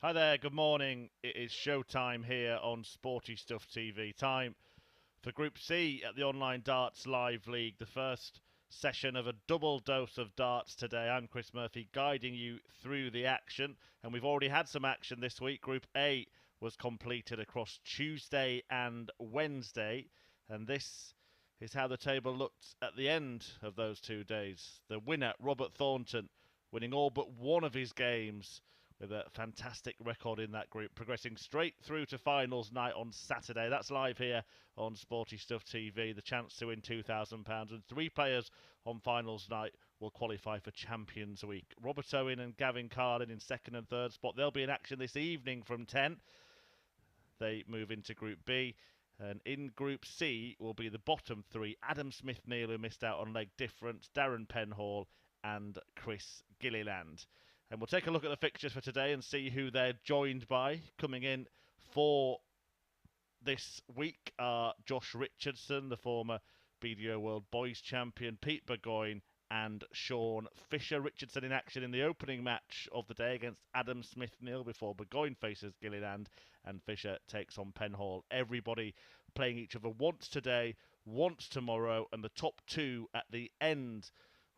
Hi there, good morning. It is showtime here on Sporty Stuff TV. Time for Group C at the Online Darts Live League. The first session of a double dose of darts today. I'm Chris Murphy guiding you through the action. And we've already had some action this week. Group A was completed across Tuesday and Wednesday. And this is how the table looked at the end of those 2 days. The winner, Robert Thornton, winning all but one of his games, with a fantastic record in that group, progressing straight through to finals night on Saturday. That's live here on Sporty Stuff TV. The chance to win £2,000, and 3 players on finals night will qualify for Champions Week. Robert Owen and Gavin Carlin in second and third spot. They'll be in action this evening from 10. They move into Group B. And in Group C will be the bottom 3. Adam Smith-Neale, who missed out on leg difference, Darren Penhall and Chris Gilliland. And we'll take a look at the fixtures for today and see who they're joined by. Coming in for this week are Josh Richardson, the former BDO World Boys Champion, Pete Burgoyne and Sean Fisher. Richardson in action in the opening match of the day against Adam Smith-Neale before Burgoyne faces Gilliland and Fisher takes on Penhall. Everybody playing each other once today, once tomorrow, and the top 2 at the end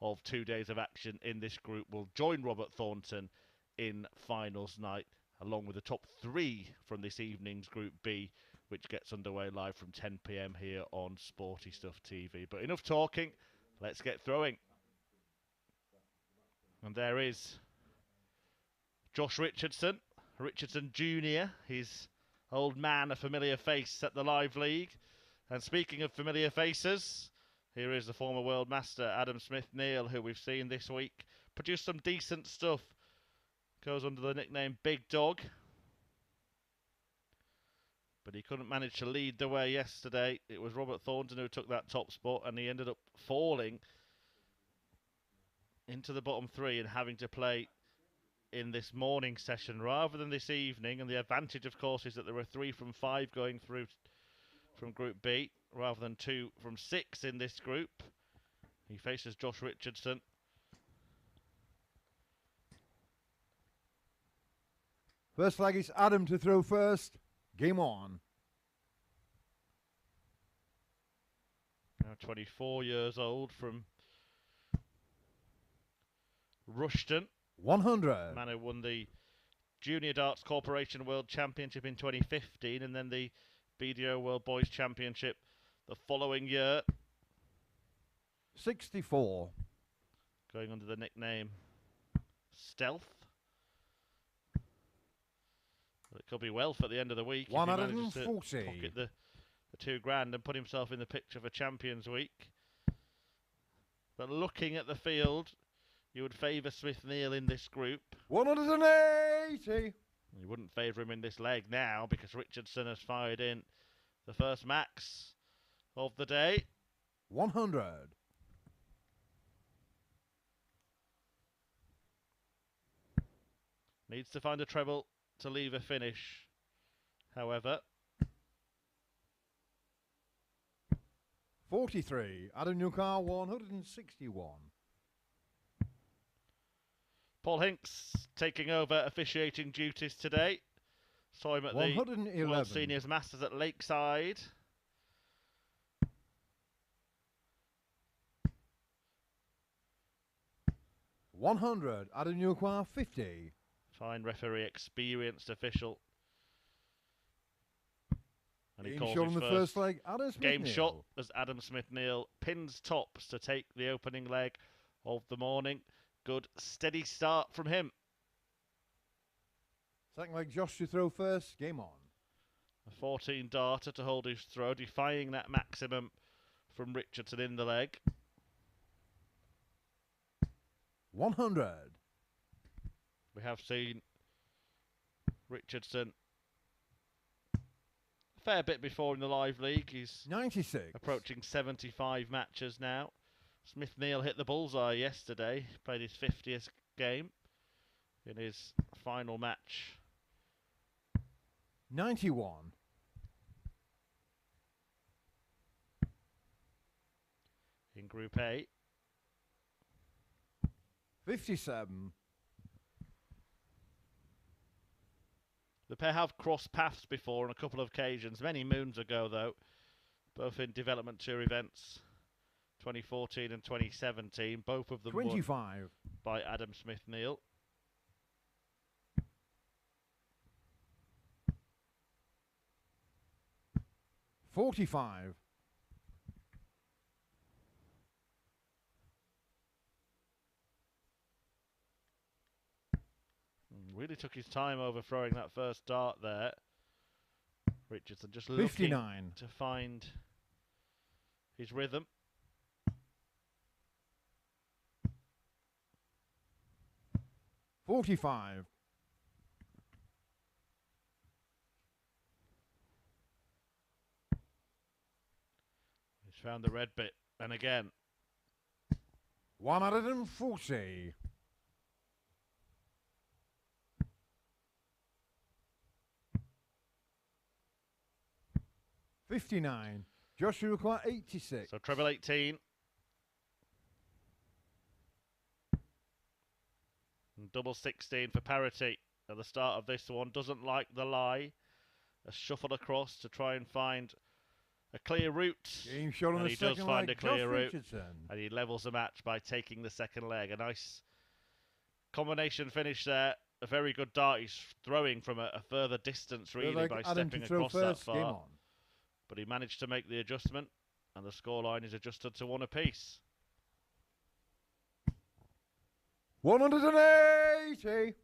of 2 days of action in this group will join Robert Thornton in finals night, along with the top 3 from this evening's Group B, which gets underway live from 10 p.m. here on Sporty Stuff TV. But enough talking, let's get throwing. And there is Josh Richardson, Richardson Jr., his old man, a familiar face at the Live League. And speaking of familiar faces, here is the former world master, Adam Smith-Neale, who we've seen this week produce some decent stuff. Goes under the nickname Big Dog. But he couldn't manage to lead the way yesterday. It was Robert Thornton who took that top spot, and he ended up falling into the bottom 3 and having to play in this morning session rather than this evening. And the advantage, of course, is that there were 3 from 5 going through from Group B, rather than 2 from 6 in this group. He faces Josh Richardson. First flag is Adam to throw first. Game on. Now 24 years old from Rushton. 100. Man who won the Junior Darts Corporation World Championship in 2015 and then the BDO World Boys Championship the following year. 64. Going under the nickname Stealth. But it could be Wealth at the end of the week. 140. If he manages to pocket the £2,000 and put himself in the picture for Champions Week. But looking at the field, you would favour Smith-Neale in this group. 180. You wouldn't favour him in this leg now because Richardson has fired in the first max of the day. 100. Needs to find a treble to leave a finish, however. 43. Adam Newcar, 161. Paul Hinks taking over officiating duties today. Saw him at the 111. World Seniors Masters at Lakeside. $100. Adam Newcar, 50. Fine referee, experienced official. And he Game calls shot his on the first leg. Adam Smith-Neale. game shot as Adam Smith-Neale pins tops to take the opening leg of the morning. Good steady start from him. Second leg, Josh to throw first. Game on. A 14 darter to hold his throw, defying that maximum from Richardson in the leg. 100. We have seen Richardson a fair bit before in the Live League. He's 96. approaching 75 matches now. Smith-Neale hit the bullseye yesterday, played his 50th game in his final match. 91. In Group A. 57. The pair have crossed paths before on a couple of occasions, many moons ago though, both in Development Tour events, 2014 and 2017, both of them 25. won by Adam Smith-Neale. $45. Really took his time overthrowing that first dart there. Richardson just 59. looking to find his rhythm. $45. He's found the red bit, and again. 140. $59. Joshua require 86. So treble 18. And double 16 for parity at the start of this one. Doesn't like the lie. A shuffle across to try and find a clear route. Game shot on And the he does second find leg, a clear Josh route. Richardson. And he levels the match by taking the second leg. A nice combination finish there. A very good dart. He's throwing from a further distance, really, by stepping across that far. Game on. But he managed to make the adjustment, and the scoreline is adjusted to 1 apiece. 180.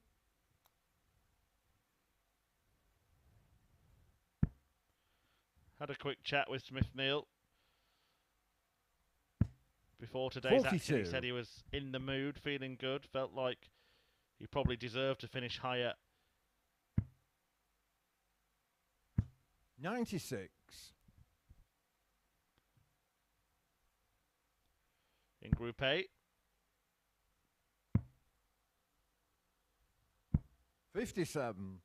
Had a quick chat with Smith-Neale before today's 42. action. He said he was in the mood, feeling good, felt like he probably deserved to finish higher. 96. In Group A. 57.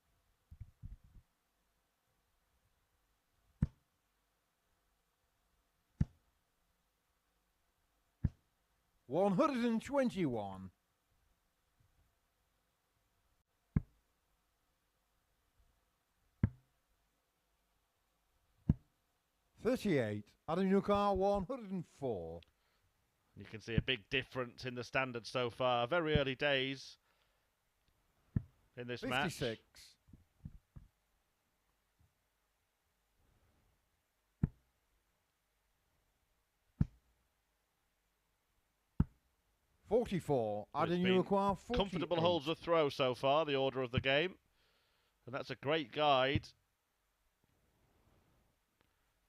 $121. $38. Adam Newcar 104. You can see a big difference in the standard so far. Very early days in this 56. match. $44. Adam Newcar 48. Comfortable holds of throw so far, the order of the game. And that's a great guide.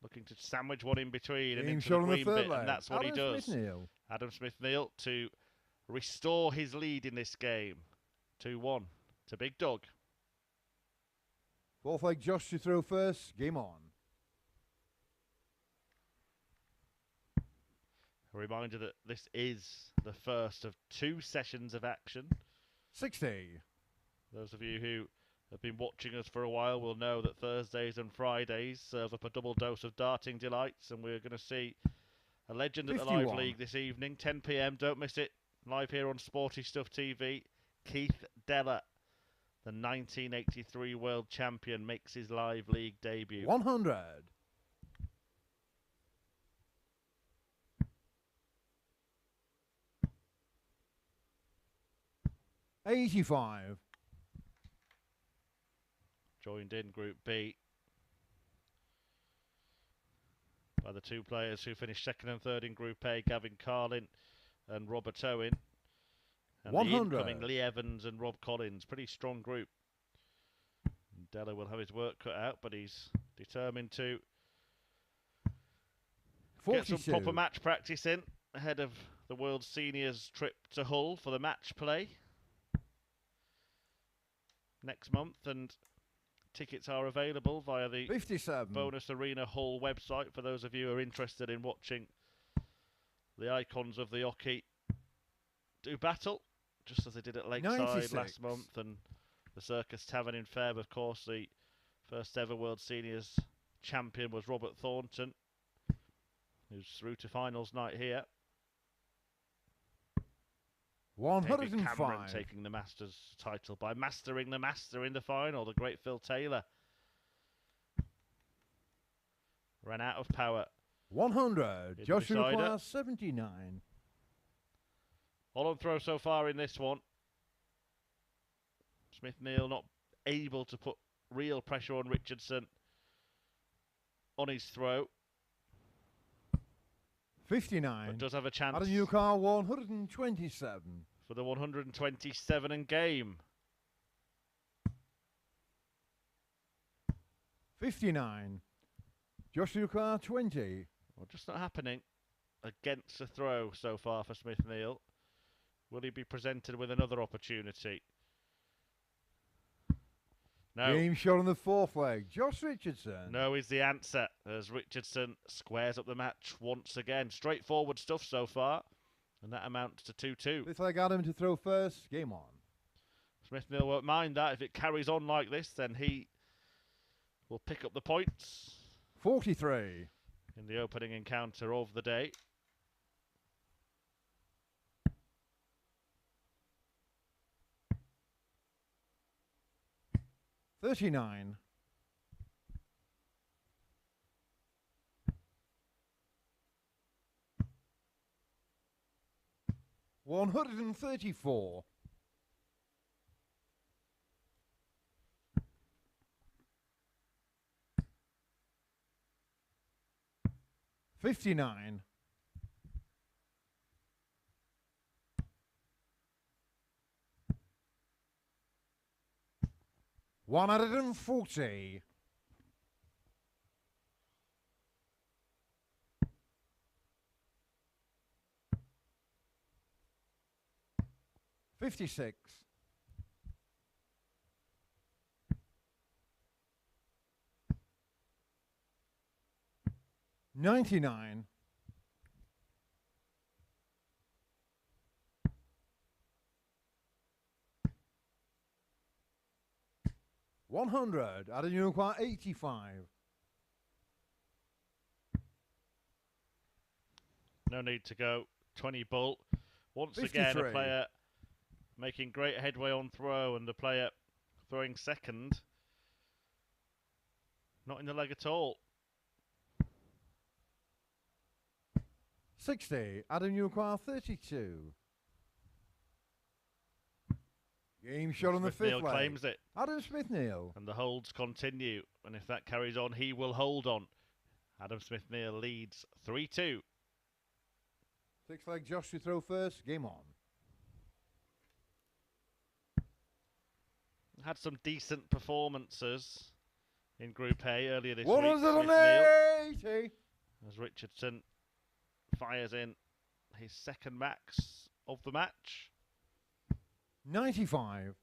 Looking to sandwich one in between and into the green bit, and that's what he does. Adam Smith-Neale to restore his lead in this game. 2-1 to Big Doug. Fourth leg, Josh to throw first. Game on. A reminder that this is the first of 2 sessions of action. 60. Those of you who have been watching us for a while will know that Thursdays and Fridays serve up a double dose of darting delights, and we're going to see a legend at the 51. Live League this evening, 10 p.m. Don't miss it. Live here on Sporty Stuff TV. Keith Deller, the 1983 world champion, makes his Live League debut. 100. $85. Joined in Group B by the 2 players who finished 2nd and 3rd in Group A, Gavin Carlin and Robert Owen. And 100. the incoming Lee Evans and Rob Collins. Pretty strong group. And Della will have his work cut out, but he's determined to 42. get some proper match practice in ahead of the World Seniors trip to Hull for the match play next month, and tickets are available via the 57. Bonus Arena Hull website for those of you who are interested in watching the icons of the hockey do battle, just as they did at Lakeside 96. last month, and the Circus Tavern in Feb. Of course, the first ever World Seniors champion was Robert Thornton, who's through to finals night here. David Cameron 105. taking the Masters title by mastering the Master in the final, the great Phil Taylor. Ran out of power. 100. In Joshua the decider. Clark, 79. All on throw so far in this one. Smith-Neale not able to put real pressure on Richardson on his throw. 59. But does have a chance Adam Newcar, 127. for the 127 and game. 59. Joshua Clark, 20. Well, just not happening against the throw so far for Smith-Neale. Will he be presented with another opportunity? No. Game shot on the fourth leg. Josh Richardson. No is the answer as Richardson squares up the match once again. Straightforward stuff so far, and that amounts to 2-2. Fifth leg Adam to throw first. Game on. Smith-Neale won't mind that. If it carries on like this, then he will pick up the points 43. in the opening encounter of the day. $39. 134. 59. 140. 56. 99. 100. Adam Newcar, 85. No need to go 20 bull. Once again, a 53. player making great headway on throw, and the player throwing second. Not in the leg at all. 60. Adam Newcar, 32. Game shot on the fifth Smith-Neale leg. claims it, Adam Smith-Neale. and the holds continue. And if that carries on, he will hold on. Adam Smith-Neale leads 3-2. Sixth leg Josh to throw first. Game on. Had some decent performances in Group A earlier this week. Smith-Neale, 180. as Richardson fires in his second max of the match. 95.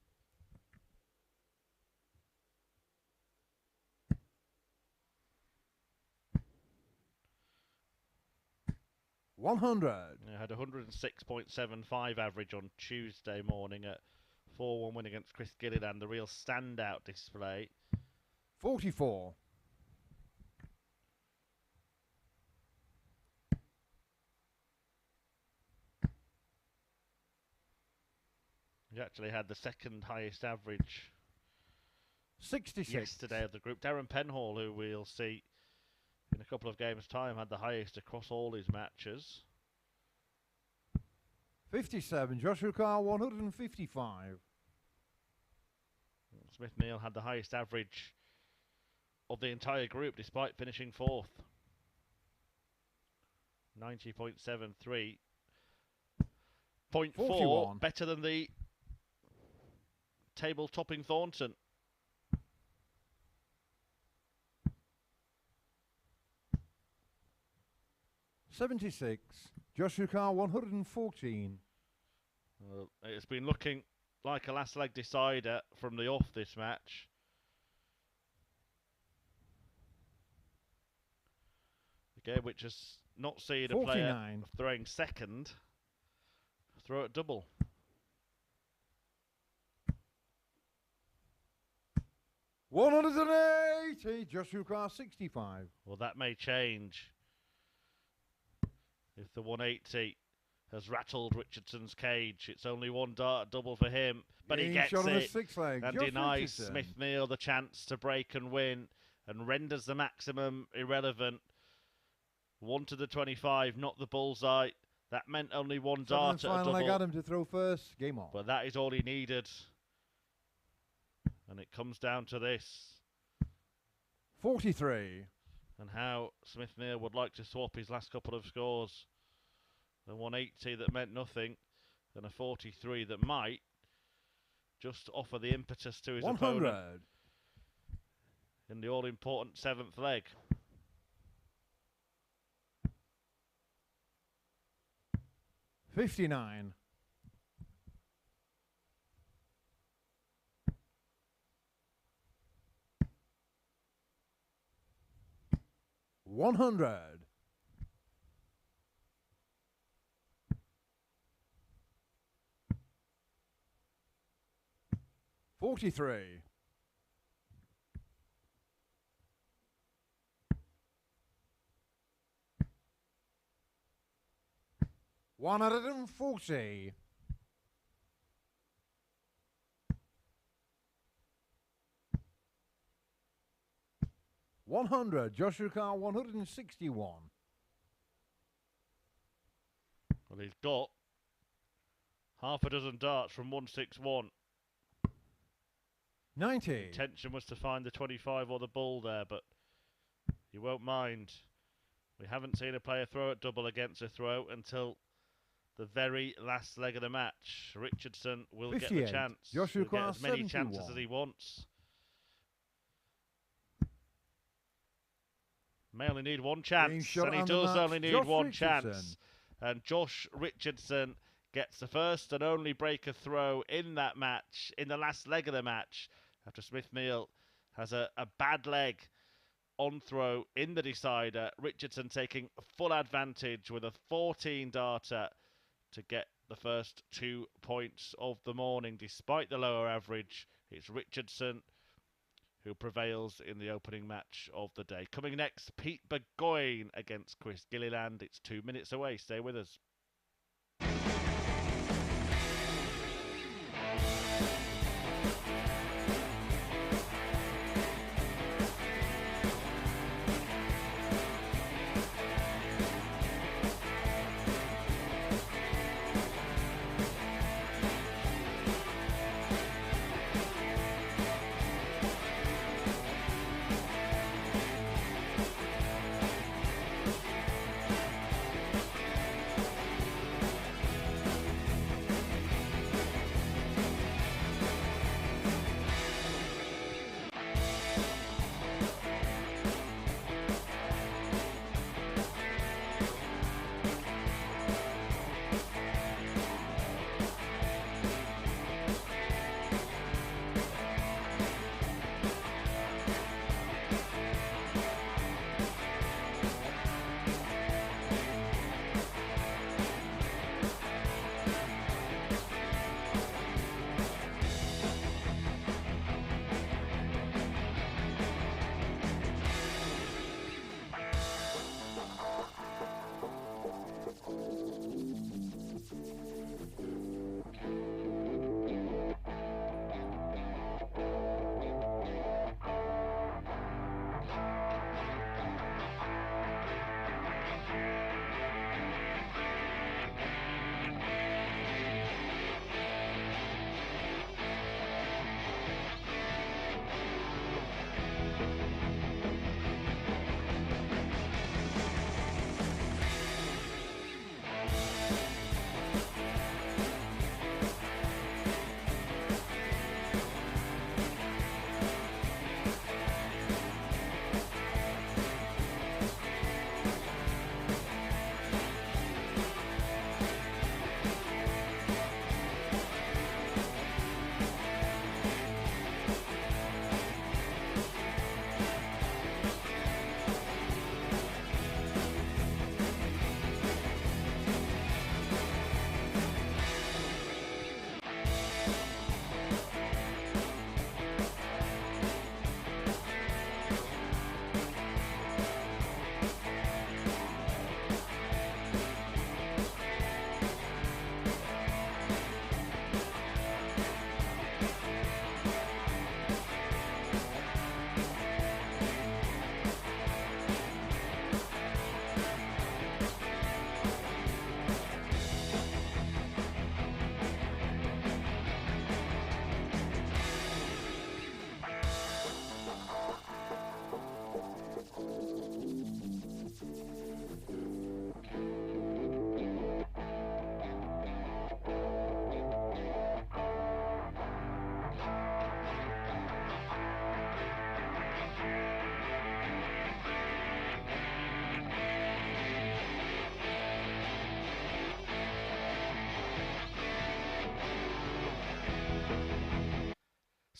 100. Had 106.75 average on Tuesday morning at 4-1 win against Chris Gilliland, the real standout display. 44. 'He actually had the second highest average 66. yesterday of the group. Darren Penhall, who we'll see in a couple of games' time, had the highest across all his matches. 57. Joshua Carr, 155. Smith-Neale had the highest average of the entire group despite finishing fourth. 90.73. 0.4 41. better than the table topping Thornton. $76. Joshua Carr, 114. It's been looking like a last leg decider from the off this match. The game which has not seen a player 49. throwing second throw at double. $180. Joshua Carr, 65. Well, that may change if the 180 has rattled Richardson's cage. It's only one dart double for him, but he gets shot on the it sixth leg. and Josh denies Richardson. Smith-Neale the chance to break and win and renders the maximum irrelevant. 1 to the 25, not the bullseye. That meant only one dart at a Final leg, double. Adam to throw first. Game on. But that is all he needed. And it comes down to this. 43. And how Smith-Neale would like to swap his last couple of scores. The 180 that meant nothing, and a 43 that might just offer the impetus to his 100. opponent in the all-important 7th leg. $59. 100. 43. 140. 100. Joshua Carr 161. Well, he's got half a dozen darts from 161. 90. Intention was to find the 25 or the bull there, but you won't mind. We haven't seen a player throw at double against a throw until the very last leg of the match. Richardson will get the 58. chance. Joshua He'll get Carr as many 71. chances as he wants. May only need one chance, and he does only need one chance. And Josh Richardson gets the first and only breaker throw in that match, in the last leg of the match, after Smith-Neale has a bad leg on throw in the decider. Richardson taking full advantage with a 14 darter to get the first 2 points of the morning. Despite the lower average, it's Richardson who prevails in the opening match of the day. Coming next, Pete Burgoyne against Chris Gilliland. It's 2 minutes away. Stay with us.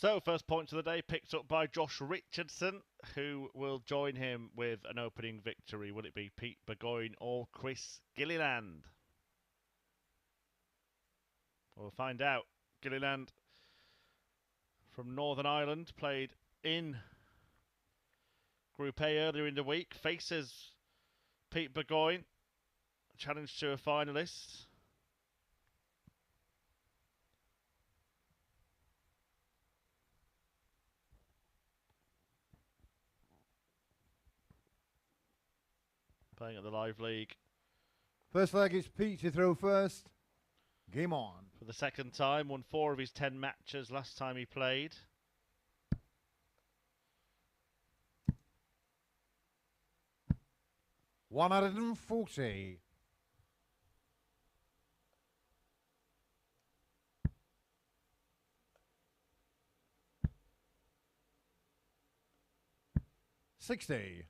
So, first points of the day picked up by Josh Richardson, who will join him with an opening victory. Will it be Pete Burgoyne or Chris Gilliland? We'll find out. Gilliland from Northern Ireland played in Group A earlier in the week. Faces Pete Burgoyne, challenge to a finalist. Playing at the Live League. First leg is Pete to throw first. Game on. For the second time, won 4 of his 10 matches last time he played. $140. $60.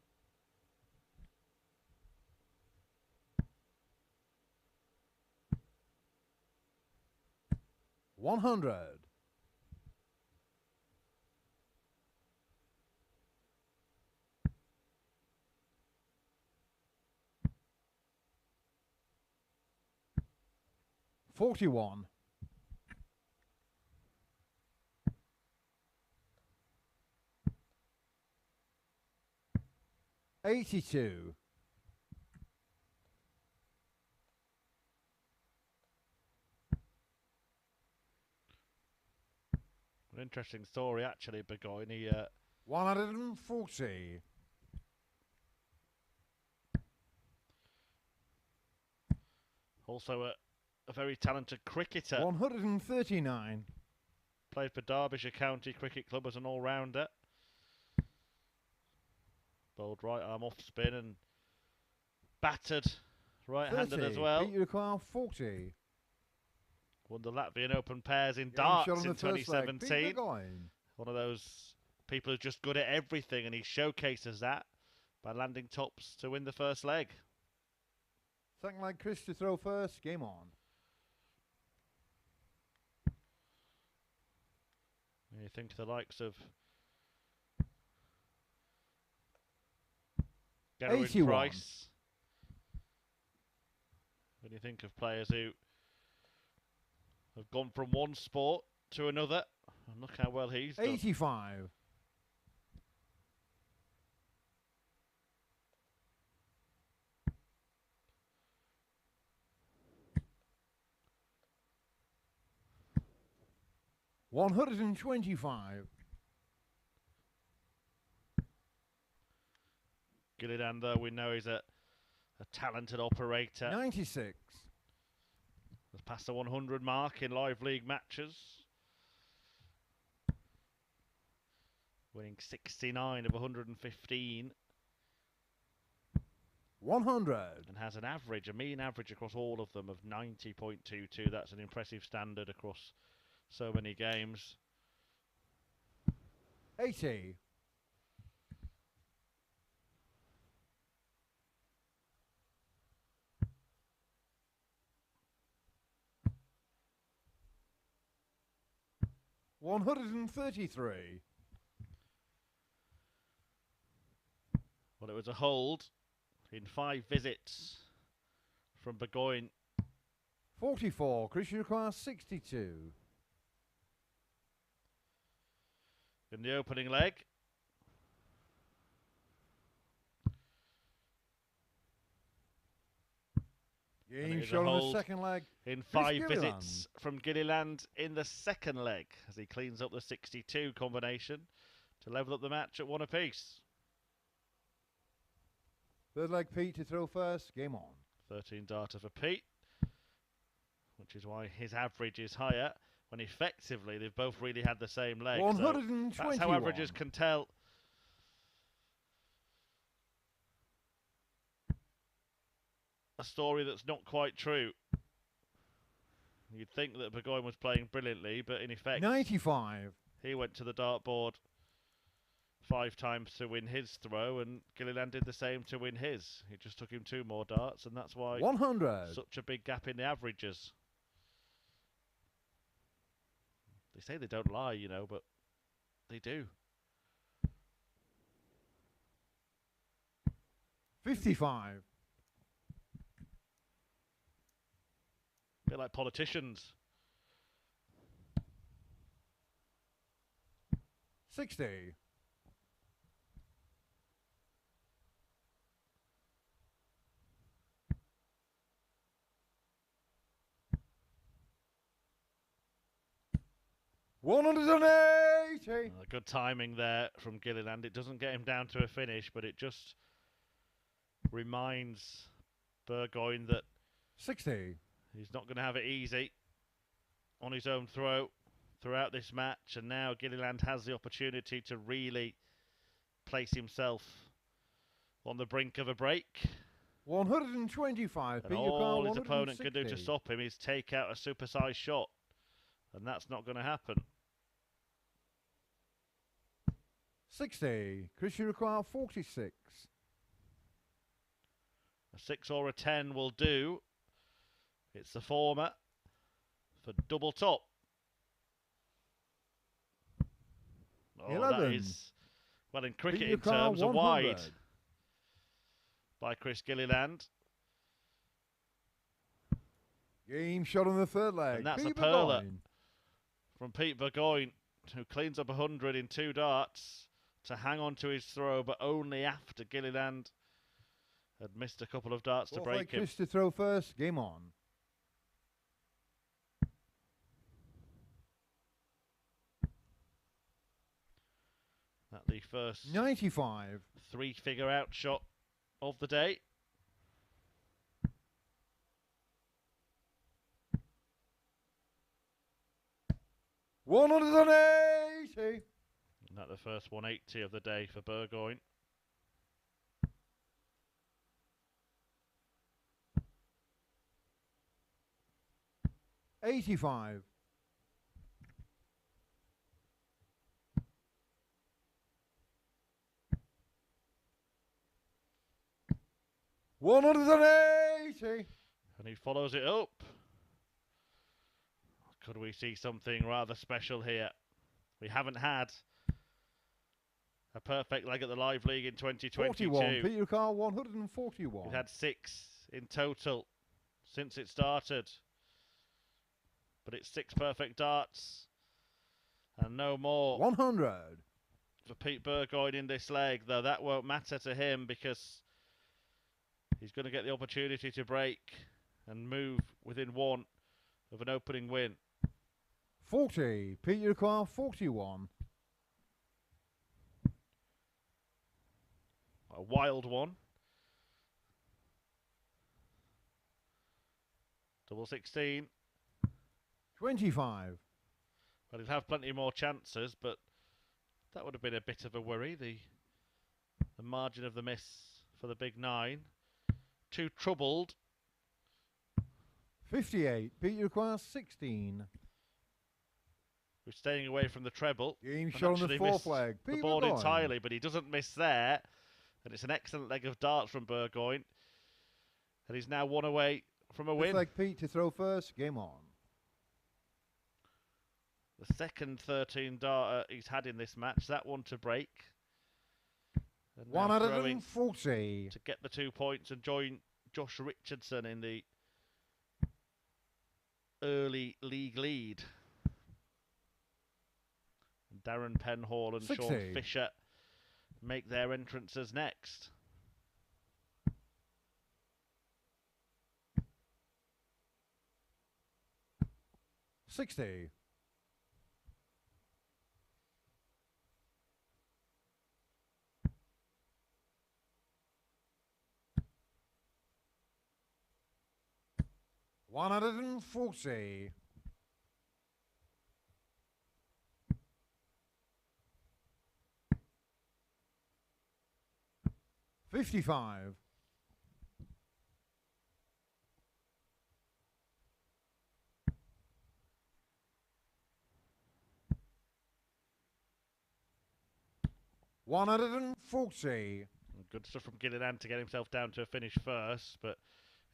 $100. $41. $82. An interesting story, actually, Burgoyne. He 140. also a very talented cricketer. 139. Played for Derbyshire County Cricket Club as an all-rounder. Bowled right arm off spin and battered right-handed as well. Pete require 40. Won the Latvian Open pairs in darts in 2017. One of those people who's just good at everything, and he showcases that by landing tops to win the first leg. Second leg, Chris to throw first. Game on. You think the likes of Darren Price. When you think of players who have gone from one sport to another, and look how well he's done. 85. $125. Gilliland, though, we know he's a talented operator. 96. Has passed the 100 mark in live league matches. Winning 69 of 115. 100. And has an average, a mean average across all of them of 90.22. That's an impressive standard across so many games. 80. $133. Well, it was a hold in 5 visits from Burgoyne. 44. Chris requires 62. In the opening leg. Game shot on the second leg. In 5 visits from Gilliland in the second leg as he cleans up the 62 combination to level up the match at 1 apiece. Third leg, Pete to throw first. Game on. 13 darter for Pete, which is why his average is higher, when effectively they've both really had the same leg. 121. So that's how averages can tell. A story that's not quite true. You'd think that Burgoyne was playing brilliantly, but in effect, 95. He went to the dartboard 5 times to win his throw, and Gilliland did the same to win his. It just took him 2 more darts, and that's why 100. Such a big gap in the averages. They say they don't lie, you know, but They do. 55. A bit like politicians. 60. 180. Good timing there from Gilliland. It doesn't get him down to a finish, but it just reminds Burgoyne that 60. he's not going to have it easy on his own throughout this match. And now Gilliland has the opportunity to really place himself on the brink of a break. 125. And all his opponent can do to stop him is take out a supersized shot. And that's not going to happen. 60. Chris, you require 46. A 6 or a 10 will do. It's the former for double top. Oh, 11. That is, well, in cricketing terms, a wide by Chris Gilliland. Game shot on the third leg. And that's Pete a perler Burgoyne. from Pete Burgoyne, who cleans up 100 in 2 darts to hang on to his throw, but only after Gilliland had missed a couple of darts to break him. Chris to throw first. Game on. At the first 95. 3-figure out shot of the day. $180. And that the first 180 of the day for Burgoyne. $85. $180. And he follows it up. Could we see something rather special here? We haven't had a perfect leg at the Live League in 2022. 41. Peter Carl, 141. We've had 6 in total since it started. But it's 6 perfect darts and no more 100. for Pete Burgoyne in this leg, though that won't matter to him because he's going to get the opportunity to break and move within 1 of an opening win. 40. Peter Carl, 41. A wild one. Double 16. 25. Well, he'd have plenty more chances, but that would have been a bit of a worry. The margin of the miss for the big 9. Too troubled. 58. Peter Carl, 16. Who's staying away from the treble. Game shot on the fourth leg. The Peter board Burgoyne. entirely, but he doesn't miss there. And it's an excellent leg of darts from Burgoyne. And he's now 1 away from a win. Fifth leg Pete to throw first. Game on. The second 13 darter he's had in this match. That one to break. And now throwing 140. to get the 2 points and join Josh Richardson in the early league lead. And Darren Penhall and 60. Sean Fisher make their entrances next. $60. $140. $55. $140. Good stuff from Gilliland to get himself down to a finish first, but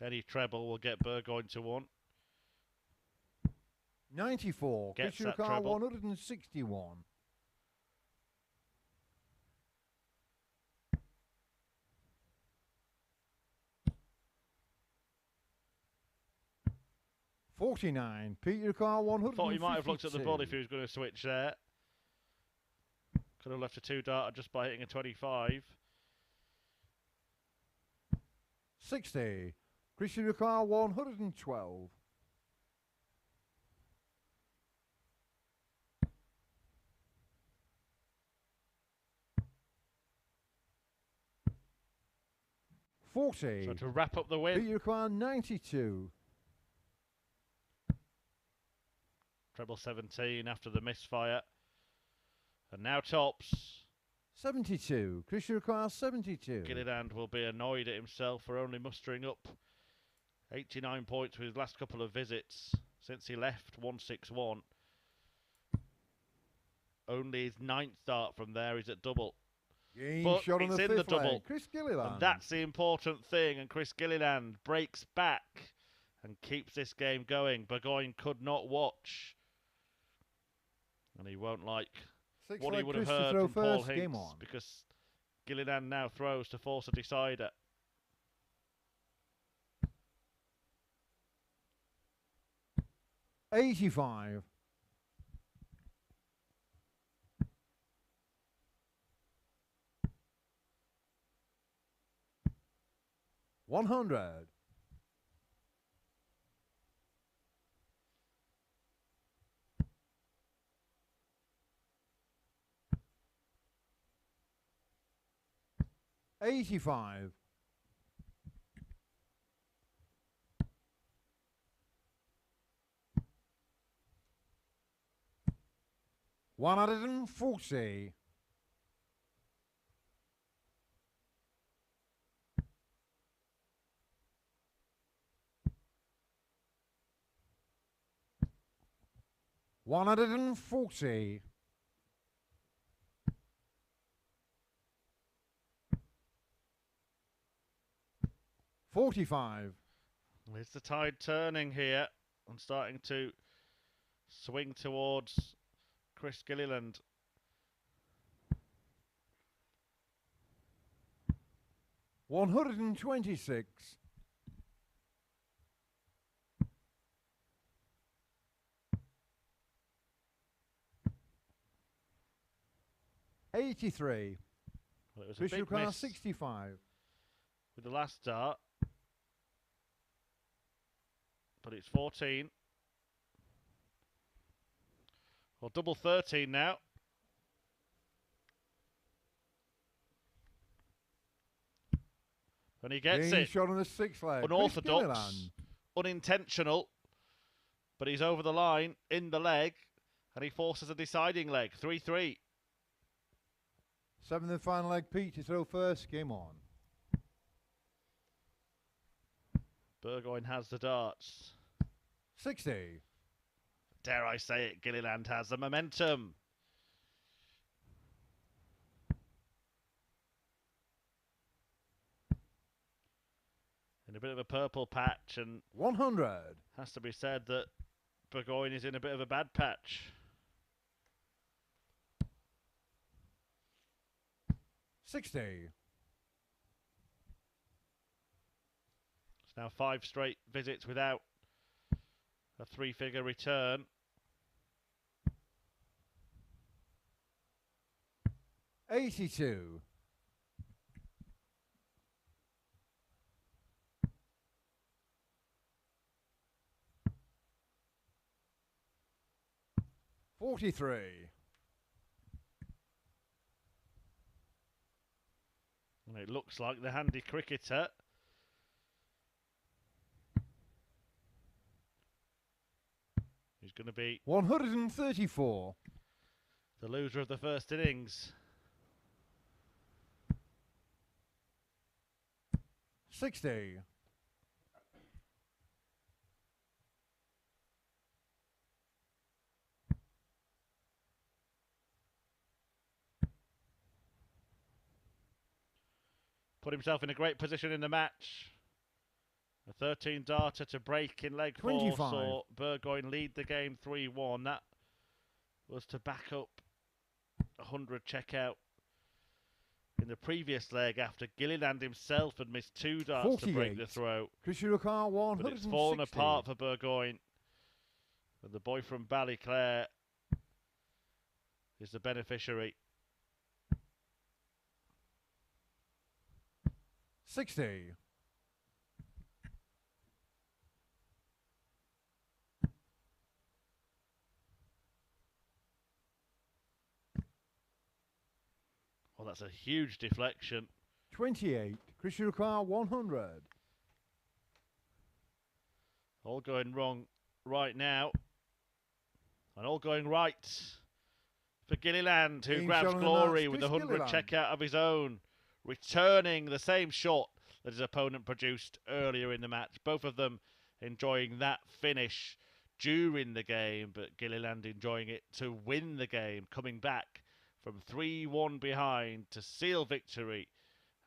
any treble will get Burgoyne to 1. 94. Gets Fisher that Carl, treble. 161. 49. Peter Carr, 152. Thought he might have looked at the ball if he was going to switch there. Could have left a 2-darter just by hitting a 25. 60. Christian Carr, 112. So to wrap up the win. Peter Carr, 92. Treble 17 after the misfire. And now tops. 72. Christian Carr, 72. Gilliland will be annoyed at himself for only mustering up 89 points with his last couple of visits since he left 161. Only his 9th start from there is at double. But Shot on it's the in the fifth double. leg. Chris Gilliland. And that's the important thing. And Chris Gilliland breaks back and keeps this game going. Burgoyne could not watch. And he won't like what he would have heard from Paul Hinks, because Gilliland now throws to force a decider. $85. 100. 85. 140. 140. 45. Is the tide turning here and starting to swing towards Chris Gilliland? $126. 83. Well, it was Bishop a big Carr, miss 65. with the last dart, but it's 14. Well, double 13 now. And he gets it. Shot on the sixth leg. Unorthodox, unintentional, but he's over the line in the leg, and he forces a deciding leg. 3-3. Seventh and final leg, Pete to throw first. Game on. Burgoyne has the darts. 60. Dare I say it, Gilliland has the momentum. In a bit of a purple patch, and 100. has to be said that Burgoyne is in a bit of a bad patch. 60. It's now 5 straight visits without a 3-figure return. $82. 43. And it looks like the handy cricketer is going to be 134. the loser of the first innings. 60. Put himself in a great position in the match. A 13 darter to break in leg 25. 4 saw Burgoyne lead the game 3-1. That was to back up 100 checkout in the previous leg after Gilliland himself had missed 2 darts 48. to break the throw. Christian Carr, 160. But it's fallen apart for Burgoyne. And the boy from Ballyclare is the beneficiary. 60. Well, that's a huge deflection. 28. Chris, you require 100. All going wrong right now. And all going right for Gilliland, who Being grabs shown in the glory match, with the Chris 100 Gilliland. checkout of his own, returning the same shot that his opponent produced earlier in the match. Both of them enjoying that finish during the game, but Gilliland enjoying it to win the game, coming back from 3-1 behind to seal victory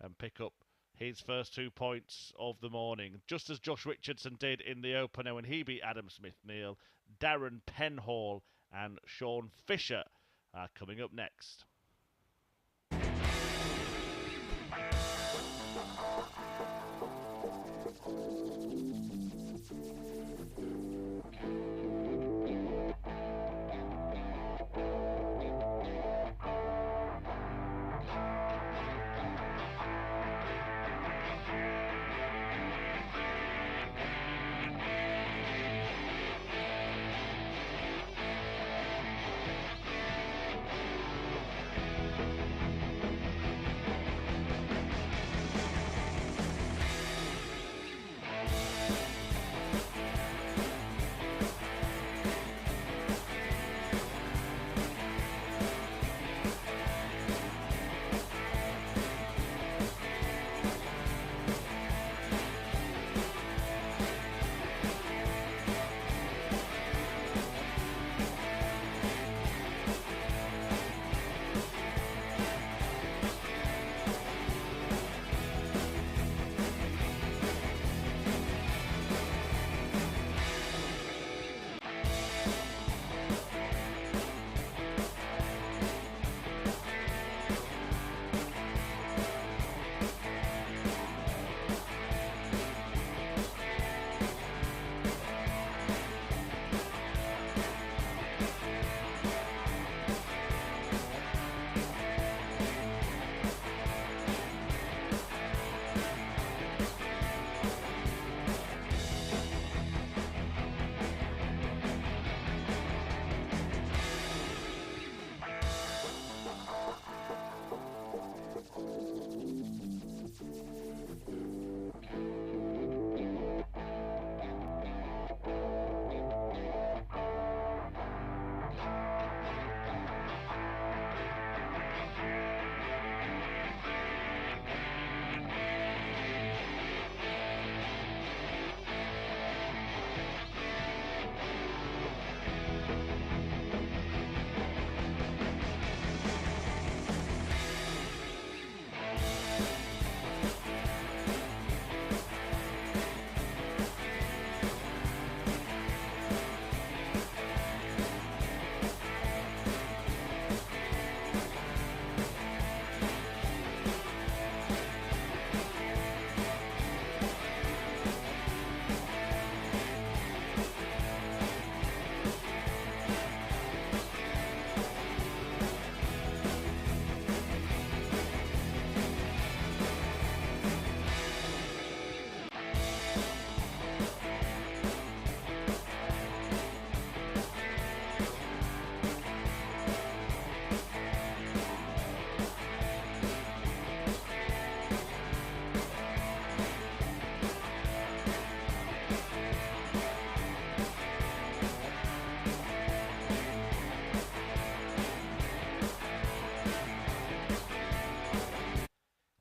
and pick up his first 2 points of the morning, just as Josh Richardson did in the opener when he beat Adam Smith-Neale. Darren Penhall and Sean Fisher are coming up next.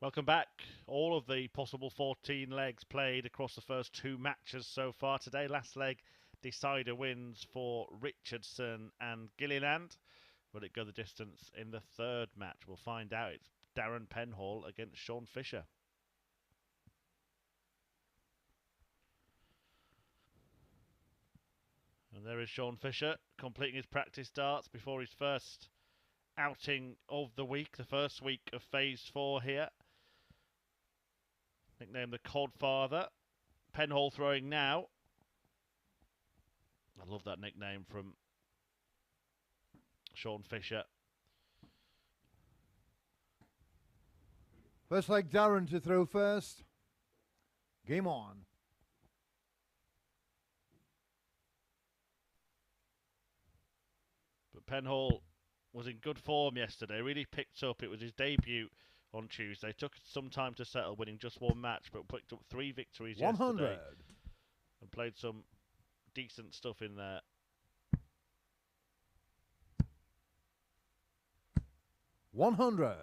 Welcome back. All of the possible 14 legs played across the first 2 matches so far today. Last leg decider wins for Richardson and Gilliland. Will it go the distance in the third match? We'll find out. It's Darren Penhall against Sean Fisher. And there is Sean Fisher completing his practice darts before his first outing of the week, the first week of Phase 4 here. Nicknamed the Codfather. Penhall throwing now. I love that nickname from Sean Fisher. First leg, Darren to throw first. Game on. But Penhall was in good form yesterday, really picked up. It was his debut on Tuesday. Took some time to settle, winning just one match, but picked up 3 victories 100. yesterday. And played some decent stuff in there. 100.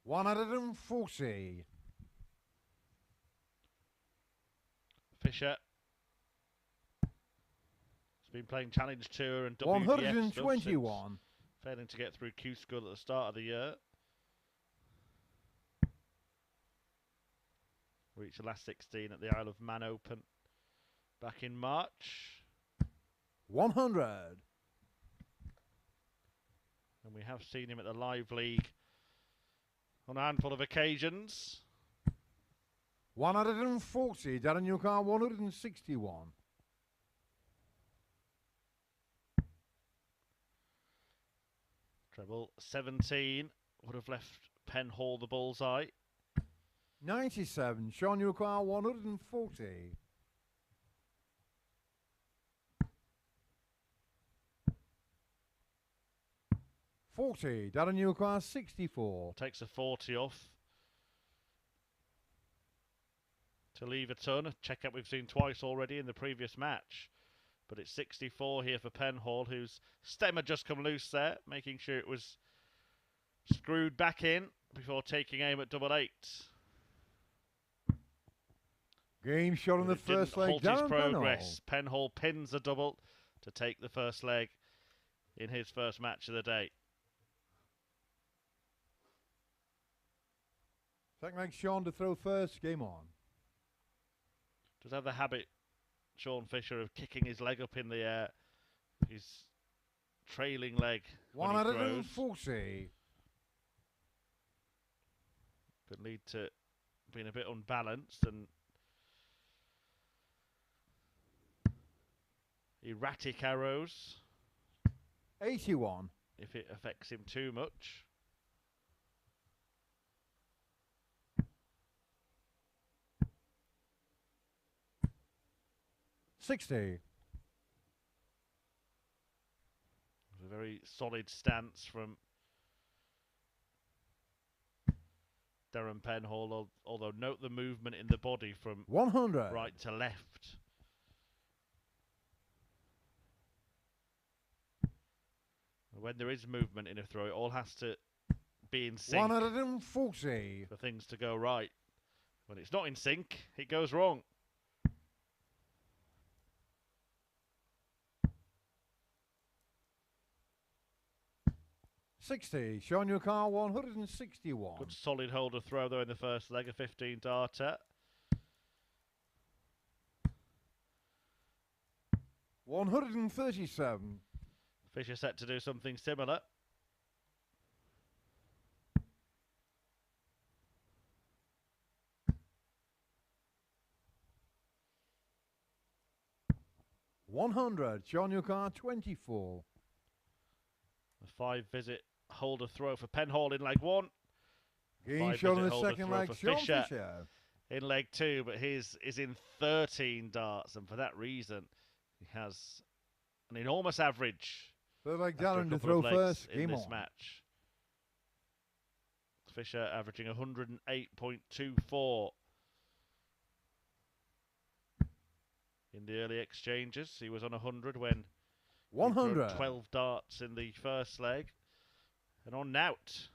$140. Fisher has been playing Challenge Tour and WPF 121. failing to get through Q School at the start of the year. Reached the last 16 at the Isle of Man Open back in March. 100. And we have seen him at the Live League on a handful of occasions. 140. Darren Newcar 161. Treble 17 would have left Penhall the bullseye. 97. Sean Newcar 140. $40. Darren Newcar 64. Takes a 40 off to leave a ton. A check-up we've seen twice already in the previous match. But it's 64 here for Penhall, whose stem had just come loose there, making sure it was screwed back in before taking aim at double 8. Game shot on the first leg. Halt his Darren progress. Penhall pins a double to take the first leg in his first match of the day. Second leg, Sean to throw first. Game on. Does have the habit, Sean Fisher, of kicking his leg up in the air. His trailing leg when he throws. 140. Could lead to being a bit unbalanced and erratic arrows 81. if it affects him too much. $60. A very solid stance from Darren Penhall, although note the movement in the body from 100. right to left. When there is movement in a throw, it all has to be in sync 140. for things to go right. When it's not in sync, it goes wrong. $60. Sean Newcar 161. Good solid holder throw though in the first leg, a 15 darter. 137. Fisher set to do something similar. $100. Sean Newcar 24. A 5-visit holder throw for Penhall in leg 1. Game shot on the holder second throw leg. for Sean Fisher Fisher. in leg 2, but his is in 13 darts, and for that reason, he has an enormous average. Third leg, after a Darren to couple of throw legs first. in Game this on. match. Fisher averaging 108.24 in the early exchanges. He was on 100 when 100. 12 darts in the first leg, and on nout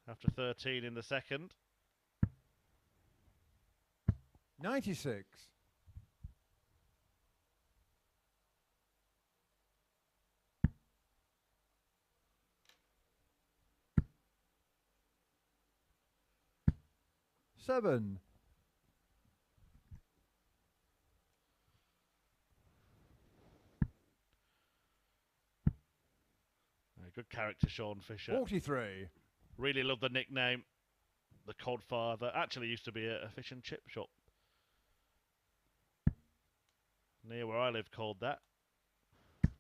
after 13 in the second. 96. $7. Good character, Sean Fisher. 43. Really love the nickname, the Codfather. Actually used to be a fish and chip shop near where I live called that.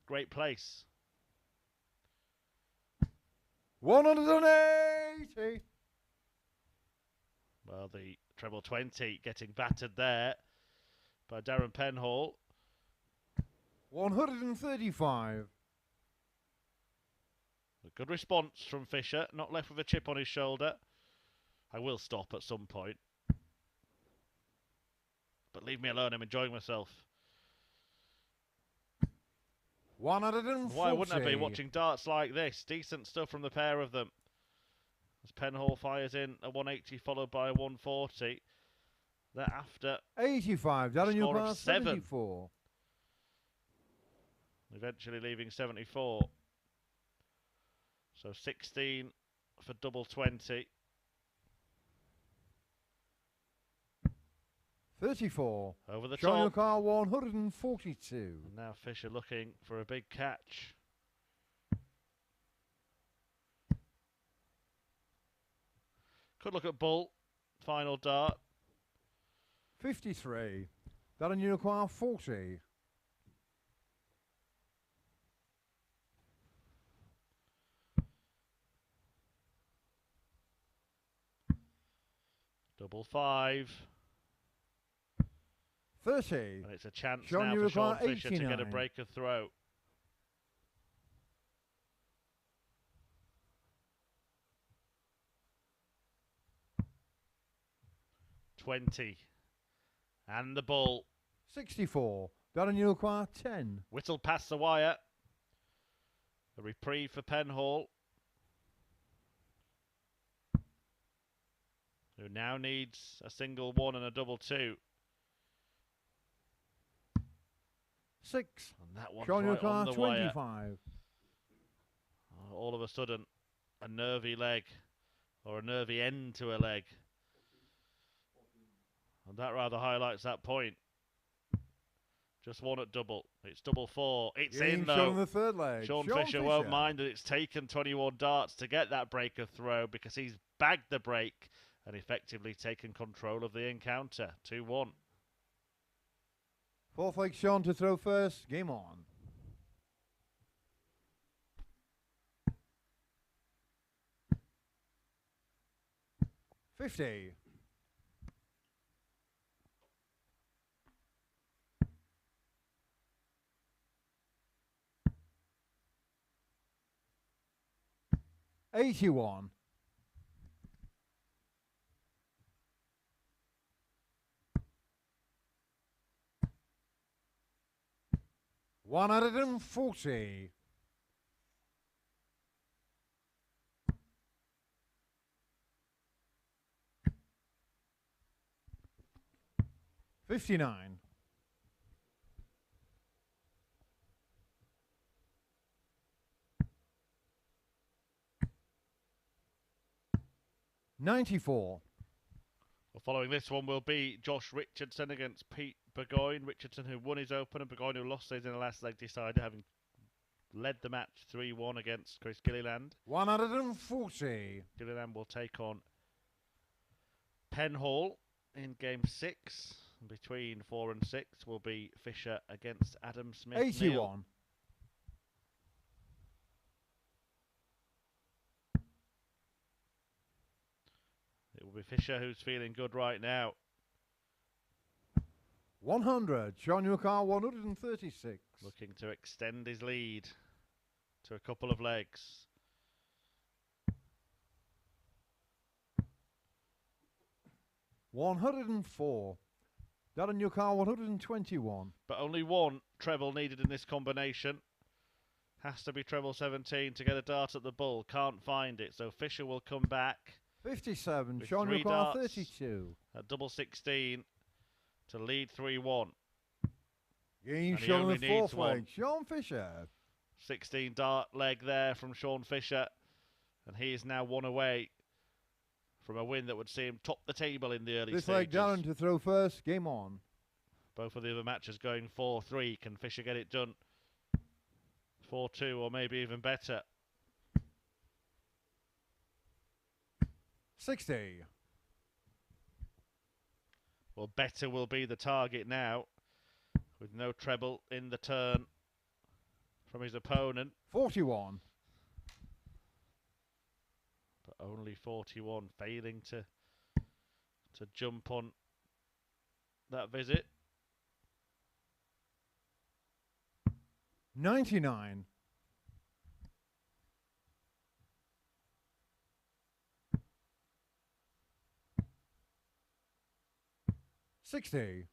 Great place. 180. Well, the treble 20 getting battered there by Darren Penhall. 135. A good response from Fisher. Not left with a chip on his shoulder. I will stop at some point. But leave me alone. I'm enjoying myself. 140. Why wouldn't I be watching darts like this? Decent stuff from the pair of them. As Penhall fires in a 180 followed by a 140. Thereafter, 85. Darren score of Penhall, 7. 74. Eventually leaving 74. So 16 for double 20. 34. Over the Sean top. Car 142. And now Fisher looking for a big catch. Could look at Bull. Final dart. 53. Darren Uniquar 40. Double 5. 30. And it's a chance Sean now for Sean Uniquar, Fisher to get a 89. break of throw. $20. And the Bull. 64. Darren Uniquar 10. Whittled past the wire. A reprieve for Penhall, who now needs a single 1 and a double 2. 6. And that one's Sean right on Uniquar the wire. 25. All of a sudden, a nervy leg, or a nervy end to a leg. And that rather highlights that point. Just one at double. It's double 4. It's in though. On the third leg. Sean Fisher won't mind that it's taken 21 darts to get that break of throw because he's bagged the break and effectively taken control of the encounter. 2-1. Fourth leg, Sean to throw first. Game on. $50. 81. 140. 59. 94. Well, following this one will be Josh Richardson against Pete Burgoyne. Richardson, who won his open, and Burgoyne, who lost his in the last leg decider, having led the match 3-1 against Chris Gilliland. 140. Gilliland will take on Penhall in game 6. And between 4 and 6 will be Fisher against Adam Smith-Neale. 81. It will be Fisher who's feeling good right now. 100. Sean Uniquar 136. Looking to extend his lead to a couple of legs. $104. Darren Uniquar 121. But only one treble needed in this combination. Has to be treble 17 to get a dart at the bull. Can't find it, so Fisher will come back. 57. With Sean 3 Uniquar darts 32. At double 16 to lead 3-1. Game And he Sean only in the needs fourth one. leg. Sean Fisher. 16 dart leg there from Sean Fisher. And he is now one away from a win that would see him top the table in the early This leg, stages. Darren to throw first. Game on. Both of the other matches going 4-3. Can Fisher get it done? 4-2 or maybe even better. 60. Well, better will be the target now, with no treble in the turn from his opponent. 41. But only 41, failing to jump on that visit. 99. 60.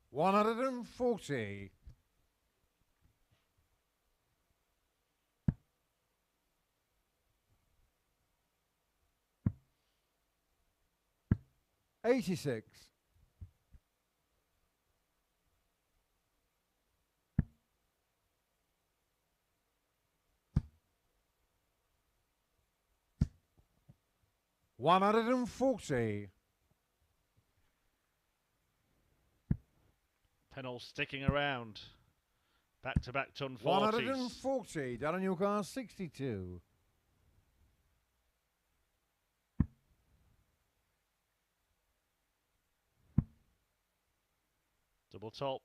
140. 86. 140. Penhall sticking around. Back-to-back ton 40s. 140. Darren Newcastle 62. Double top.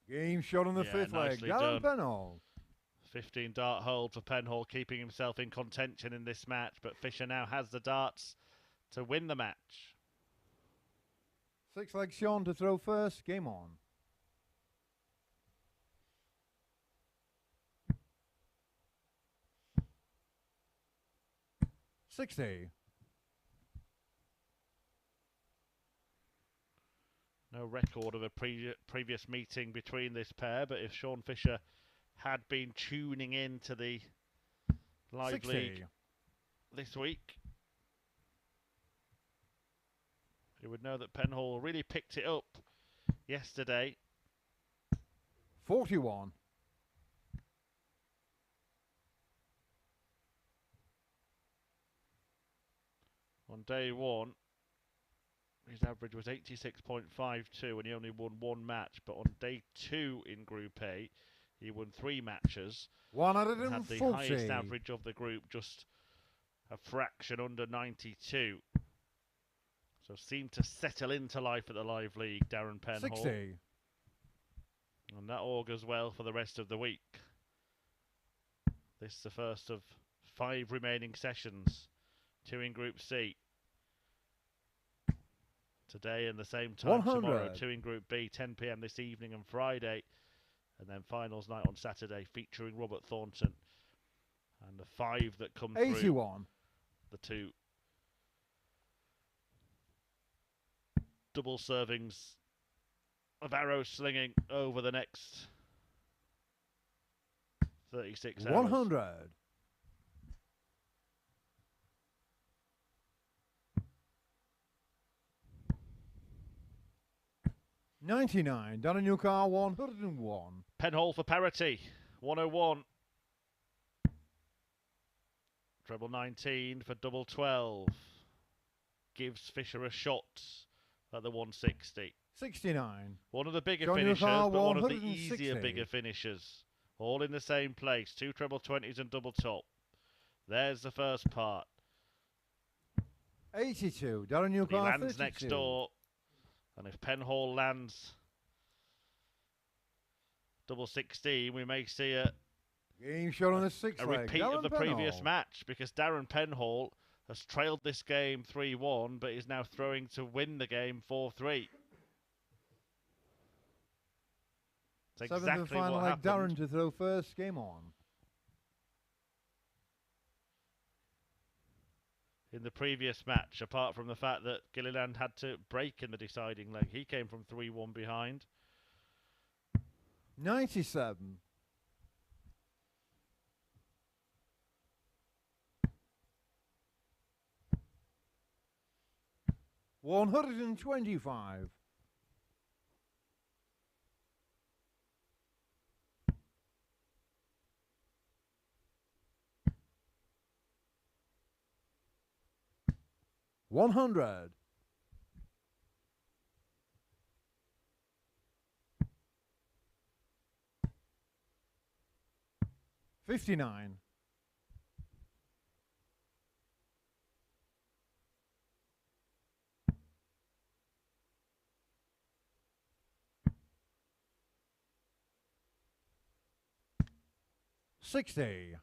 Game shot on the fifth leg. nicely Darren done. Penhall. 15 dart hold for Penhall, keeping himself in contention in this match, but Fisher now has the darts to win the match. Six leg Sean to throw first. Game on. $60. No record of a previous meeting between this pair, but if Sean Fisher had been tuning in to the live 60. league this week, he would know that Penhall really picked it up yesterday. 41. On day one, his average was 86.52 and he only won one match. But on day two in Group A, he won 3 matches. 140. Had the highest average of the group, just a fraction under 92. So seemed to settle into life at the live league, Darren Penhall. 60. And that augurs well for the rest of the week. This is the first of 5 remaining sessions. 2 in Group C. Today and the same time 100. tomorrow. 2 in Group B, 10 p.m. this evening and Friday. And then finals night on Saturday featuring Robert Thornton. And the 5 that come 81. through. The 2 double servings of arrow slinging over the next 36 hours. 100. 99. Darren Newcastle 101. Penhall for parity. 101. Treble 19 for double 12. Gives Fisher a shot at the 160. 69. One of the bigger John finishers, Newcastle, but one of the 160. easier bigger finishers. All in the same place. 2 treble 20s and double top. There's the first part. 82. Darren He Newcastle lands 32. next door. And if Penhall lands double 16, we may see a Game shot on the sixth leg. repeat Darren of the previous Penhall. match, because Darren Penhall has trailed this game 3-1, but is now throwing to win the game 4-3. It's Seventh exactly and final what leg. happened. Darren to throw first. Game on. In the previous match, apart from the fact that Gilliland had to break in the deciding leg. He came from 3-1 behind. 97. 125. 100. 59. 60.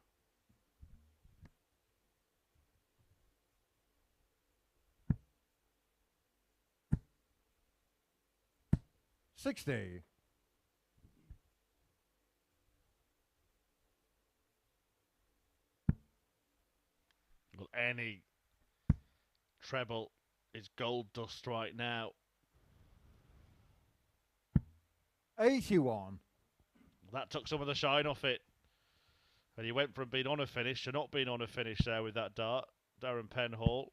60. Well, any treble is gold dust right now. 81. That took some of the shine off it. And he went from being on a finish to not being on a finish there with that dart. Darren Penhall.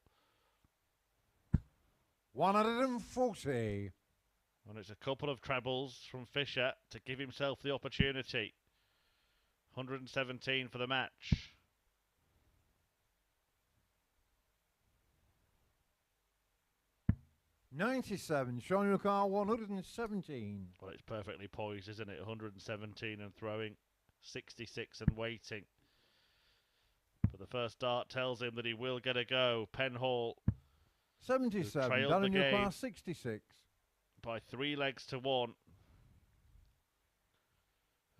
140. And it's a couple of trebles from Fisher to give himself the opportunity. 117 for the match. $97. Showing your car 117. Well, it's perfectly poised, isn't it? 117 and throwing. 66 and waiting. But the first dart tells him that he will get a go. Penhall 77. trailed Down the in your game car 66. by 3 legs to 1.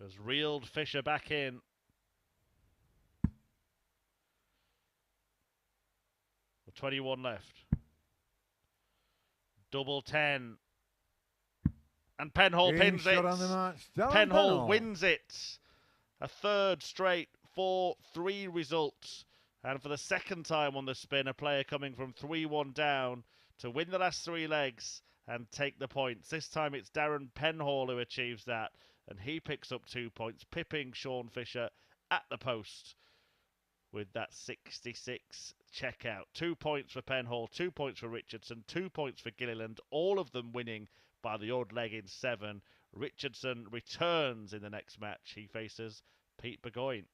Has reeled Fisher back in. With 21 left. Double 10. And Penhall pins it. Shot on the match. Darren Penhall wins it. A third straight 4-3 result. And for the second time on the spin, a player coming from 3-1 down to win the last 3 legs and take the points. This time it's Darren Penhall who achieves that. And he picks up 2 points, pipping Sean Fisher at the post with that 66 checkout. 2 points for Penhall, 2 points for Richardson, 2 points for Gilliland, all of them winning by the odd leg in 7. Richardson returns in the next match. He faces Pete Burgoyne.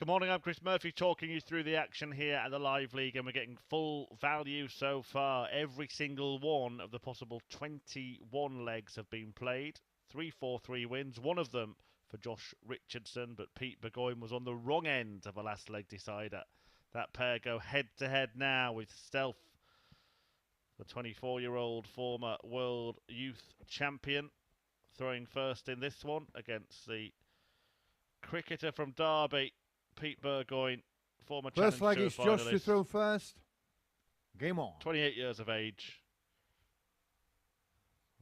Good morning, I'm Chris Murphy talking you through the action here at the Live League, and we're getting full value so far. Every single one of the possible 21 legs have been played. 3-4-3 wins, one of them for Josh Richardson, but Pete Burgoyne was on the wrong end of a last leg decider. That pair go head-to-head now with Stealth, the 24-year-old former World Youth Champion, throwing first in this one against the cricketer from Derby, Pete Burgoyne, former First Challenge leg, it's Tour Josh to finalist. throw first. Game on. 28 years of age.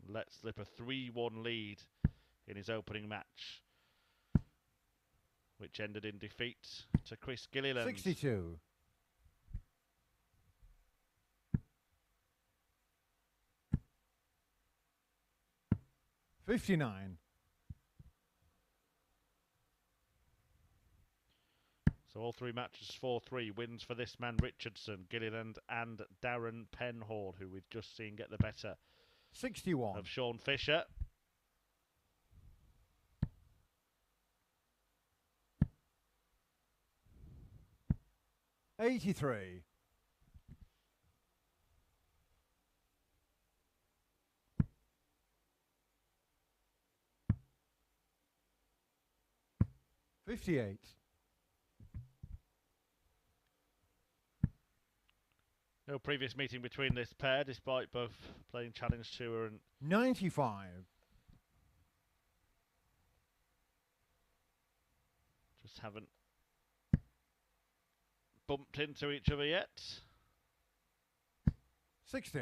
Let slip a 3-1 lead in his opening match, which ended in defeat to Chris Gilliland. 62. $59. So all three matches 4-3 wins for this man Richardson, Gilliland and Darren Penhall, who we've just seen get the better 61. of Sean Fisher. $83. $58. No previous meeting between this pair, despite both playing Challenge Tour and 95. just haven't bumped into each other yet. 60.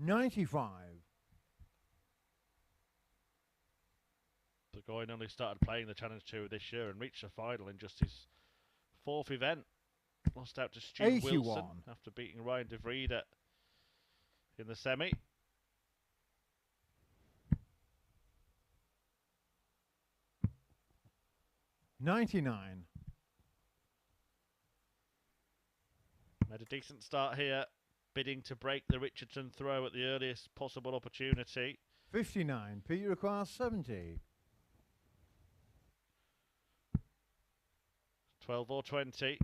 $95. Burgoyne only started playing the Challenge Tour this year and reached the final in just his fourth event. Lost out to Stu 81. Wilson after beating Ryan de Vrede in the semi. $99. Made a decent start here, bidding to break the Richardson throw at the earliest possible opportunity. 59. Pete requires 70. 12 or 20.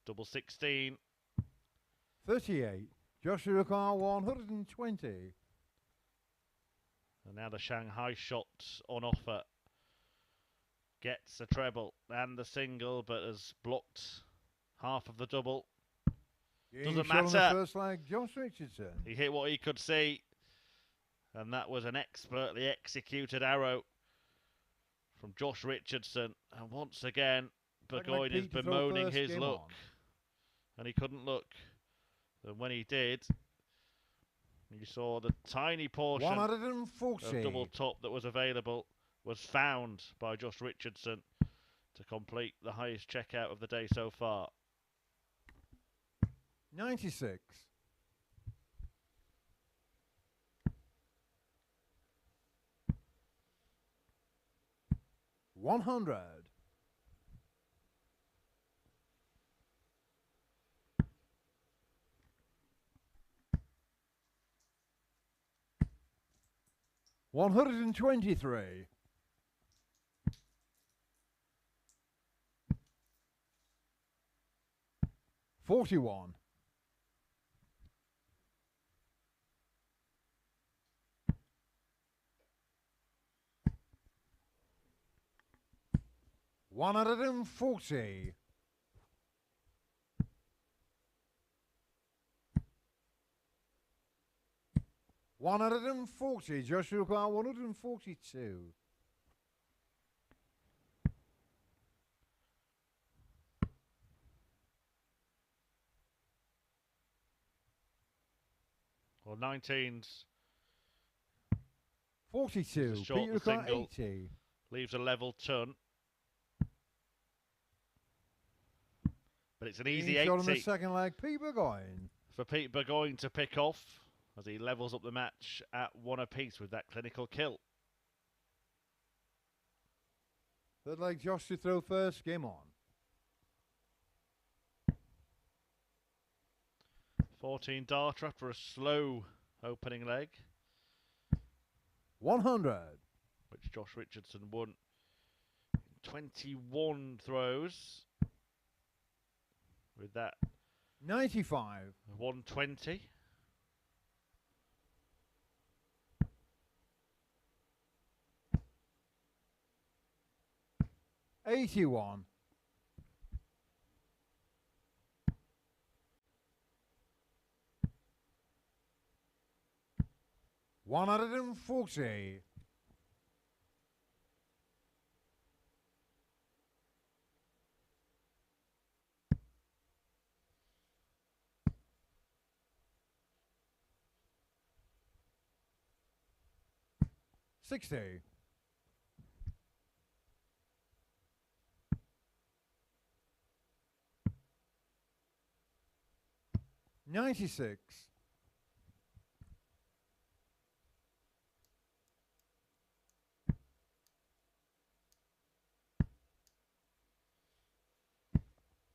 Double 16. 38. Joshua requires 120. And now the Shanghai shot on offer. Gets a treble and the single, but has blocked half of the double. Doesn't Shot on the matter. first leg, Josh Richardson. He hit what he could see, and that was an expertly executed arrow from Josh Richardson. And once again, Burgoyne is Pete to throw bemoaning first, his game look, on. and he couldn't look. And when he did, you saw the tiny portion 140. of double top that was available was found by Josh Richardson to complete the highest checkout of the day so far. 96. $100. $123. $41. $140. $140. Joshua require 142. Well, 19's 42. Just short Pete the require single. 80. leaves a level ton. But it's an easy Shot on the 80 second leg, Pete Burgoyne. for Pete Burgoyne to pick off as he levels up the match at one apiece with that clinical kill. Third leg, Josh to throw first, game on. 14 darter after a slow opening leg, 100. which Josh Richardson won in 21 throws. With that, 95. 120. 81. 140. 60. 96.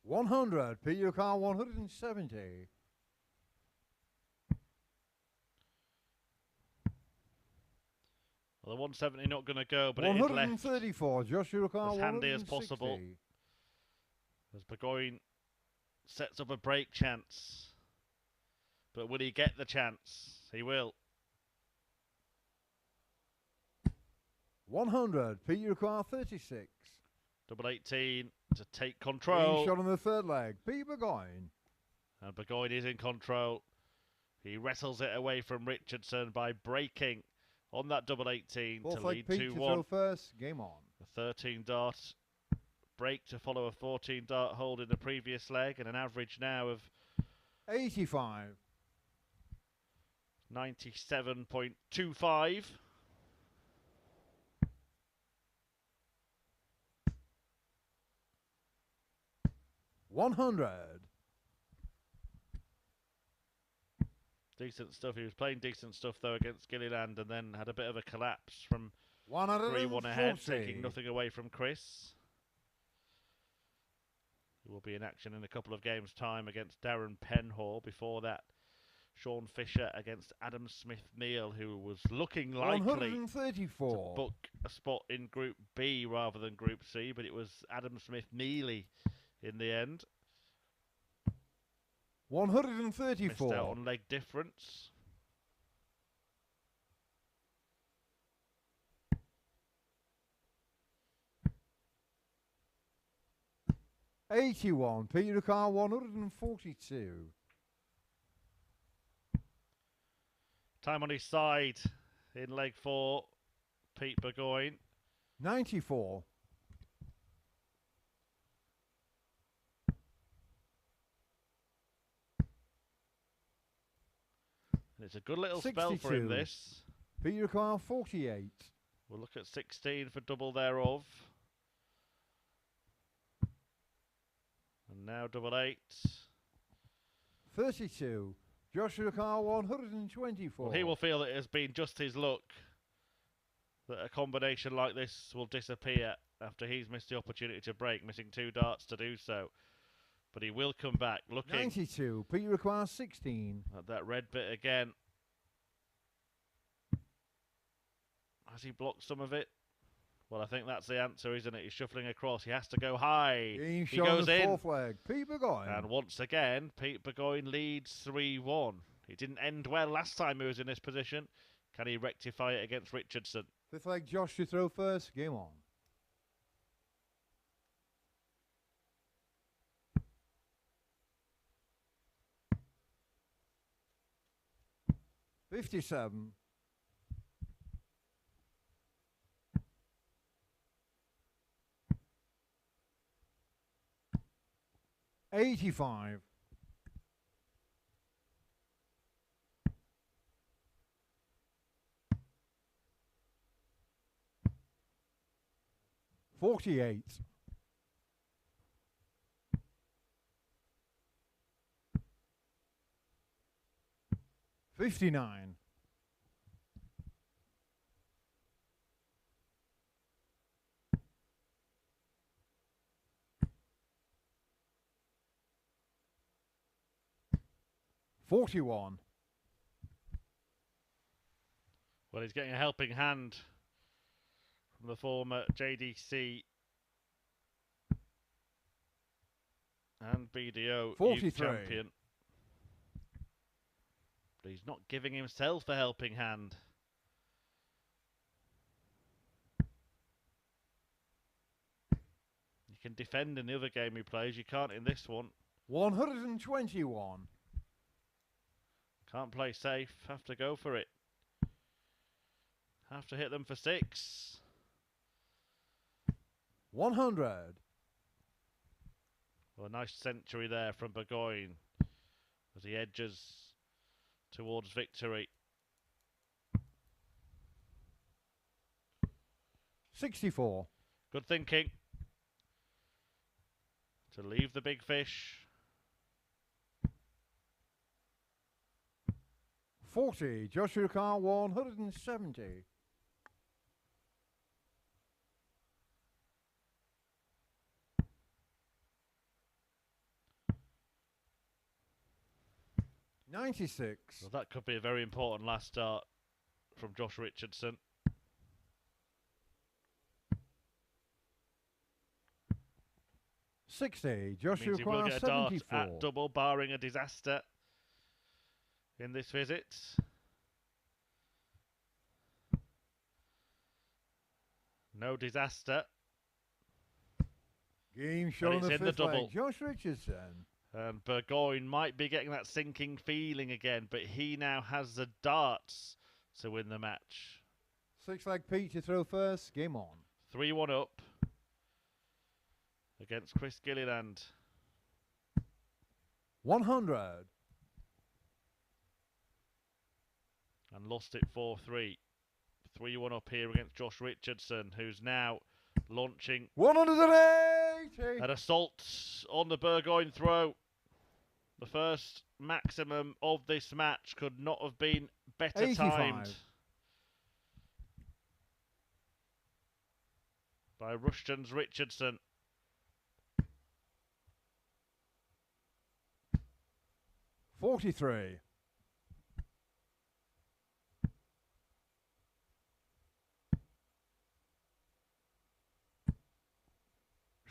100. Pete your car 170. Well, the 170 not going to go, but it is left 134. Joshua car as handy as 160. possible. As Burgoyne sets up a break chance. But will he get the chance? He will. 100. Pete your car 36. Double 18 to take control. Shot on the third leg. Pete Burgoyne. And Burgoyne is in control. He wrestles it away from Richardson by breaking on that double 18 Fourth to leg lead Pete to 2-1. throw first. Game on. A 13 dart break to follow a 14 dart hold in the previous leg, and an average now of 85. 97.25. $100. Decent stuff. He was playing decent stuff though against Gilliland, and then had a bit of a collapse from 3-1 ahead, taking nothing away from Chris. He will be in action in a couple of games' time against Darren Penhall. Before that, Sean Fisher against Adam Smith-Neal, who was looking likely 134. to book a spot in Group B rather than Group C, but it was Adam Smith-Neale in the end. 134. Missed out on leg difference. $81. Peter Carr 142. Time on his side in leg 4, Pete Burgoyne. 94. And it's a good little spell for him, 62. this. Peter Carr 48. We'll look at 16 for double thereof. And now double 8. 32. Joshua Carr 124. Well, he will feel that it has been just his luck that a combination like this will disappear after he's missed the opportunity to break, missing 2 darts to do so. But he will come back, looking 92. Peter Carr 16. at that red bit again. Has he blocked some of it? Well, I think that's the answer, isn't it? He's shuffling across. He has to go high. He goes in. Fourth leg. Pete Burgoyne. And once again, Pete Burgoyne leads 3-1. It didn't end well last time he was in this position. Can he rectify it against Richardson? Fifth leg Josh to throw first. Game on. $57. $85. $48. $59. 41. Well, he's getting a helping hand from the former JDC and BDO 43. youth champion. But he's not giving himself a helping hand. You can defend in the other game he plays, you can't in this one. 121. Can't play safe, have to go for it. Have to hit them for 6. 100. Well, a nice century there from Burgoyne as he edges towards victory. 64. Good thinking to leave the big fish. 40. Joshua Carr 170. 96. Well, that could be a very important last start from Josh Richardson. $60. Joshua Means he will Carr get a dart 74. at double, barring a disaster in this visit. No disaster. Game shot on it's the in the fifth double. leg. Josh Richardson. And Burgoyne might be getting that sinking feeling again, but he now has the darts to win the match. 6 leg Pete to throw first. Game on. 3-1 up against Chris Gilliland. 100. And lost it 4-3. 3-1 up here against Josh Richardson, who's now launching 180. an assault on the Burgoyne throw. The first maximum of this match could not have been better 85. timed by Rushton's Richardson. 43.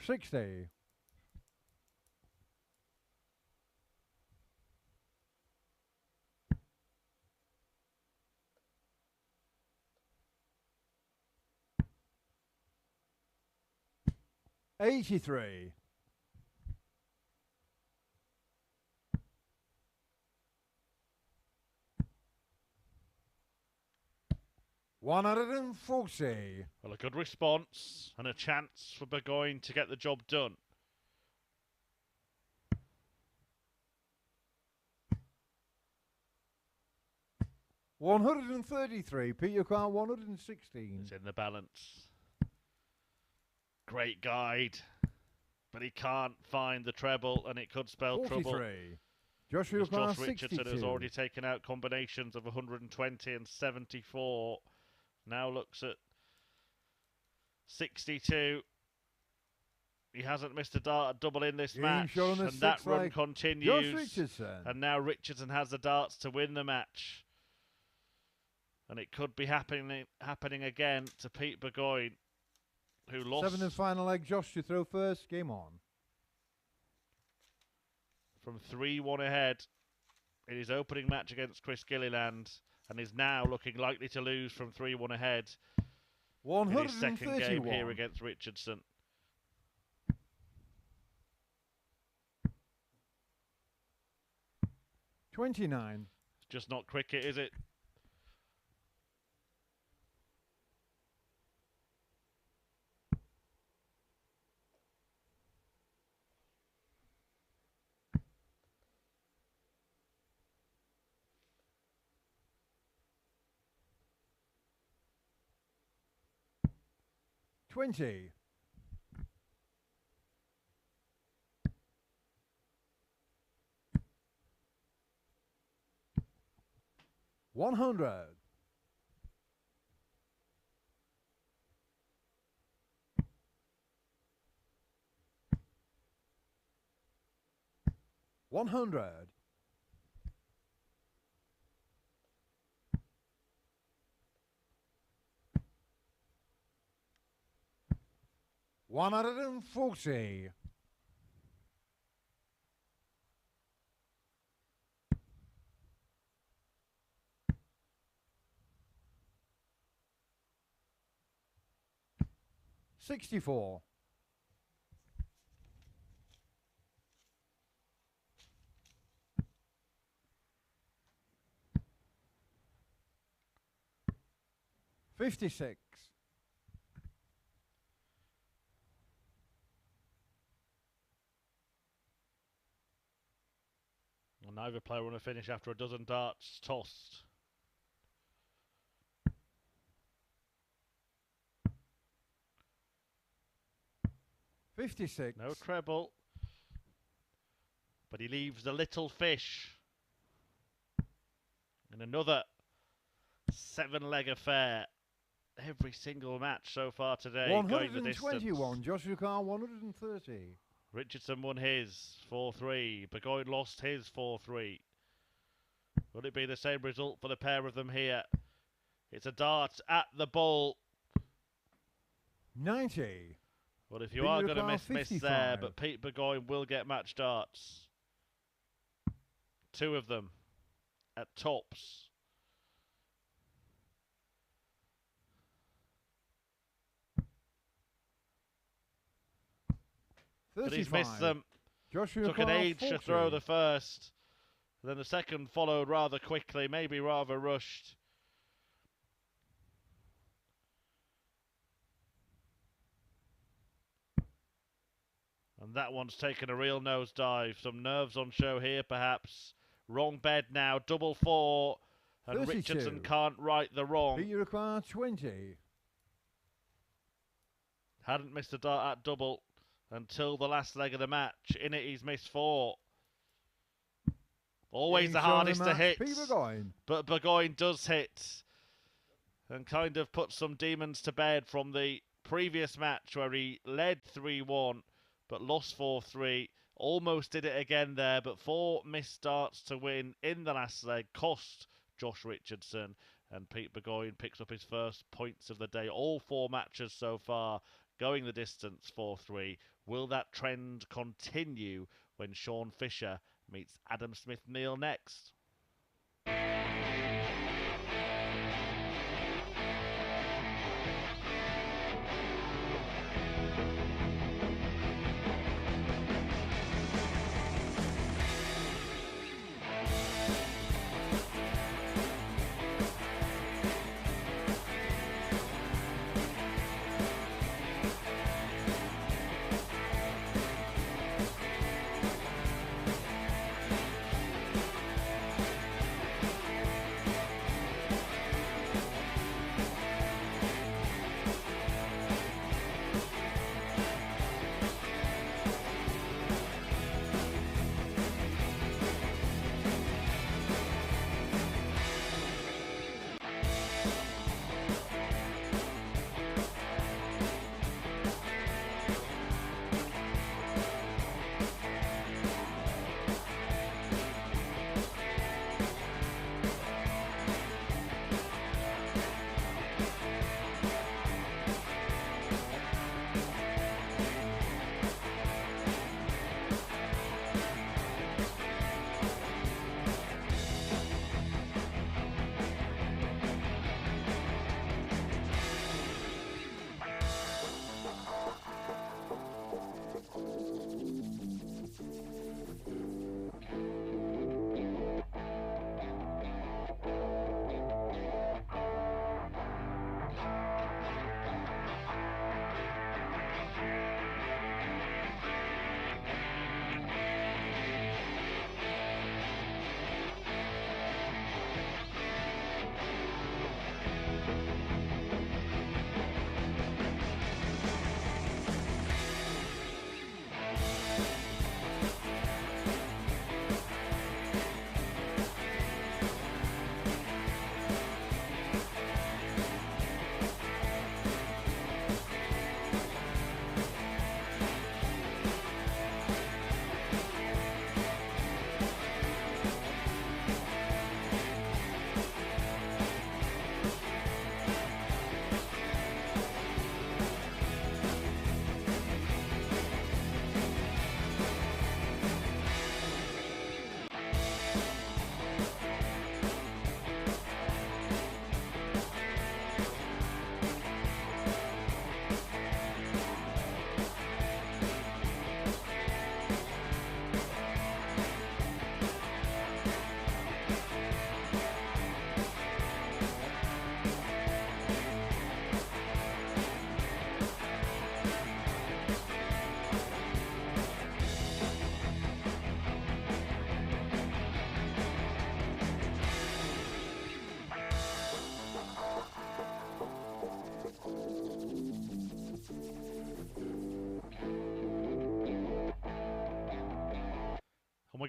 60. 83. 140. Well, a good response and a chance for Burgoyne to get the job done. $133. Peter Carr 116. It's in the balance. Great guide, but he can't find the treble, and it could spell 43. trouble. Joshua Because Carr Josh Richardson 62. has already taken out combinations of 120 and 74. Now looks at 62. He hasn't missed a dart at double in this match, and that run continues. Josh Richardson. And now Richardson has the darts to win the match. And it could be happening again to Pete Burgoyne, who lost. 7th and final leg. Josh to throw first. Game on. From 3-1 ahead in his opening match against Chris Gilliland, and is now looking likely to lose from 3-1 ahead in his second game here against Richardson. 29. It's just not cricket, is it? $20. 100. 100. 140. 64. 56. Neither player want to finish after a dozen darts tossed. $56. No treble. But he leaves the little fish in another 7-leg affair. Every single match so far today going the distance. 121. Joshua Carr 130. Richardson won his 4-3. Burgoyne lost his 4-3. Will it be the same result for the pair of them here? It's a dart at the ball. 90. Well, if you are going to miss there, but Pete Burgoyne will get match darts. 2 of them at tops. But he's missed them. Joshua Took an age to throw the first. Then the second followed rather quickly, maybe rather rushed. And that one's taken a real nosedive. Some nerves on show here, perhaps. Wrong bed now, double 4. And 32. Richardson can't right the wrong. You require 20. Hadn't missed a dart at double until the last leg of the match. In it, he's missed 4. Always the hardest to hit. But Burgoyne does hit. And kind of put some demons to bed from the previous match where he led 3-1. But lost 4-3. Almost did it again there, but 4 missed darts to win in the last leg cost Josh Richardson. And Pete Burgoyne picks up his first points of the day. All 4 matches so far going the distance 4-3. Will that trend continue when Sean Fisher meets Adam Smith-Neale next?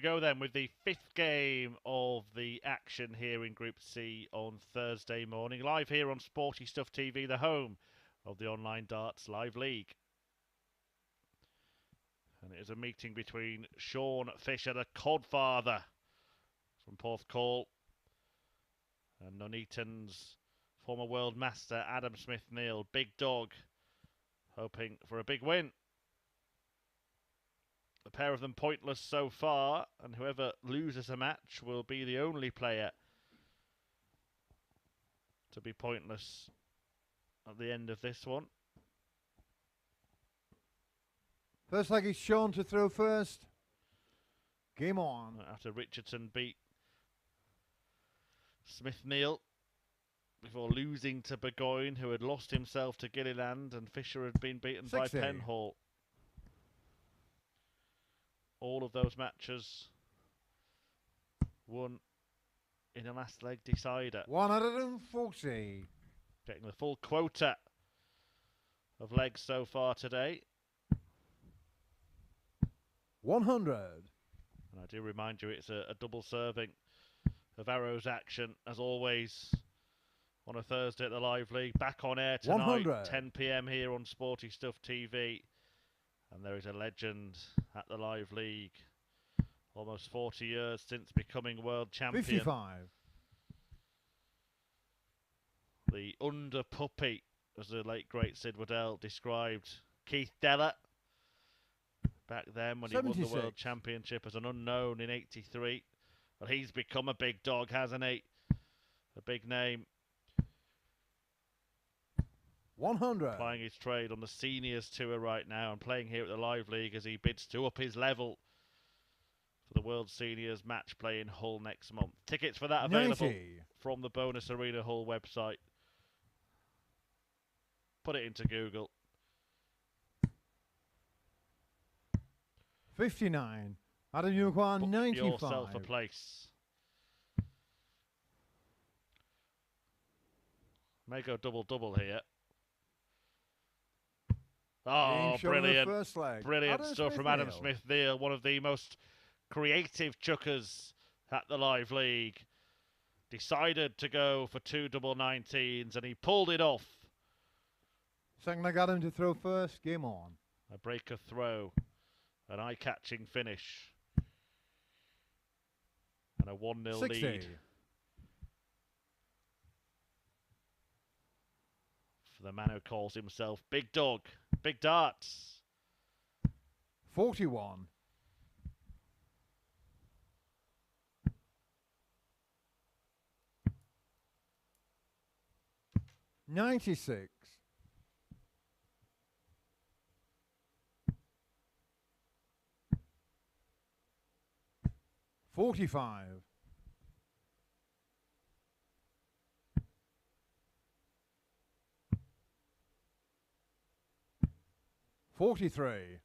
we go then with the 5th game of the action here in Group C on Thursday morning. Live here on Sporty Stuff TV, the home of the online darts live league. And it is a meeting between Sean Fisher, the Codfather from Porthcawl, and Nuneaton's former world master Adam Smith-Neale, big dog, hoping for a big win. The pair of them pointless so far, and whoever loses a match will be the only player to be pointless at the end of this one. First leg is Sean to throw first. Game on. After Richardson beat Smith-Neale before losing to Burgoyne, who had lost himself to Gilliland, and Fisher had been beaten 60. by Penhall. All of those matches won in a last leg decider. 140. Getting the full quota of legs so far today. 100. And I do remind you, it's a double serving of Arrows action, as always, on a Thursday at the Live League. Back on air tonight, 100. 10 p.m. here on Sporty Stuff TV. And there is a legend at the Live League. Almost 40 years since becoming world champion. 55. The under puppy, as the late great Sid Waddell described Keith Deller back then when 76. he won the world championship as an unknown in '83. But he's become a big dog, hasn't he? A big name. 100. Plying his trade on the seniors tour right now and playing here at the Live League as he bids to up his level for the World Seniors match play in Hull next month. Tickets for that available 90. from the Bonus Arena Hull website. Put it into Google. 59. Adam Uruguay, Book 95. yourself a place. May go double-double here. Oh, brilliant. First leg. Brilliant Adam stuff from Adam Smith-Neale. Smith-Neale, one of the most creative chuckers at the Live League. Decided to go for 2 double 19s and he pulled it off. Second leg, Adam to throw first. Game on. A breaker throw, an eye-catching finish, and a 1-0 60. lead for the man who calls himself Big Dog, Big Darts. 41. 96. 45. 43.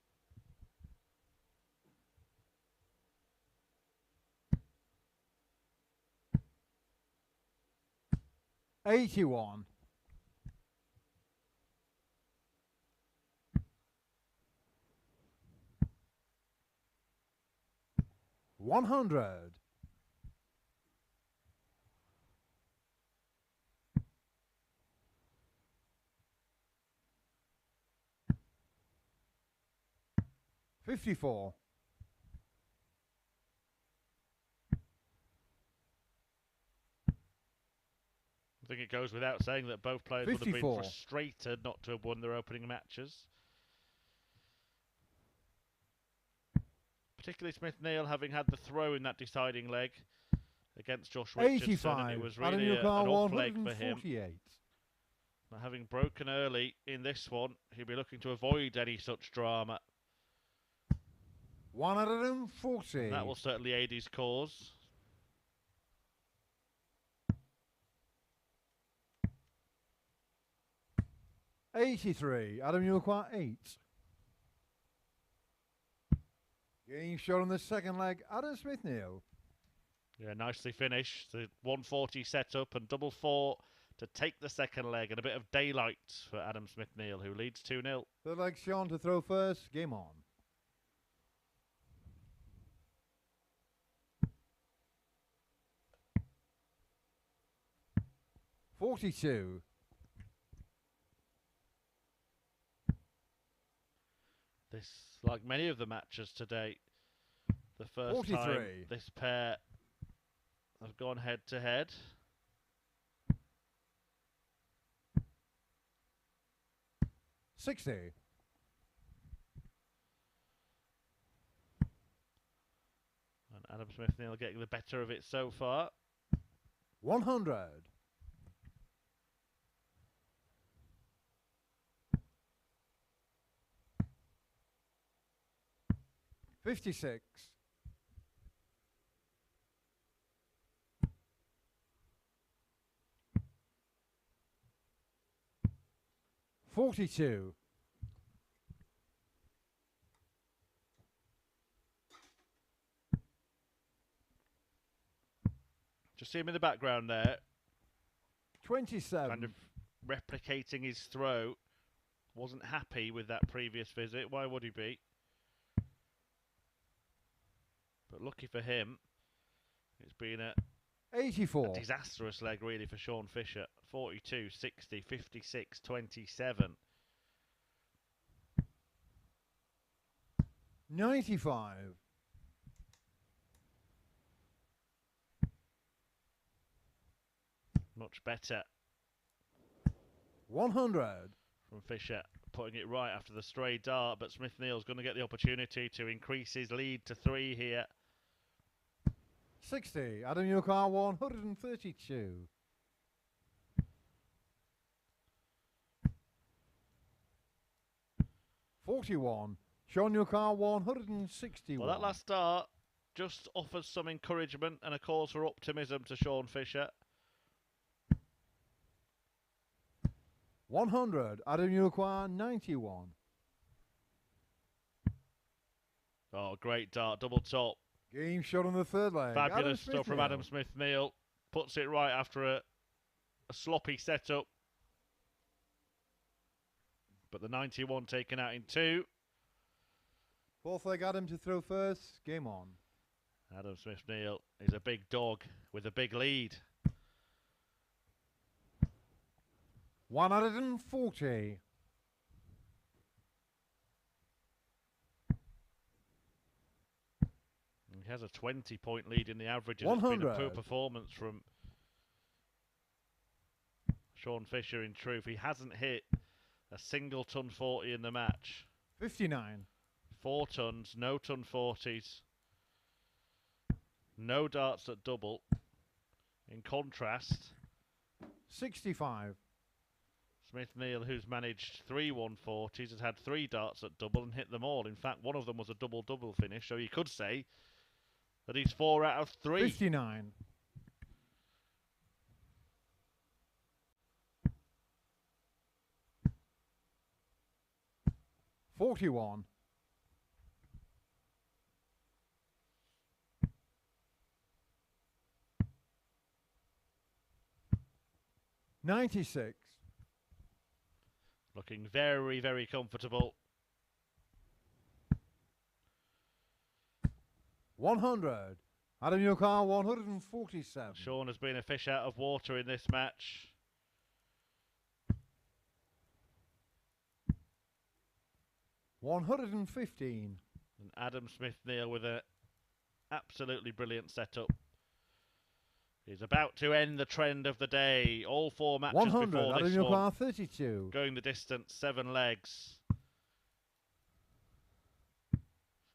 81. 100. 54. I think it goes without saying that both players would have been 54. frustrated not to have won their opening matches. Particularly Smith-Neale having had the throw in that deciding leg against Josh Richardson. 85. And it was Adam really an Uruguay, off leg for him. 148. Now, having broken early in this one, he'll be looking to avoid any such drama. 140. And that will certainly aid his cause. $83. Adam Uruguay, 8. Game shot on the second leg. Adam Smith-Neale. Yeah, nicely finished. The 140 setup and double 4 to take the second leg, and a bit of daylight for Adam Smith-Neale, who leads 2-0. Third leg, Sean to throw first. Game on. 42. This, like many of the matches today, the first 43. time this pair have gone head to head. $60. And Adam Smith-Neale getting the better of it so far. 100. $56. 42. Just see him in the background there, 27. kind of replicating his throw. Wasn't happy with that previous visit. Why would he be? But lucky for him, it's been a 84. disastrous leg really for Sean Fisher. 42, 60, 56, 27. 95. Much better 100. from Fisher, putting it right after the stray dart, but Smith-Neale's going to get the opportunity to increase his lead to 3 here. 60. Adam Yukar 132. 41. Sean Yukar 161. Well, that last dart just offers some encouragement and a cause for optimism to Sean Fisher. 100. Adam Yukar 91. Oh, great dart, double top. Game shot on the third leg. Fabulous stuff from Adam Smith-Neale. Puts it right after a sloppy setup. But the 91 taken out in 2. Fourth leg Adam to throw first. Game on. Adam Smith-Neale is a big dog with a big lead. 140. He has a 20-point lead in the averages. It's been a poor 100. performance from Sean Fisher in truth. He hasn't hit a single ton 40 in the match. 59. 4 tons, no ton 40s. No darts at double. In contrast, 65. Smith-Neale, who's managed 3 140s, has had 3 darts at double and hit them all. In fact, one of them was a double-double finish, so you could say that he's 4 out of 3. 59. 41. 96. Looking very, very comfortable. 100. Adam Yukar 147. Sean has been a fish out of water in this match. 115. And Adam Smith-Neale with an absolutely brilliant setup. He's about to end the trend of the day. All 4 matches 100. before Adam this one, Yukar 32. going the distance, 7 legs.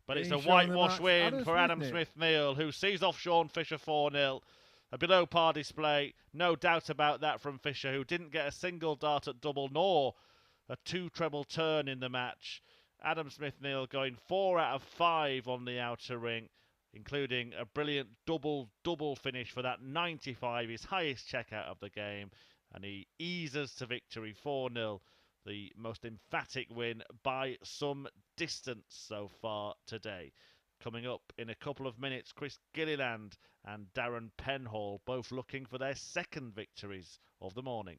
But it's a Being shown the whitewash match, win Adam for Adam Smith-Neale. Smith-Neale, who sees off Sean Fisher 4-0. A below par display, no doubt about that from Fisher, who didn't get a single dart at double nor a 2 treble turn in the match. Adam Smith-Neale going 4 out of 5 on the outer ring, including a brilliant double finish for that 95, his highest checkout of the game, and he eases to victory 4-0, the most emphatic win by some distance so far today. Coming up in a couple of minutes, Chris Gilliland and Darren Penhall both looking for their second victories of the morning.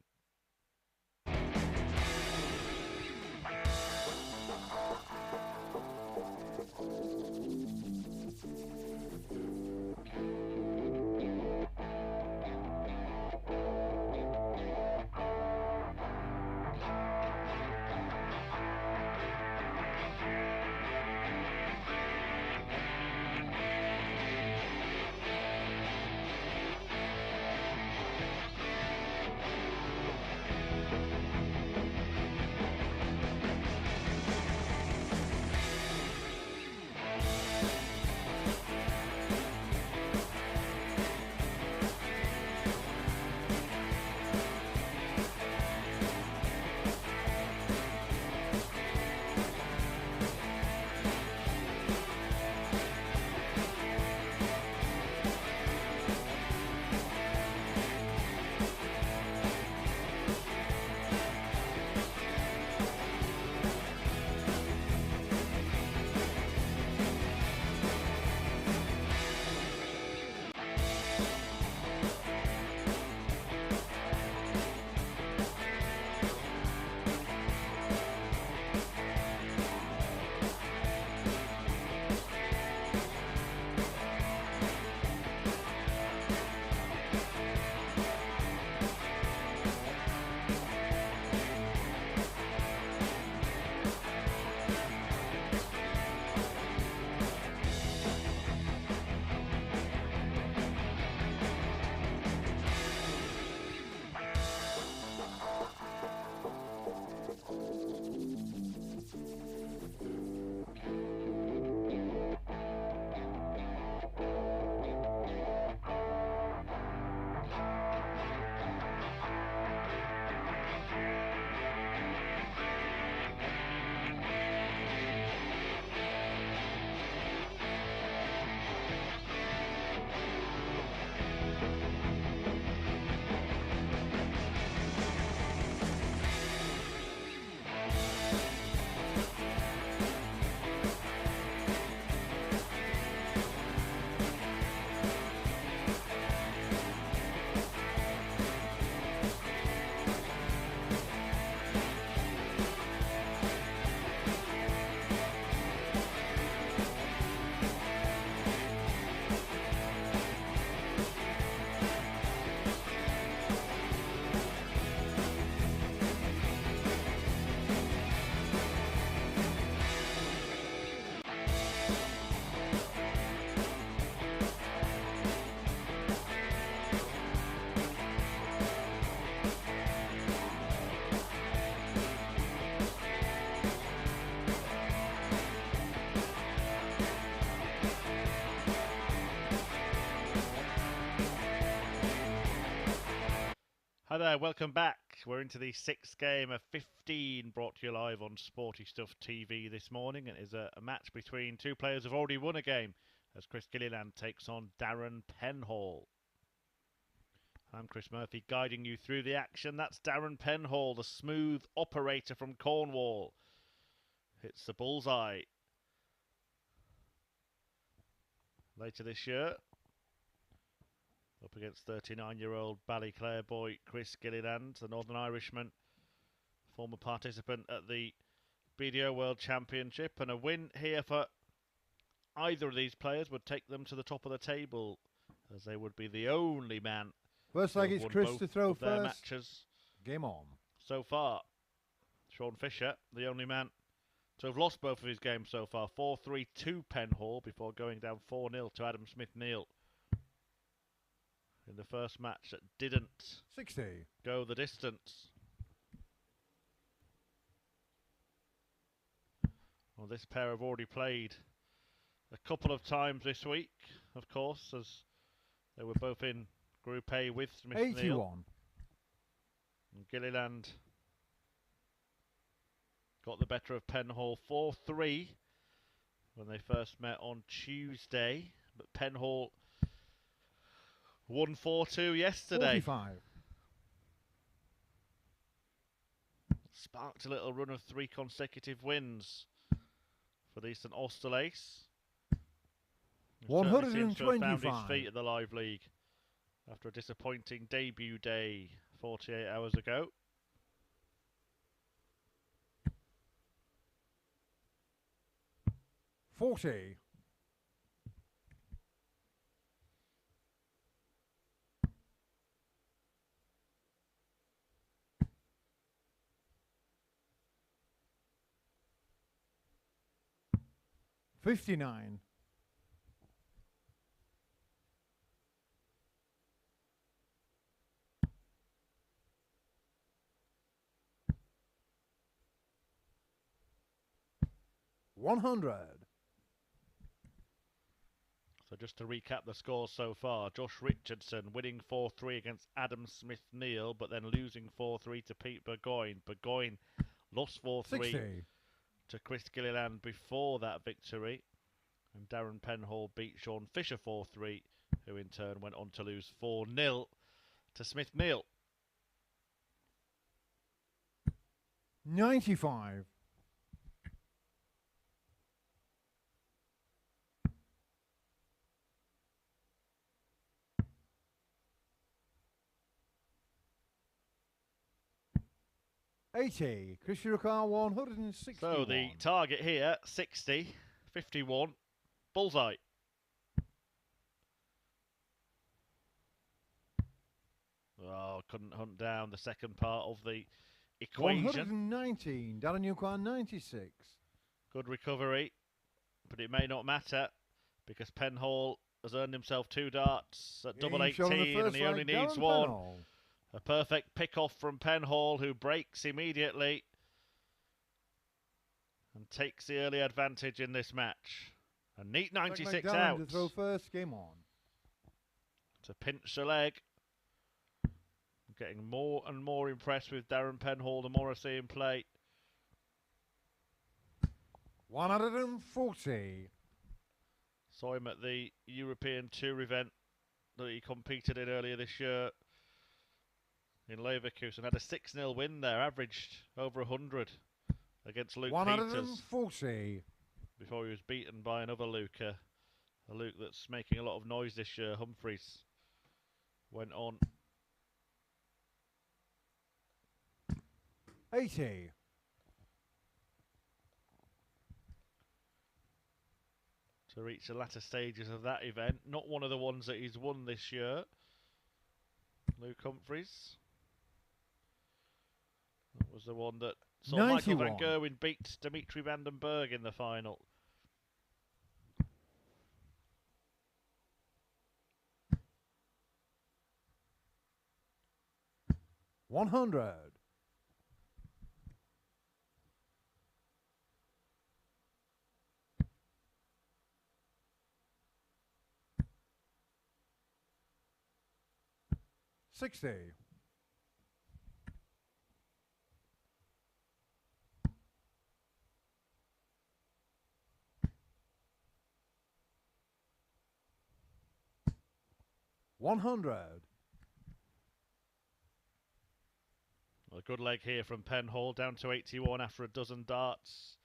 Hi there, welcome back. We're into the sixth game of 15 brought to you live on Sporty Stuff TV this morning. It is a match between two players who've already won a game as Chris Gilliland takes on Darren Penhall. I'm Chris Murphy guiding you through the action. That's Darren Penhall, the smooth operator from Cornwall. Hits the bullseye later this year. Up against 39-year-old Ballyclare boy Chris Gilliland, the Northern Irishman, former participant at the BDO World Championship. And a win here for either of these players would take them to the top of the table, as they would be the only man First leg is Chris to throw their first. matches Game on. so far. Sean Fisher, the only man to have lost both of his games so far. 4-3 to Penhall before going down 4-0 to Adam Smith-Neale in the first match that didn't 60. go the distance. Well, this pair have already played a couple of times this week, of course, as they were both in Group A with Smith-Neale. 81. And Gilliland got the better of Penhall 4-3 when they first met on Tuesday, but Penhall won 4-2 yesterday. 45. Sparked a little run of 3 consecutive wins for the St Austerlace. 125. Found his feet at the Live League after a disappointing debut day 48 hours ago. $40. $59. $100. So just to recap the scores so far, Josh Richardson winning 4-3 against Adam Smith-Neale, but then losing 4-3 to Pete Burgoyne. Burgoyne lost 4-3 60. to Chris Gilliland before that victory. And Darren Penhall beat Sean Fisher 4-3, who in turn went on to lose 4-0 to Smith-Neale. 95. $80. Chris Car 160. So the target here, 60, 51, bullseye. Oh, couldn't hunt down the second part of the equation. 119. Darren Car 96. Good recovery, but it may not matter because Penhall has earned himself 2 darts at double 18 and he only needs 1. Penhall. A perfect pick-off from Penhall, who breaks immediately and takes the early advantage in this match. A neat 96 out. To throw first. Game on. To pinch the leg. I'm getting more and more impressed with Darren Penhall the more I see him play. 140. Saw him at the European Tour event that he competed in earlier this year in Leverkusen. Had a 6-0 win there, averaged over 100 against Luke 140. Peters before he was beaten by another Luke, a Luke that's making a lot of noise this year. Humphreys went on. 80. To reach the latter stages of that event. Not one of the ones that he's won this year. Luke Humphreys. That was the one that saw 91. Michael van Gerwen beat Dimitri van den Berg in the final. $100. $60. 100. A good leg here from Penhall, down to 81 after a dozen darts.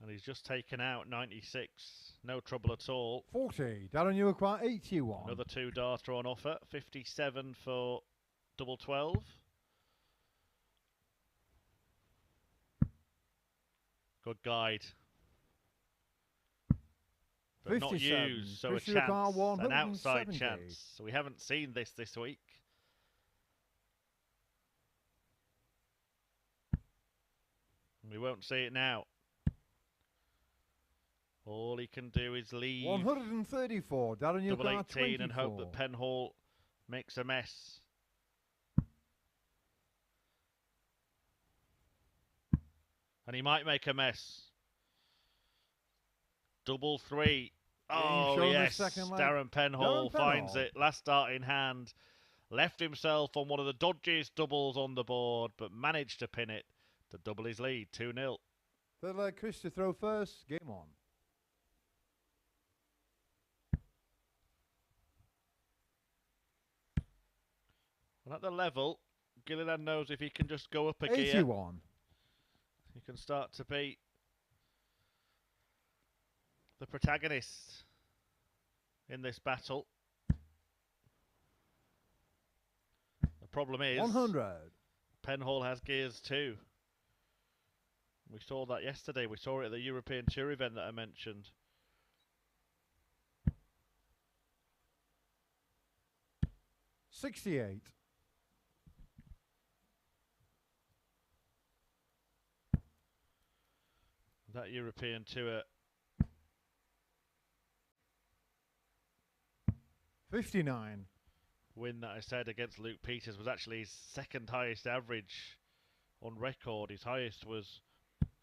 And he's just taken out 96. No trouble at all. 40. Darren, you acquire 81. Another 2 darter on offer. 57 for double 12. Good guide. But not 57. used, so Chris a chance, Lucar, an outside 170. chance. So we haven't seen this week. We won't see it now. All he can do is leave 134. Darren, you double acquire 18 24. and hope that Penhall makes a mess. And he might make a mess. Double 3. Oh, yes. Darren Penhall finds it. Last dart in hand. Left himself on one of the dodgiest doubles on the board, but managed to pin it to double his lead. 2-0. Third leg, Chris to throw first. Game on. And at the level, Gilliland knows if he can just go up a 81. gear, he can start to be the protagonist in this battle. The problem is 100. Penhall has gears too. We saw that yesterday. We saw it at the European Tour event that I mentioned. $68. That European Tour. 59. Win that I said against Luke Peters was actually his second highest average on record. His highest was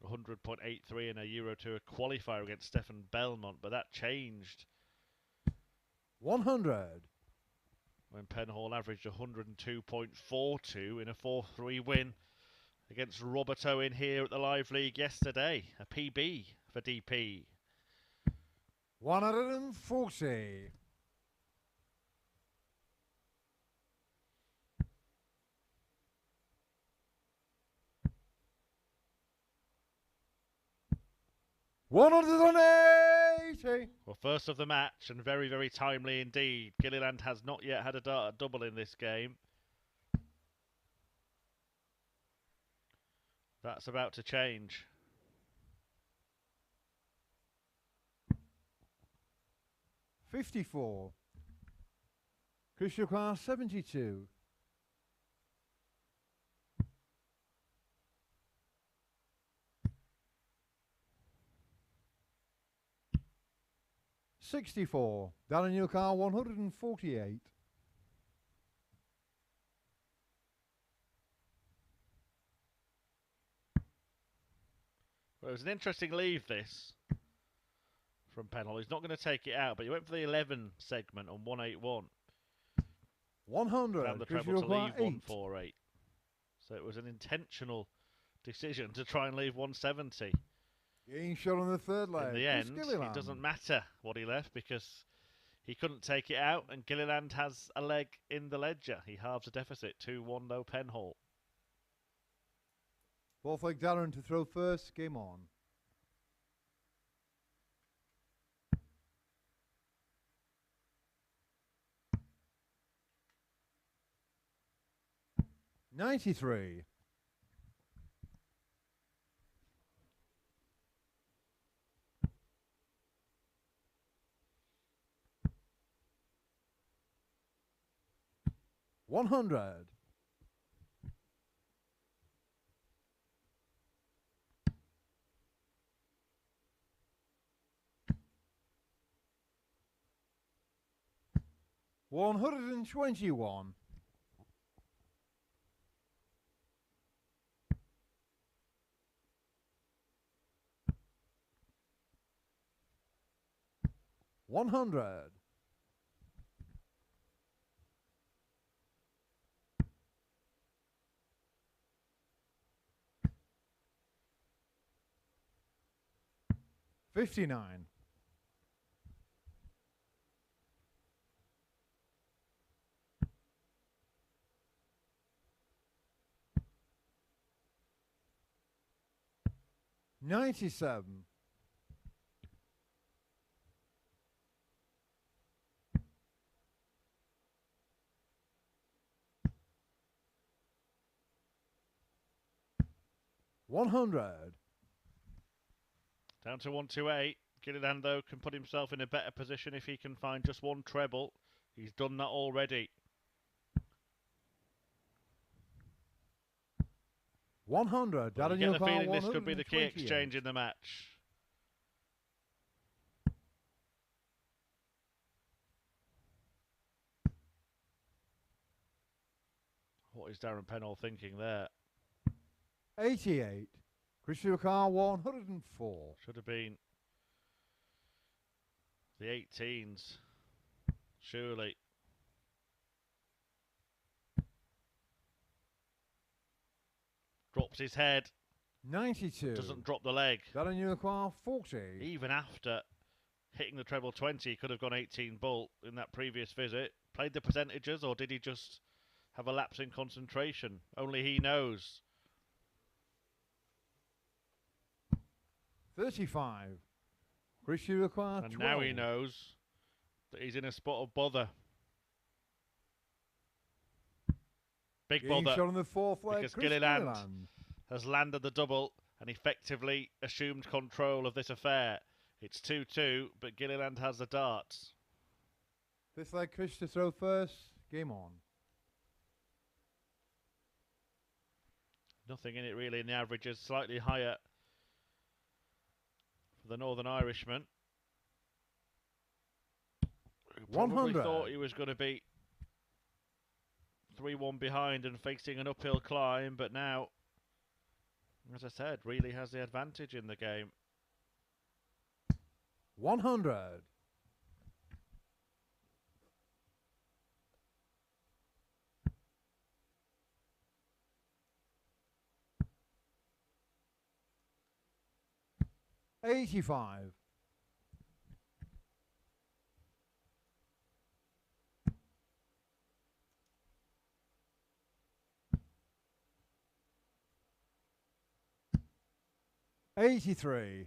100.83 in a Euro Tour qualifier against Stefan Belmont, but that changed 100. when Penhall averaged 102.42 in a 4-3 win against Roberto in here at the Live League yesterday. A PB for DP. 140. $180. Well, first of the match, and very, very timely indeed. Gilliland has not yet had a dart double in this game. That's about to change. $54. Chris Lucar, 72. $64. Darren Lucar, 148. Well, it was an interesting leave, this, from Penhall. He's not going to take it out, but he went for the 11 segment on 181. 100. Found the Chris treble to Lucar, leave 8. 148. So it was an intentional decision to try and leave 170. Game shot on the third leg. In the end, it doesn't matter what he left because he couldn't take it out, and Gilliland has a leg in the ledger. He halves the deficit. 2-1 though, Penhall. Fourth leg, Darren to throw first. Game on. $93. $100. $121. $100. $59. 97. $100. Down to 128. Gilliland, though, can put himself in a better position if he can find just one treble. He's done that already. 100. Well, you get the feeling this could be the key exchange in the match. What is Darren Penhall thinking there? 88. Christian Car 104. Should have been the 18s, surely. Drops his head. 92. Doesn't drop the leg. Darren Penhall 40. Even after hitting the treble 20, he could have gone 18 bolt in that previous visit. Played the percentages, or did he just have a lapse in concentration? Only he knows. 35. Christian requires 12. And now he knows that he's in a spot of bother. Big bother. Shot on the fourth leg, because Gilliland has landed the double and effectively assumed control of this affair. It's 2-2, but Gilliland has the darts. Fifth leg, Chris to throw first. Game on. Nothing in it really in the averages. Slightly higher for the Northern Irishman, who probably 100. thought he was going to be 3-1 behind and facing an uphill climb, but now, as I said, really has the advantage in the game. 100. $85. $83.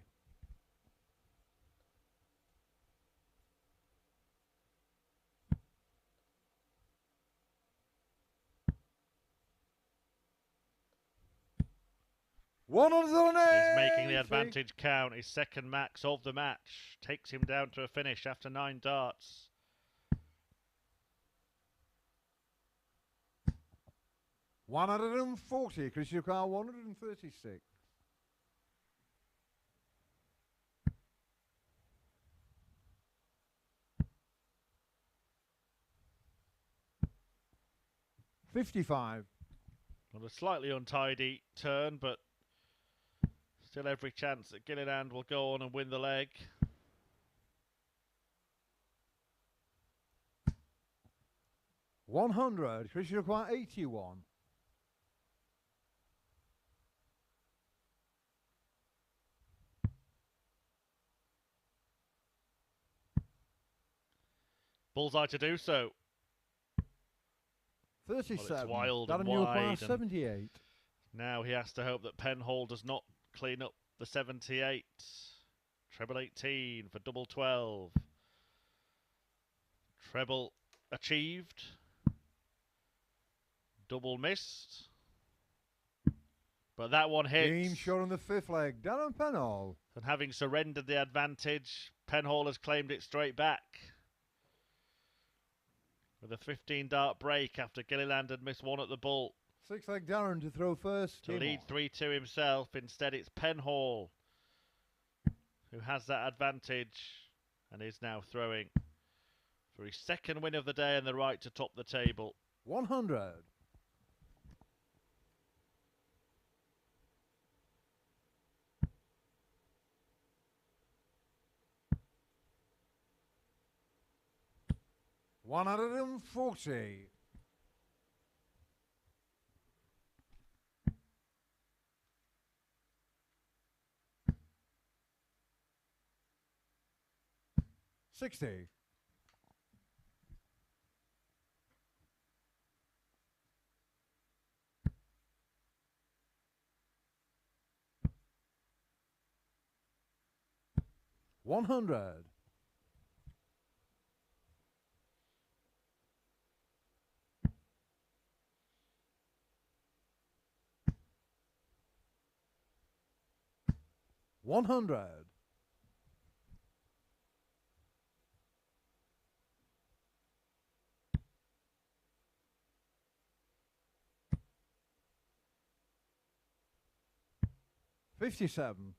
He's making the advantage count. His second max of the match takes him down to a finish after 9 darts. $140. Chris Yukar 136. $55. Well, a slightly untidy turn, but still every chance that Gilliland will go on and win the leg. $100. Chris Yukar 81. Bullseye to do so. 37. Well, it's wild and Darren wide. 78. Now he has to hope that Penhall does not clean up the 78. Treble 18 for double 12. Treble achieved. Double missed. But that one hits. Game shot on the fifth leg. Darren Penhall. And having surrendered the advantage, Penhall has claimed it straight back. With a 15 dart break after Gilliland had missed one at the bull. Sixth leg Darren to throw first. To lead 3-2 himself. Instead it's Penhall who has that advantage and is now throwing for his second win of the day and the right to top the table. 100. $140. $60. 100. 100. 57.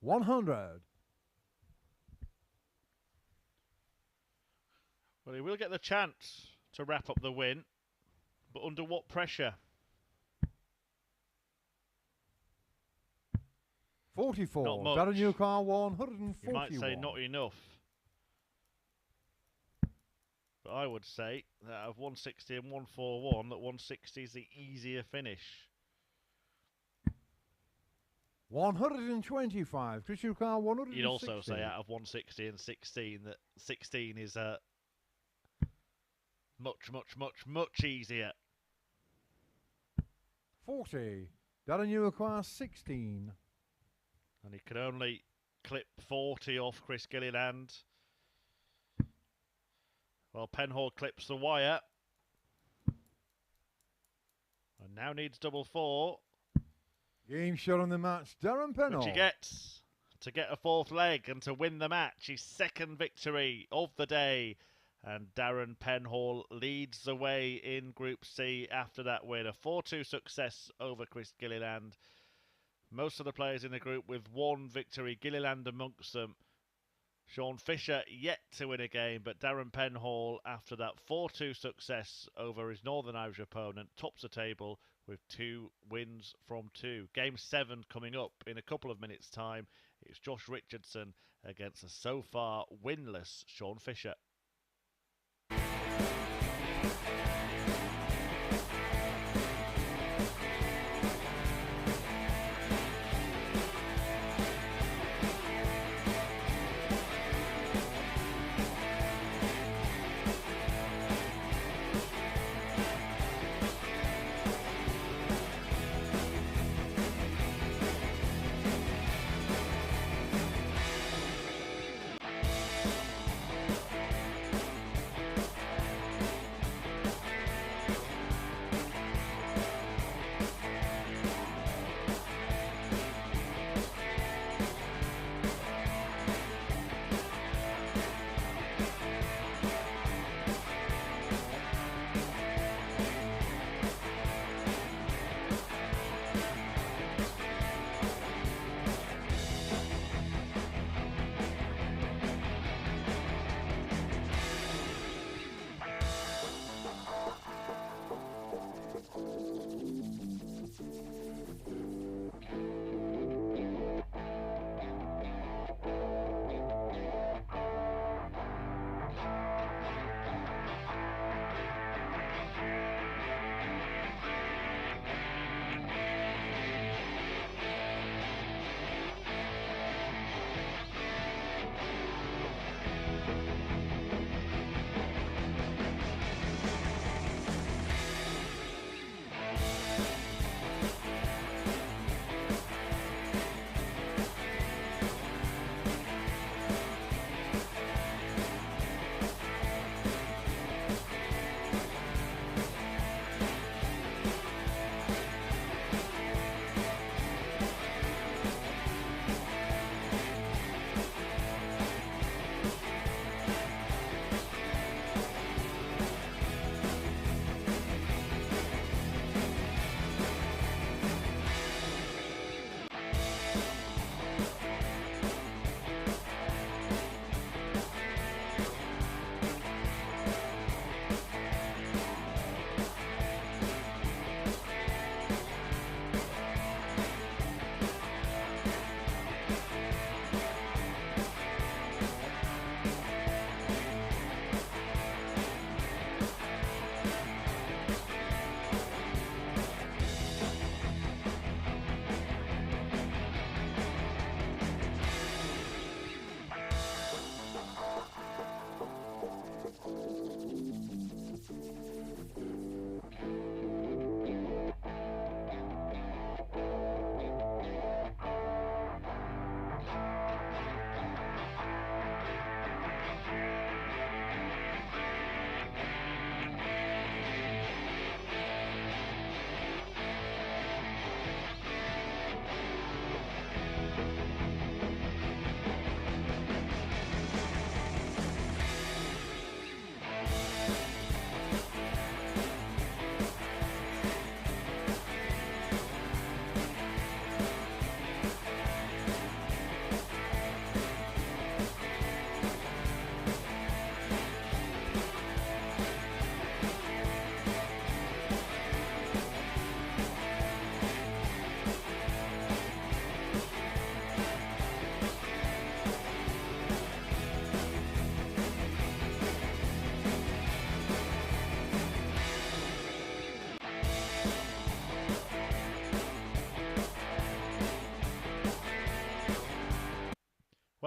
100. Well, he will get the chance to wrap up the win, but under what pressure? 44. Not much. Darren Penhall 141. You might say not enough. But I would say that out of 160 and 141, that 160 is the easier finish. 125. Richardson 160. You'd also say out of 160 and 16 that 16 is much easier. 40. Darren 16. And he could only clip 40 off Chris Gilliland. Well, Penhall clips the wire. And now needs double 4. Game shot on the match, Darren Penhall. Which he gets to get a 4th leg and to win the match. His 2nd victory of the day. And Darren Penhall leads the way in Group C after that win. A 4-2 success over Chris Gilliland. Most of the players in the group with 1 victory, Gilliland amongst them. Sean Fisher yet to win a game, but Darren Penhall, after that 4-2 success over his Northern Irish opponent, tops the table with 2 wins from 2. Game 7 coming up in a couple of minutes' time. It's Josh Richardson against a so far winless Sean Fisher.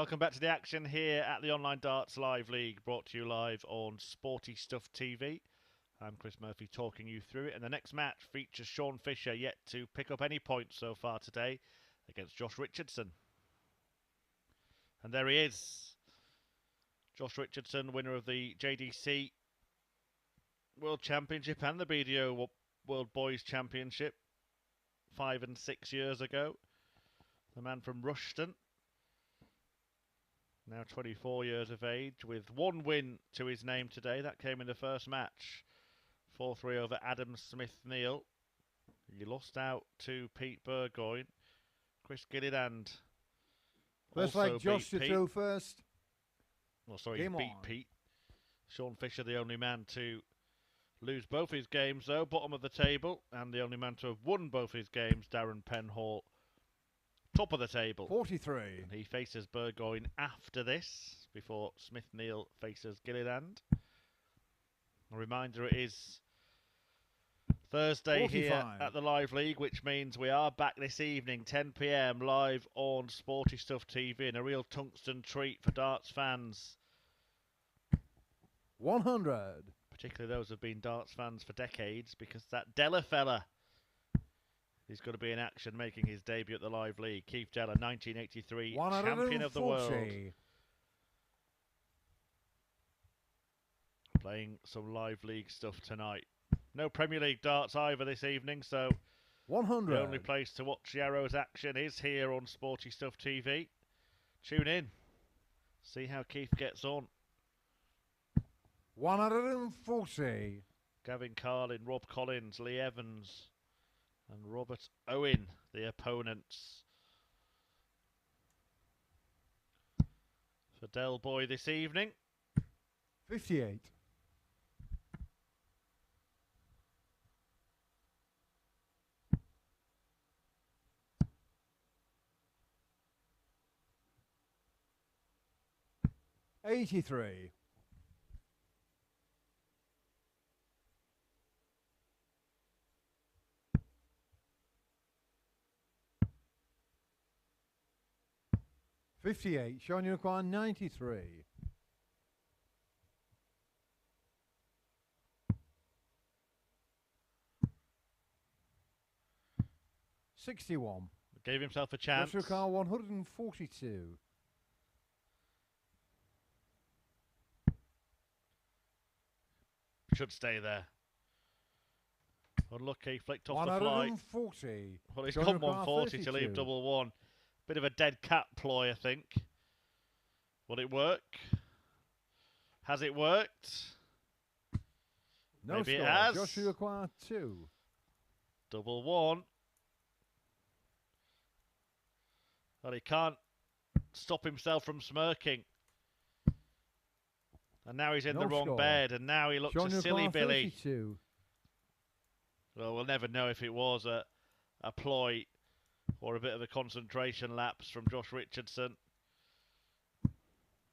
Welcome back to the action here at the Online Darts Live League, brought to you live on Sporty Stuff TV. I'm Chris Murphy talking you through it, and the next match features Sean Fisher, yet to pick up any points so far today, against Josh Richardson. And there he is. Josh Richardson, winner of the JDC World Championship and the BDO World Boys Championship 5 and 6 years ago. The man from Rushton, now 24 years of age, with one win to his name today. That came in the first match, 4-3 over Adam Smith-Neale. He lost out to Pete Burgoyne. Chris Gilliland First also leg, Josh to beat throw first. Well, sorry, he beat Pete. Sean Fisher, the only man to lose both his games, though, bottom of the table, and the only man to have won both his games, Darren Penhall, top of the table. 43. And he faces Burgoyne after this, before Smith-Neale faces Gilliland. A reminder, it is Thursday 45. here at the Live League, which means we are back this evening, 10 PM, live on Sporty Stuff TV, and a real tungsten treat for darts fans. 100. Particularly those who have been darts fans for decades, because that Della fella is going to be in action, making his debut at the Live League. Keith Della, 1983 champion of the world. Playing some Live League stuff tonight. No Premier League darts either this evening, so 100. the only place to watch the Arrows action is here on Sporty Stuff TV. Tune in, see how Keith gets on. 140. Gavin Carlin, Rob Collins, Lee Evans and Robert Owen, the opponents for Del Boy this evening. 58. 83. 58. Sean Unicorn, 93. 61. Gave himself a chance. Joshua Carr, 142. Should stay there. Unlucky, flicked off the flight. 140. Well, he's gone 140 to leave double one. Bit of a dead cat ploy, I think. Will it work? Has it worked? No Maybe score. it has. Joshua acquired 2. Double one. Well, he can't stop himself from smirking. And now he's in the wrong bed, and now he looks a silly Billy. 32. Well, we'll never know if it was a ploy or a bit of a concentration lapse from Josh Richardson.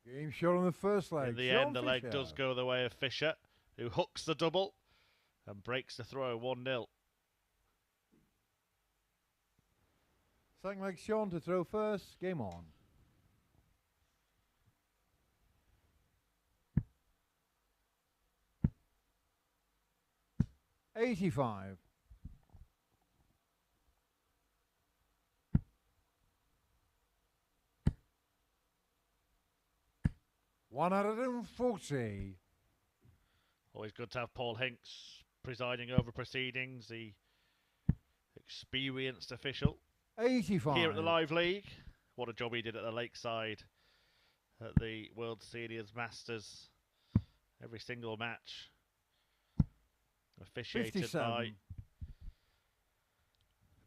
Game shot on the first leg. In the end, the leg does go the way of Fisher, who hooks the double and breaks the throw 1-0. Second leg, Sean to throw first. Game on. 85. 140. Always good to have Paul Hinks presiding over proceedings, the experienced official 85. here at the Live League. What a job he did at the Lakeside at the World Seniors Masters. Every single match officiated 57. by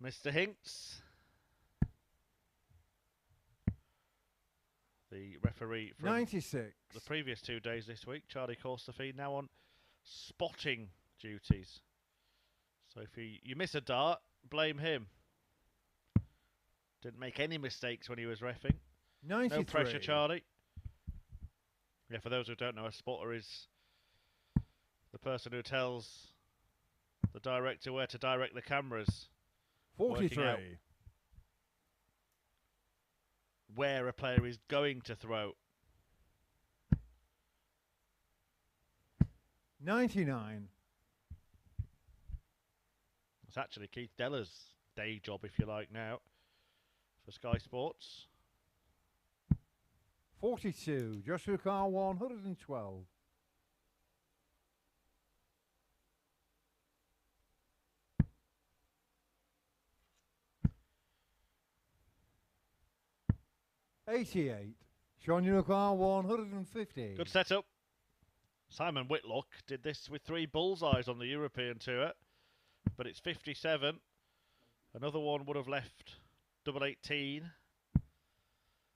Mr. Hinks, the referee from 96. the previous 2 days this week. Charlie Corstafine now on spotting duties. So if you miss a dart, blame him. Didn't make any mistakes when he was reffing. 93. No pressure, Charlie. Yeah, for those who don't know, a spotter is the person who tells the director where to direct the cameras. 43. where a player is going to throw. 99. It's actually Keith Deller's day job, if you like, now for Sky Sports. 42. Joshua Carr 112. 88. Sean Unicar 150. Good setup. Simon Whitlock did this with 3 bullseyes on the European tour, but it's 57. Another one would have left double 18.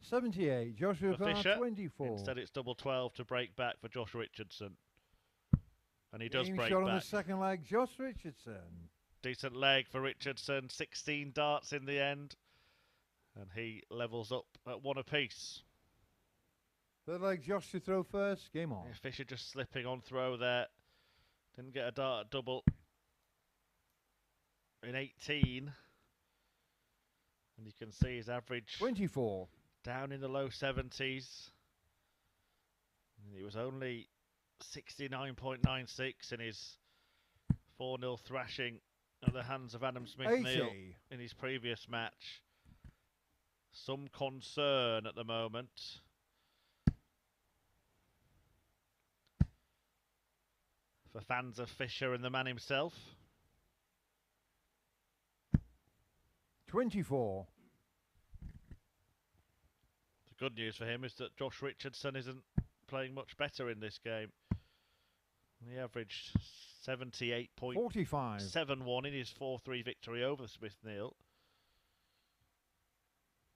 78. Joshua Carr Fisher. 24. Instead, it's double 12 to break back for Josh Richardson. And he does Game break shot back. on the second leg, Josh Richardson. Decent leg for Richardson. 16 darts in the end. And he levels up at 1 apiece. Third leg, Josh to throw first. Game on. Yeah, Fisher just slipping on throw there. Didn't get a dart at double. In 18. And you can see his average 24. down in the low 70s. And he was only 69.96 in his 4-0 thrashing at the hands of Adam Smith-Neale 80. in his previous match. Some concern at the moment. For fans of Fisher and the man himself. 24. The good news for him is that Josh Richardson isn't playing much better in this game. He averaged 45. 78.71 in his 4-3 victory over Smith-Neale.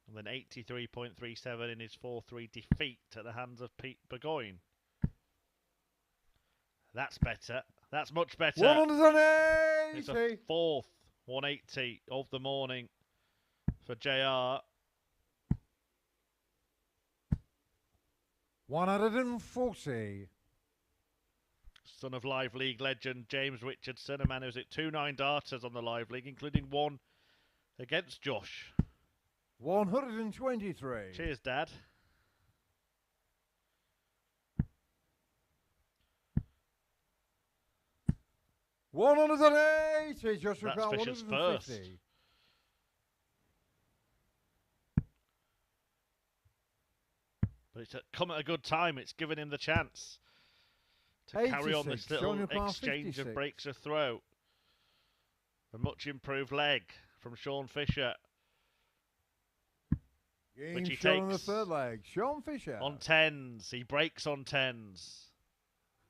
And then 83.37 in his 4-3 defeat at the hands of Pete Burgoyne. That's better. That's much better. 180. It's a 4th 180 of the morning for JR. 140. Son of Live League legend James Richardson, a man who's hit 2 9-darters on the Live League, including 1 against Josh. 123. Cheers, Dad. $180. Joshua That's Carr Fisher's 150. first. But it's come at a good time. It's given him the chance to carry on this 86. little Sean Carr, exchange 56. of breaks of throw. A much improved leg from Sean Fisher. Game Which he shot on the takes third leg. Sean Fisher. On 10s. He breaks on 10s.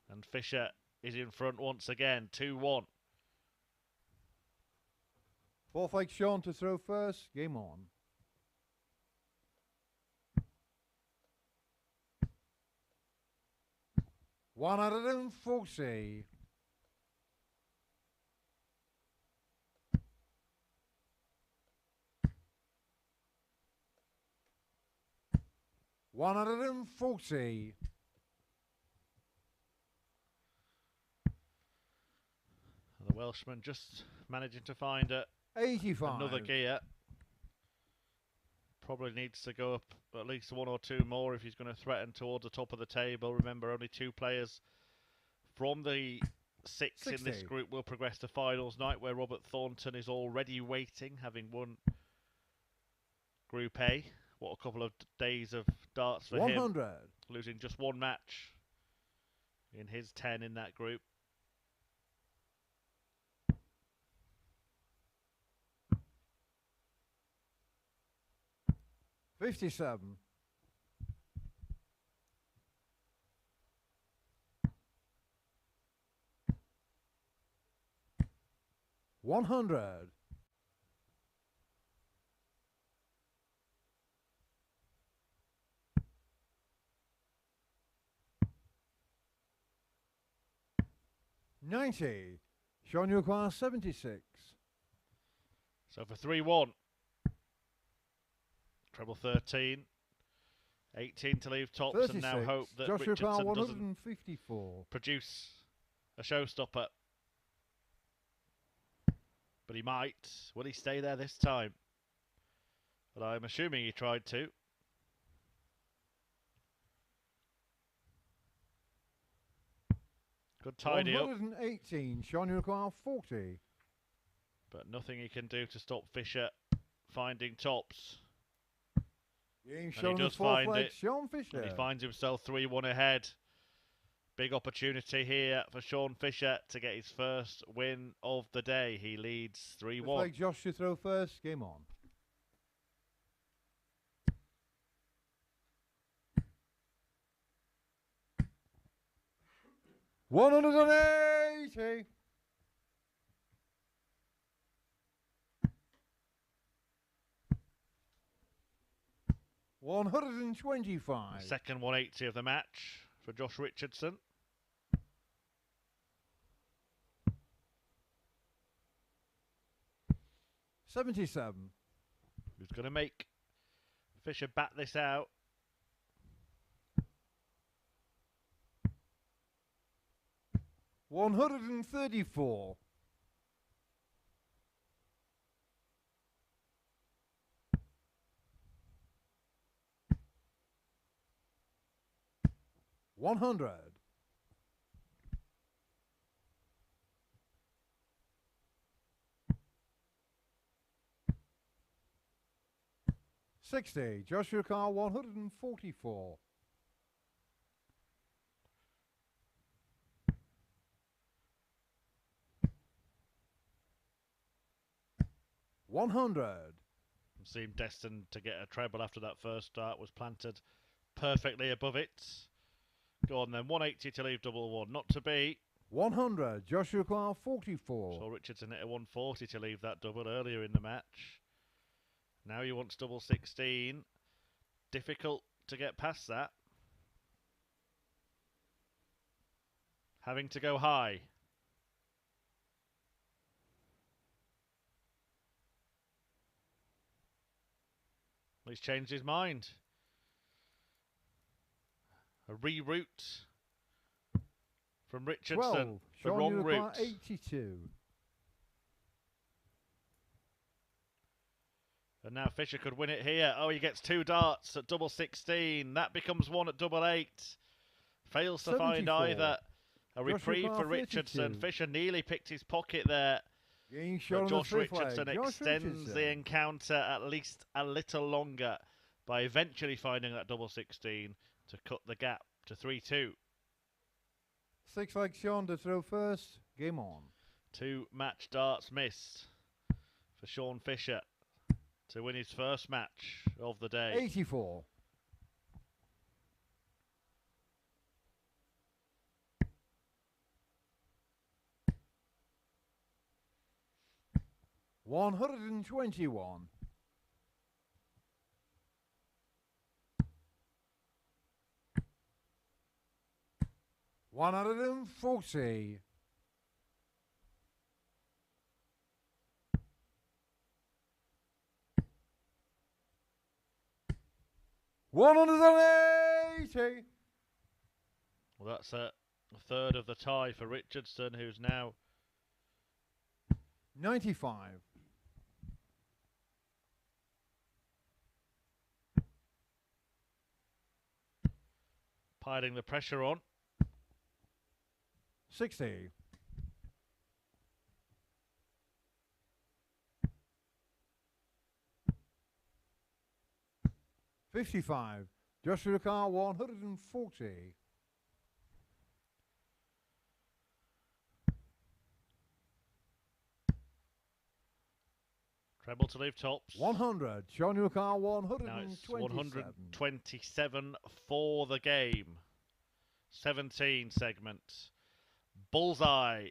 And Fisher is in front once again. 2-1. Fourth leg, Sean to throw first. Game on. $140. $140. The Welshman just managing to find 85. another gear. Probably needs to go up at least 1 or 2 more if he's going to threaten towards the top of the table. Remember, only 2 players from the 6 in this 60. group will progress to finals night, where Robert Thornton is already waiting, having won Group A. What a couple of days of darts for 100. him. Losing just 1 match in his 10 in that group. $57. $100. $90. Sean Yuquan 76. So for 3-1. Treble 13. 18 to leave tops, 36. and now hope that Joshua Carr Richardson doesn't 154. produce a showstopper. But he might. Will he stay there this time? But I'm assuming he tried to. Good tidy up. 118. Sean, you require 40. But nothing he can do to stop Fisher finding tops. Game And he shown on the does fourth find leg, it. Sean Fisher. And he finds himself 3-1 ahead. Big opportunity here for Sean Fisher to get his first win of the day. He leads 3-1. First leg, Josh to throw first. Game on. $180. 125. Second 180 of the match for Josh Richardson. $77. Who's going to make Fisher bat this out? $134. $100. $60. Joshua Carr, 144. $100. Seemed destined to get a treble after that first start was planted perfectly above it. Go on then, 180 to leave double one. Not to be. 100. Joshua Carr, 44. So Richardson hit a 140 to leave that double earlier in the match. Now he wants double 16. Difficult to get past that. Having to go high. Well, he's changed his mind. A reroute from Richardson. 12. The wrong route. 82. And now Fisher could win it here. Oh, he gets 2 darts at double 16. That becomes 1 at double 8. Fails to 74. find either. A reprieve Joshua for Carr, Richardson. 32. Fisher nearly picked his pocket there. Game shot But on Josh the fifth leg. Richardson Josh extends Richardson. the encounter at least a little longer by eventually finding that double 16 to cut the gap to 3-2. 6 leg Sean to throw first. Game on. 2 match darts missed for Sean Fisher to win his first match of the day. 84. $121. $140. $180. Well, that's a third of the tie for Richardson, who's now 95. piling the pressure on. 60. $55. Joshua Carr, 140. Treble to leave tops. 100. Joshua Carr, Now it's 127 for the game. 17 segments. Bullseye.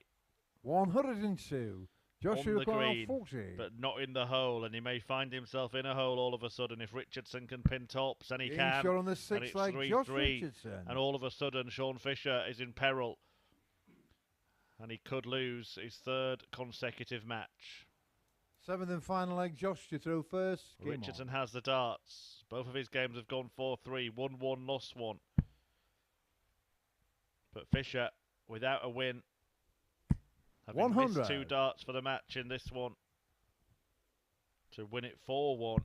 102. Joshua on the Carr, green, 40. but not in the hole, and he may find himself in a hole all of a sudden if Richardson can pin tops, and he Game can. shot on the And sixth it's leg, 3-3, Josh Richardson. and all of a sudden Sean Fisher is in peril, and he could lose his 3rd consecutive match. 7th and final leg, Josh to throw first. Game Richardson on. has the darts. Both of his games have gone 4-3, won 1, lost 1. But Fisher, without a win, having 100. missed 2 darts for the match in this one, to win it 4-1.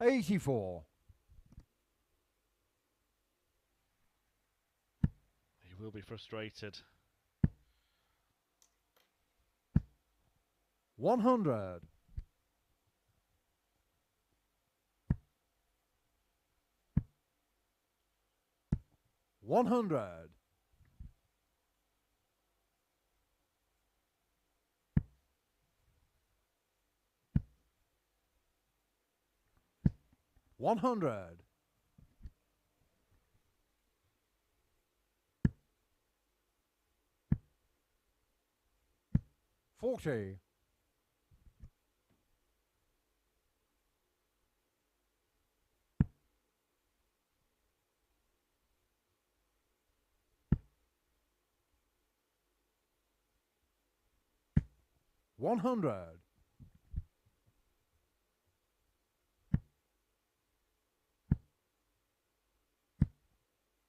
84. will be frustrated. 100. 100. 100. 40. 100.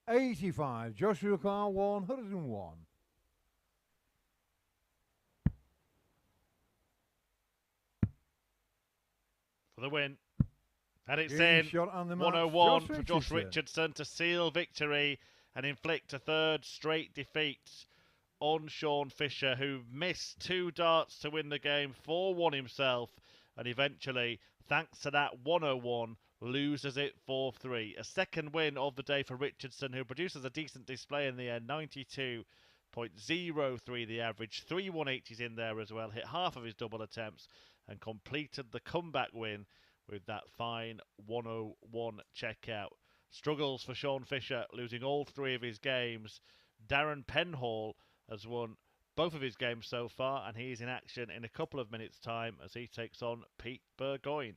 85. Joshua Carr 101. For the win. And it's Game in. shot on the match, 101 Josh for Josh Richardson. Richardson to seal victory and inflict a third straight defeat on Sean Fisher, who missed 2 darts to win the game, 4-1 himself, and eventually, thanks to that 101, loses it 4-3. A second win of the day for Richardson, who produces a decent display in the end, 92.03 the average, 3 180s in there as well, hit half of his double attempts, and completed the comeback win with that fine 101 checkout. Struggles for Sean Fisher, losing all 3 of his games. Darren Penhall has won both of his games so far, and he is in action in a couple of minutes' time as he takes on Pete Burgoyne.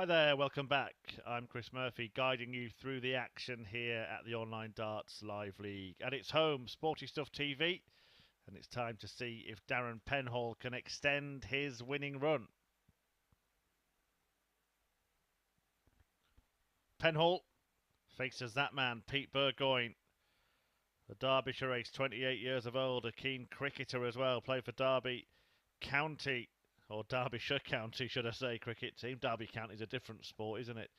there, welcome back. I'm Chris Murphy, guiding you through the action here at the Online Darts Live League. At its home, Sporty Stuff TV, and it's time to see if Darren Penhall can extend his winning run. Penhall faces that man, Pete Burgoyne, the Derbyshire ace, 28 years of old, a keen cricketer as well, played for Derby County, or Derbyshire County, should I say, cricket team. Derby County is a different sport, isn't it?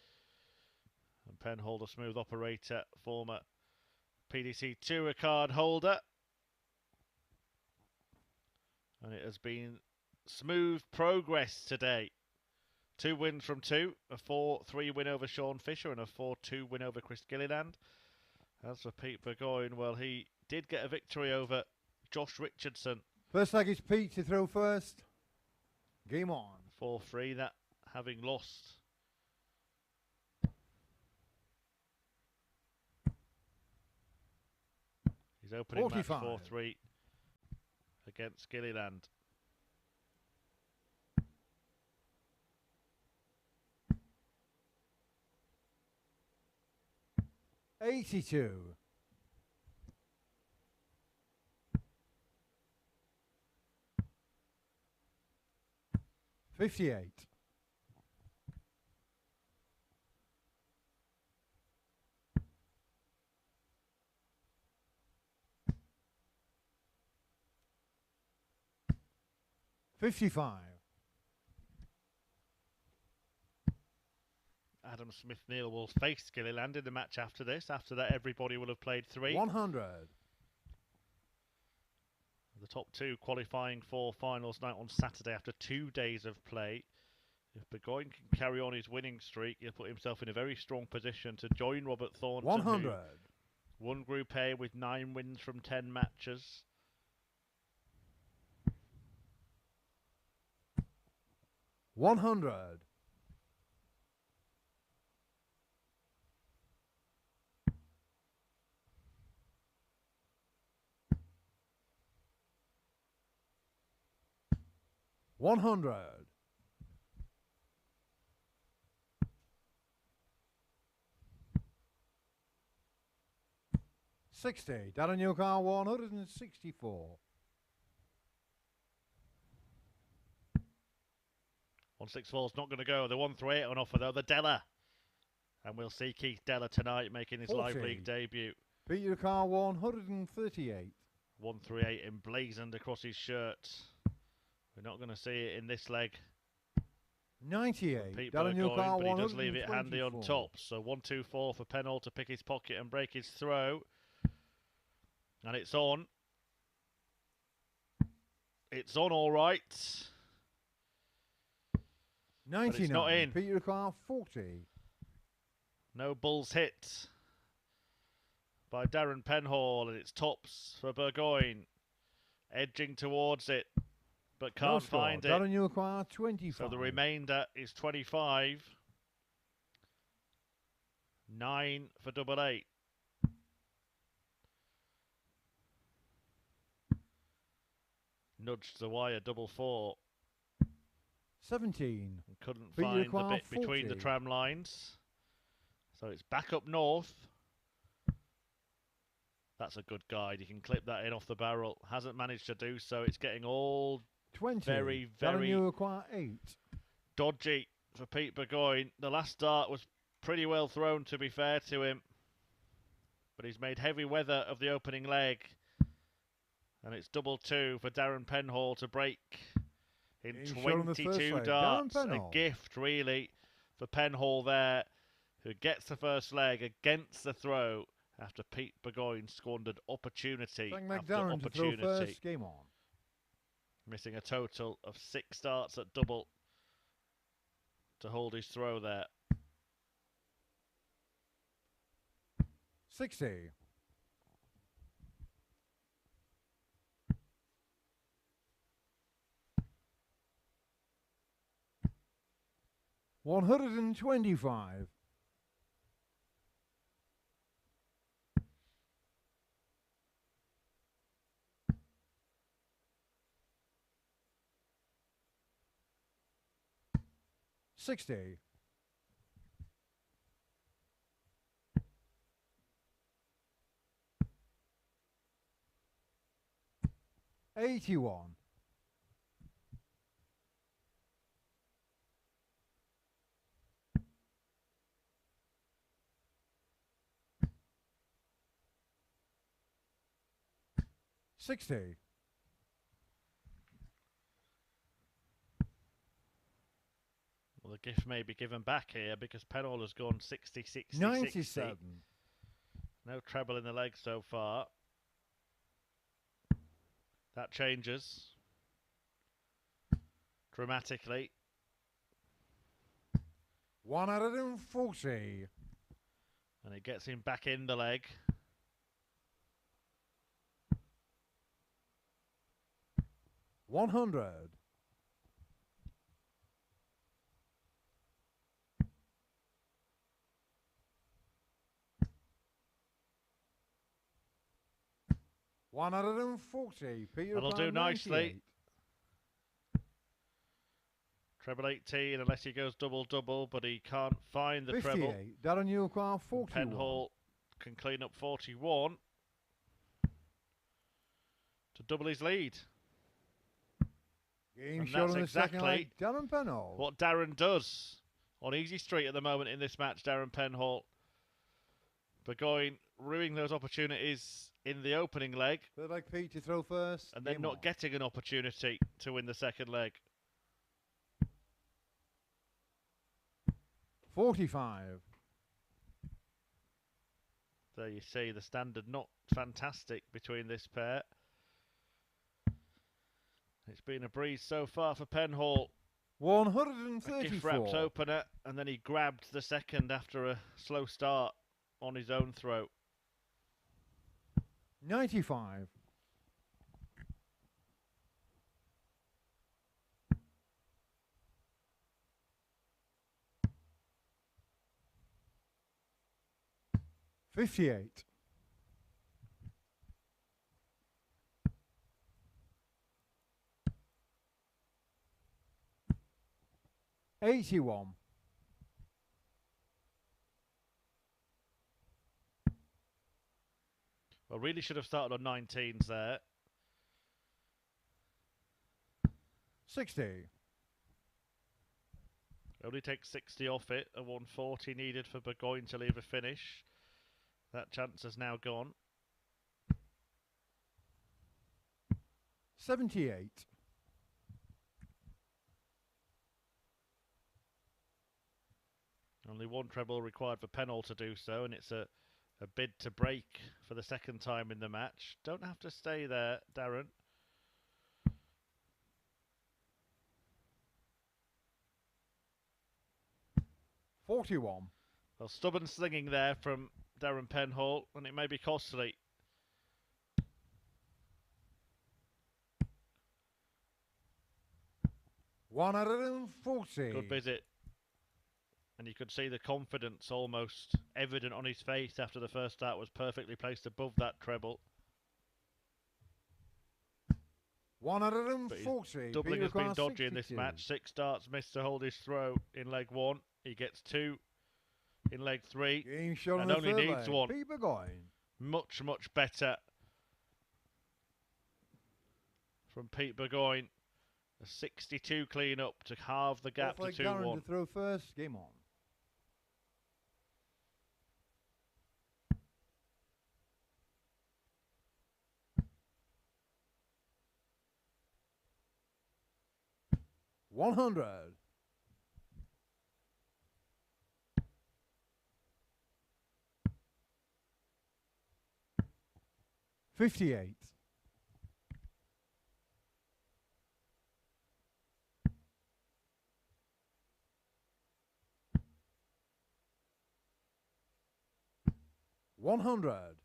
And Penhall, the smooth operator, former PDC Tour card holder. And it has been smooth progress today. 2 wins from 2, a 4-3 win over Sean Fisher and a 4-2 win over Chris Gilliland. As for Pete Burgoyne, well, he did get a victory over Josh Richardson. First leg is Pete to throw first. Game on. 4-3, that having lost. His opening 45. match 4-3 against Gilliland. $82. 58. 55. Adam Smith-Neale will face Gilliland in the match after this. After that, everybody will have played 3. 100. The top 2 qualifying for finals night on Saturday after 2 days of play. If Burgoyne can carry on his winning streak, he'll put himself in a very strong position to join Robert Thornton, 100. who won Group A with 9 wins from 10 matches. 100. 100. 60. Darren Penhall 164. 164 is not going to go. The 138 on offer though, the Della. And we'll see Keith Della tonight making his 40. live league debut. Peter Carr 138. 138 emblazoned across his shirt. We're not going to see it in this leg. 98. Pete Darren Burgoyne, but he does 124. leave it handy on top. So 1-2-4 for Penhall to pick his pocket and break his throw. And it's on. It's on all right. 99. it's not in. Peter Carr 40. No bulls hit by Darren Penhall, and it's tops for Burgoyne. Edging towards it, but can't find it. Darren Penhall 25. So the remainder is 25. 9 for double 8. Nudged the wire, double 4. 17. And couldn't Peter find the Carr bit between the 40. tram lines. So it's back up north. That's a good guide. He can clip that in off the barrel. Hasn't managed to do so. It's getting all 20. very, Darren Penhall 8. dodgy for Pete Burgoyne. The last dart was pretty well thrown, to be fair to him. But he's made heavy weather of the opening leg. And it's double 2 for Darren Penhall to break in He's shown the first 22 leg. darts. Darren A Penhall. gift, really, for Penhall there, who gets the first leg against the throw after Pete Burgoyne squandered opportunity Frank after McDarren to throw opportunity. first. Game on. Missing a total of 6 darts at double to hold his throw there. 60. 125. 60. 81. 60. Well, the gift may be given back here because Penhall has gone 60-60-60. 97. No treble in the leg so far. That changes dramatically. 140. And it gets him back in the leg. 100. 140. Peter That'll do Pan, nicely. 98. Treble 18 unless he goes double-double, but he can't find the 58. treble. Darren Penhall, 41. Penhall can clean up 41 to double his lead. Game And shot that's on the second leg. exactly Darren Penhall. what Darren does on easy street at the moment in this match. Darren Penhall. Burgoyne ruining those opportunities in the opening leg. Third leg, Pete to throw first. And then Game not on. getting an opportunity to win the second leg. 45. There you see the standard not fantastic between this pair. It's been a breeze so far for Penhall. A 134. gift-wrapped opener, and then he grabbed the second after a slow start on his own throw. 95. 58. 81. 'Really should have started on 19s there. 60. Only takes 60 off it. A 140 needed for Burgoyne to leave a finish. That chance has now gone. 78. 'Only one treble required for Penhall to do so, and it's a bid to break for the second time in the match. Don't have to stay there, Darren. $41. Well, stubborn slinging there from Darren Penhall, and it may be costly. $140. Good visit. And you could see the confidence almost evident on his face after the first start was perfectly placed above that treble. 140. Doubling has been dodgy 62. in this match. 6 darts missed to hold his throw in leg 1. He gets 2 in leg 3. Game shot And on only the third needs leg. one. Pete Burgoyne. Much, much better from Pete Burgoyne. A 62 clean up to halve the gap Fourth to leg, Darren 2-1. to throw first. Game on. $100. 58. 100.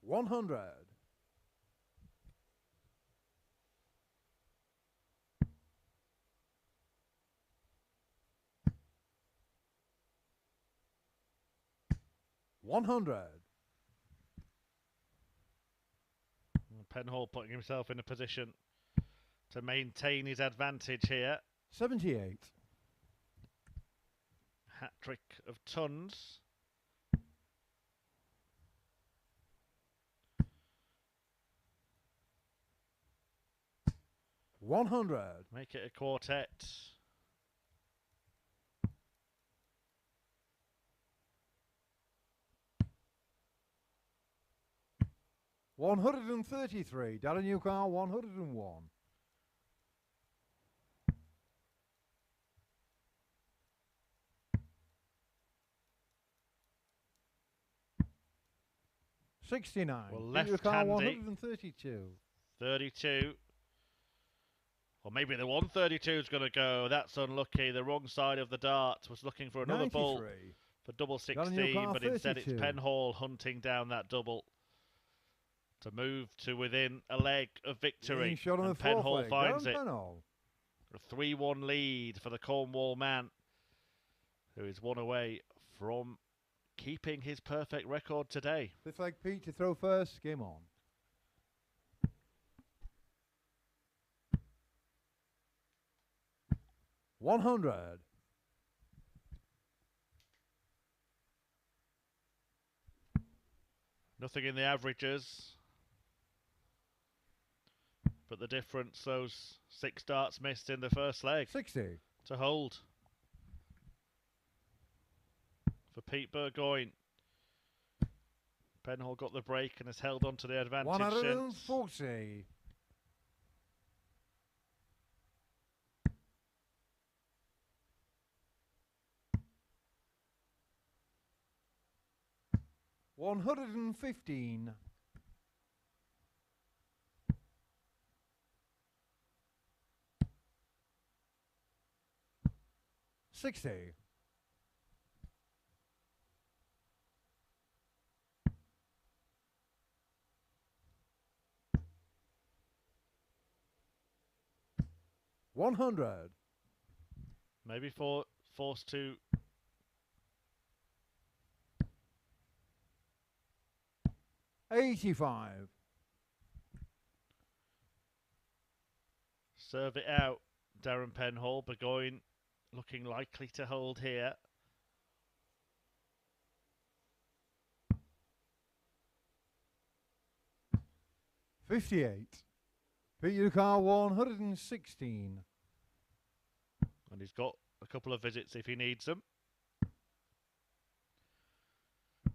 100. 100. Penhall putting himself in a position to maintain his advantage here. 78. Hat-trick of tons. $100. Make it a quartet. $133. Darren Newcar, 101. $69. Well, Peter left Car, handy. 132. 32. Or maybe the 132 is going to go. That's unlucky. The wrong side of the dart was looking for another 93. ball for double 16, Car, but instead it's 32. Penhall hunting down that double to move to within a leg of victory. Shot on And the fourth Penhall leg. finds Darren it. Penhall. A 3-1 lead for the Cornwall man, who is one away from keeping his perfect record today. Fifth leg, Pete to throw first. Game on. $100. Nothing in the averages, but the difference, those 6 darts missed in the first leg 60. to hold for Pete Burgoyne. Penhall got the break and has held on to the advantage since. 140. $115. $60. $100. Maybe forced to $85. serve it out. Darren Penhall. Burgoyne looking likely to hold here. $58. Peter Car, 116. And he's got a couple of visits if he needs them.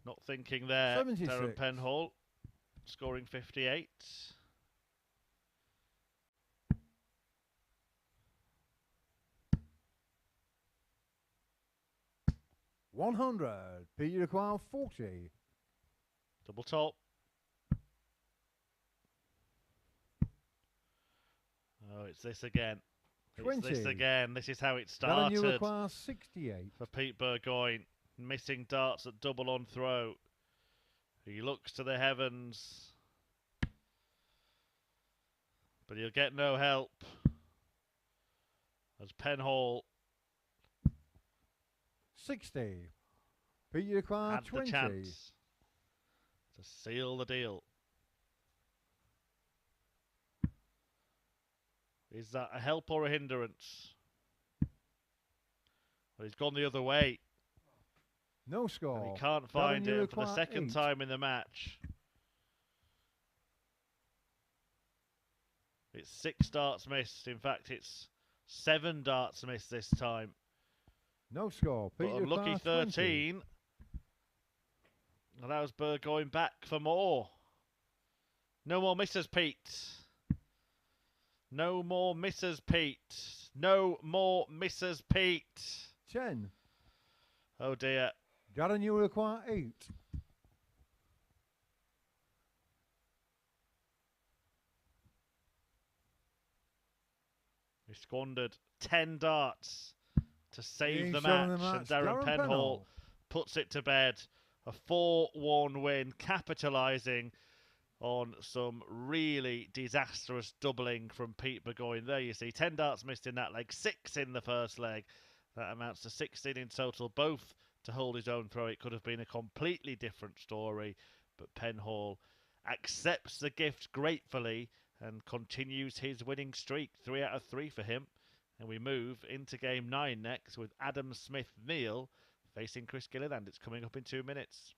Not thinking there. 76. Darren Penhall scoring 58. $100. Peter Car, 40. Double top. Oh, it's this again. 20. It's this again. This is how it Darren started Car, 68. for Pete Burgoyne. Missing darts at double on throw. He looks to the heavens, but he'll get no help as Penhall 60. Peter Car, had 20. the chance to seal the deal. Is that a help or a hindrance? Well, he's gone the other way. No score. And he can't find it for the second 8. time in the match. It's 6 darts missed. In fact, it's 7 darts missed this time. No score. But Peter unlucky Car, 13 allows Burgoyne back for more. No more misses, Pete. No more misses, Pete. No more misses, Pete. 10. Oh dear. Darren, you require 8. He squandered 10 darts to save the Being shown match, in the and match, Darren Darren Penhall puts it to bed. A 4-1 win, capitalising on some really disastrous doubling from Pete Burgoyne. There you see, 10 darts missed in that leg, 6 in the first leg. That amounts to 16 in total, both to hold his own throw. It could have been a completely different story, but Penhall accepts the gift gratefully and continues his winning streak. 3 out of 3 for him. And we move into game 9 next with Adam Smith-Neale facing Chris Gilliland. It's coming up in 2 minutes.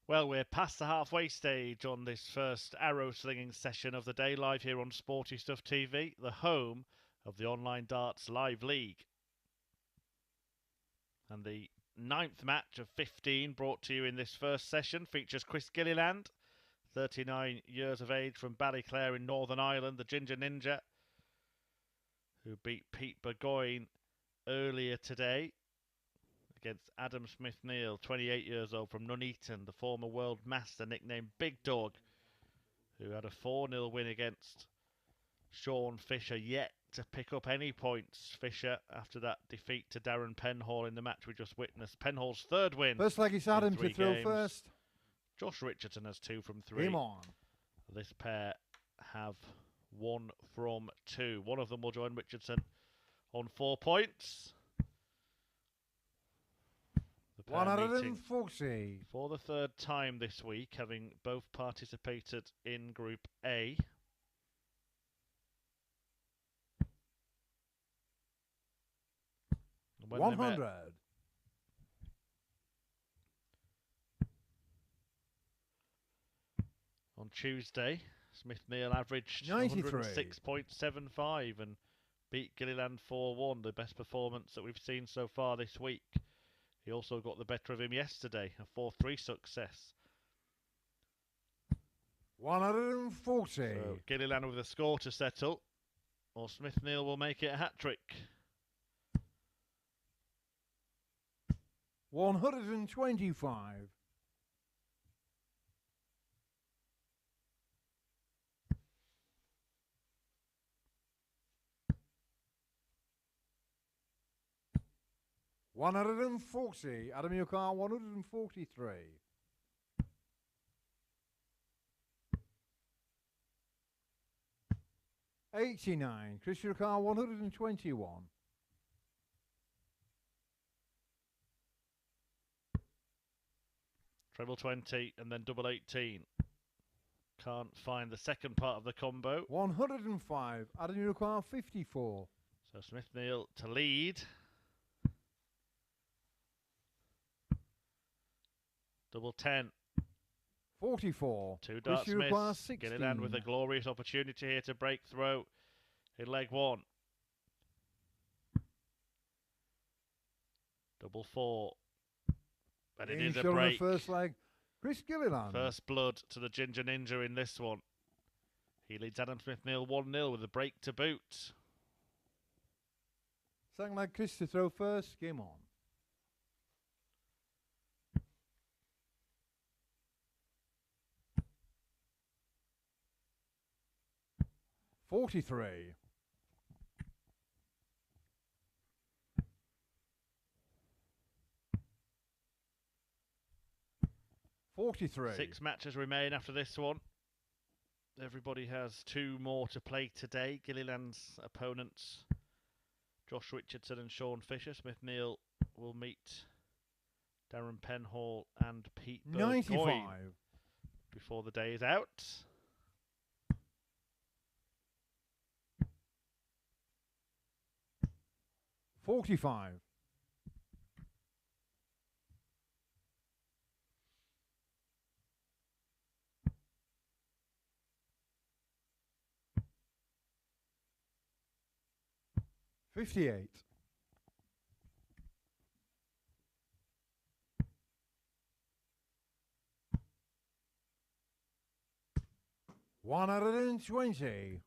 Well, we're past the halfway stage on this first arrow slinging session of the day, live here on Sporty Stuff TV, the home of the Online Darts Live League. And the 9th match of 15 brought to you in this first session features Chris Gilliland, 39 years of age, from Ballyclare in Northern Ireland, the Ginger Ninja, who beat Pete Burgoyne earlier today against Adam Smith-Neale, 28 years old, from Nuneaton, the former world master nicknamed Big Dog, who had a 4-0 win against Sean Fisher, yet to pick up any points, Fisher, after that defeat to Darren Penhall in the match we just witnessed. Penhall's 3rd win. First leg, it's Adam to throw first. Josh Richardson has 2 from 3. Game on. This pair have 1 from 2. One of them will join Richardson on 4 points. 140. For the 3rd time this week, having both participated in Group A. When 100. On Tuesday, Smith-Neale averaged 106.75 and beat Gilliland 4-1, the best performance that we've seen so far this week. He also got the better of him yesterday, a 4-3 success. 140. So Gilliland with a score to settle, or Smith-Neale will make it a hat-trick. 125. 140. Adam Yukar, 143. 89. Chris Yukar, 121. Treble 20 and then double 18. Can't find the second part of the combo. 105. Adam Yukar, 54. So Smith-Neale to lead. Double 10. 44. Two darts Chris Yukar, miss. 16. Gilliland with a glorious opportunity here to break through in leg 1. Double 4. But it is a break. First leg. Chris Gilliland. First blood to the Ginger Ninja in this one. He leads Adam Smith-Neale 1-0 with a break to boot. Second leg, Chris to throw first. Game on. $43. 43. 6 matches remain after this one. Everybody has 2 more to play today. Gilliland's opponents, Josh Richardson and Sean Fisher. Smith-Neale will meet Darren Penhall and Pete Burgoyne 95. before the day is out. $45. 58. 120.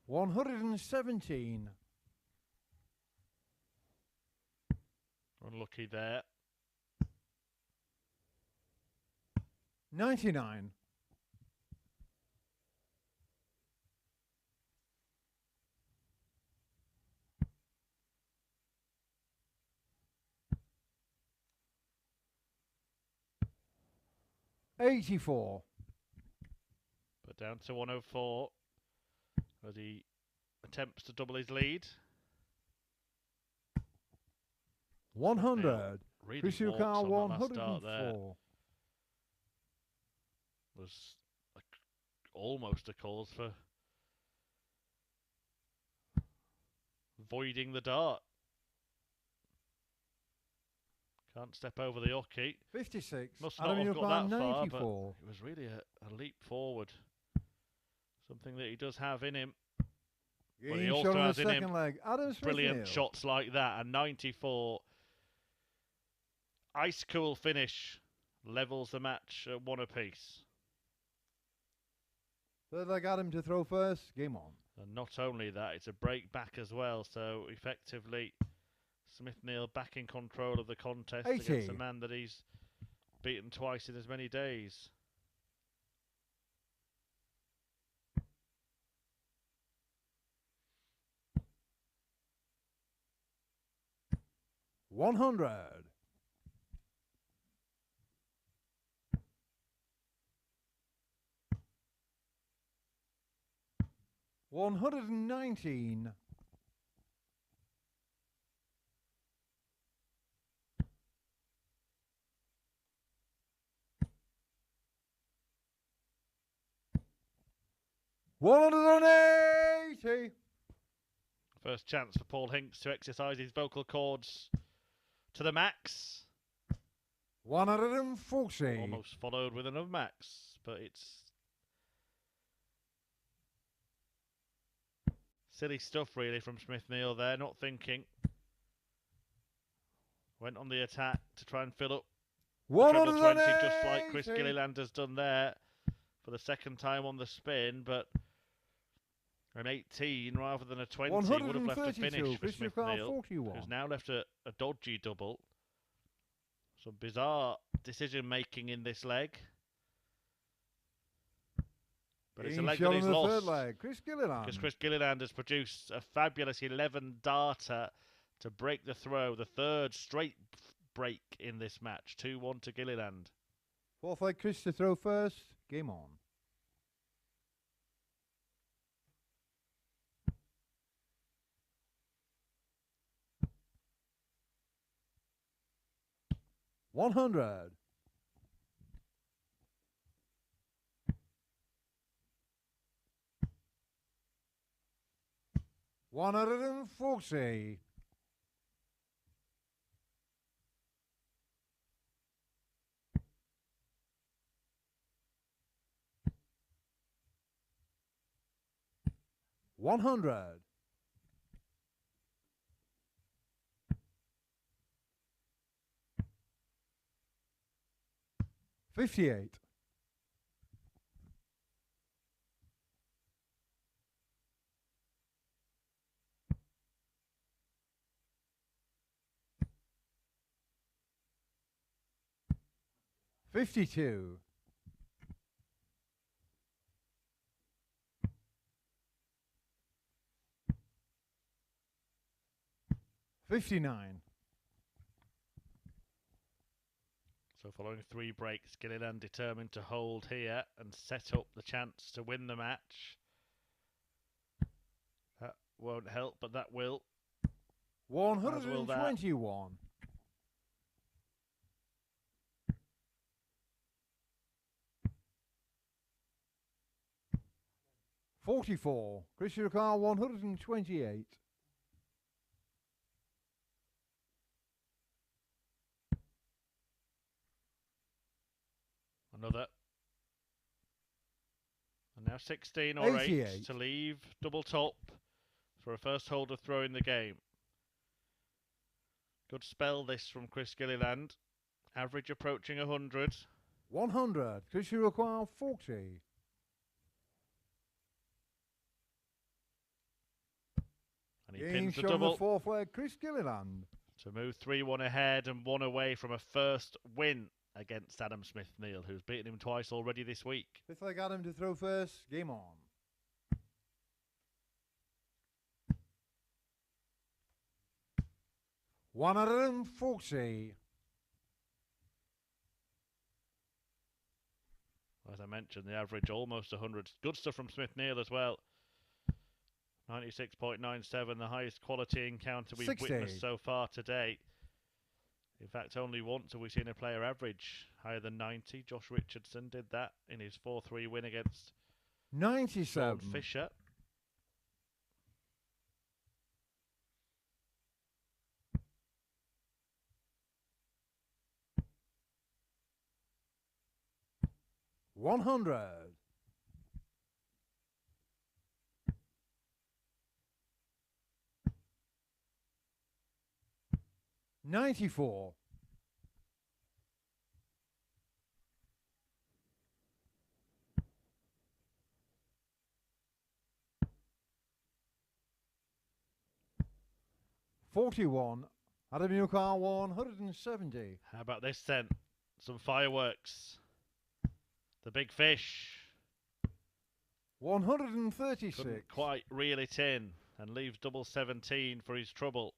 117. Unlucky there. 99. 84. But down to 104 as he attempts to double his lead. 100. Really Chris walks Yukar, on that last start there. 104. Was almost a cause for voiding the dart. Can't step over the hockey. 56. Must Adam not have got Yukar, that far, 94. but it was really a leap forward. Something that he does have in him. But he Game also shot on has the in second him leg. Adam brilliant Smith-Neale. shots like that. And 94. Ice cool finish. Levels the match at 1 apiece. Third leg, Adam to throw first. Game on. And not only that, it's a break back as well. So effectively, Smith-Neale back in control of the contest 80. against a man that he's beaten twice in as many days. 100. 119. 180. First chance for Paul Hinks to exercise his vocal cords to the max. 140. Almost followed with another max, but it's silly stuff really from Smith-Neale there, not thinking. Went on the attack to try and fill up the treble 20 just like Chris Gilliland has done there for the second time on the spin, but an 18 rather than a 20 would have left a finish for Smith-Neale, who's now left a dodgy double. Some bizarre decision making in this leg. But it's a Game leg shot that in he's the lost. third leg. Chris Gilliland. Because Chris Gilliland has produced a fabulous 11 darter to break the throw. The third straight break in this match. 2-1 to Gilliland. Fourth leg, Chris to throw first. Game on. $100. 140. 100. 58. 52. 59. So following 3 breaks, Gilliland determined to hold here and set up the chance to win the match. That won't help, but that will. 121. 44. Chris Ricard, 128. Another. And now 16 or 88. 8 to leave double top for a first hold of throw in the game. Good spell this from Chris Gilliland. Average approaching 100. 100. Chris Ricard, 40. And he Game pins the shot on the double fourth leg, Chris Gilliland. to move 3-1 ahead and 1 away from a first win against Adam Smith-Neale, who's beaten him twice already this week. Fifth leg, Adam to throw first. Game on. $140. As I mentioned, the average almost 100. Good stuff from Smith-Neale as well. 96.97, the highest quality encounter we've 60. witnessed so far today. In fact, only once have we seen a player average higher than 90. Josh Richardson did that in his 4-3 win against 97. Sean Fisher. $100. 94. 41. Adam Newcar, 170. How about this then? Some fireworks. The big fish 136. couldn't quite reel it in and leaves double 17 for his trouble.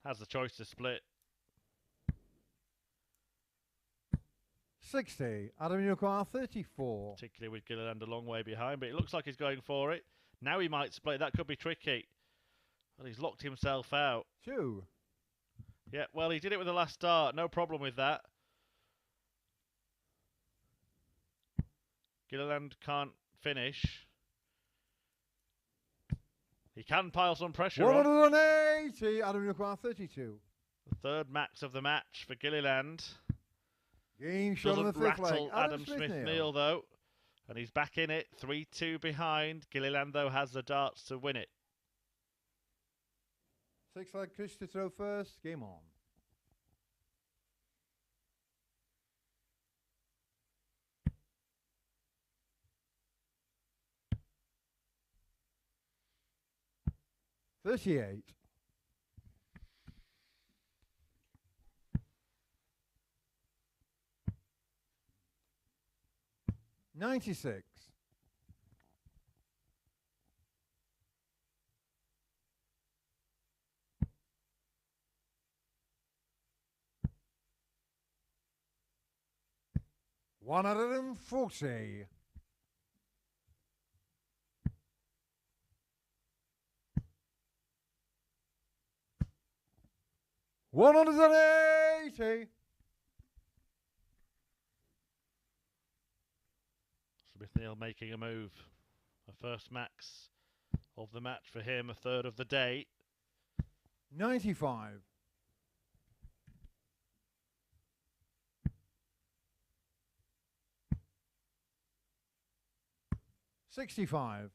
Has the choice to split. 60. Adam Newcar, 34. Particularly with Gilliland a long way behind, but it looks like he's going for it. Now he might split. That could be tricky. Well, he's locked himself out. 2. Yeah, well, he did it with the last start. No problem with that. Gilliland can't finish. He can pile some pressure on. 180. Adam Newcar, 32. The third max of the match for Gilliland. Game shot on the Doesn't fifth leg. rattle Adam Smith-Neale, though. And he's back in it. 3-2 behind. Gilliland, though, has the darts to win it. Sixth leg, Chris to throw first. Game on. $38. 96. $140. $180. Smith-Neale making a move. A first max of the match for him, a third of the day. 95. 65.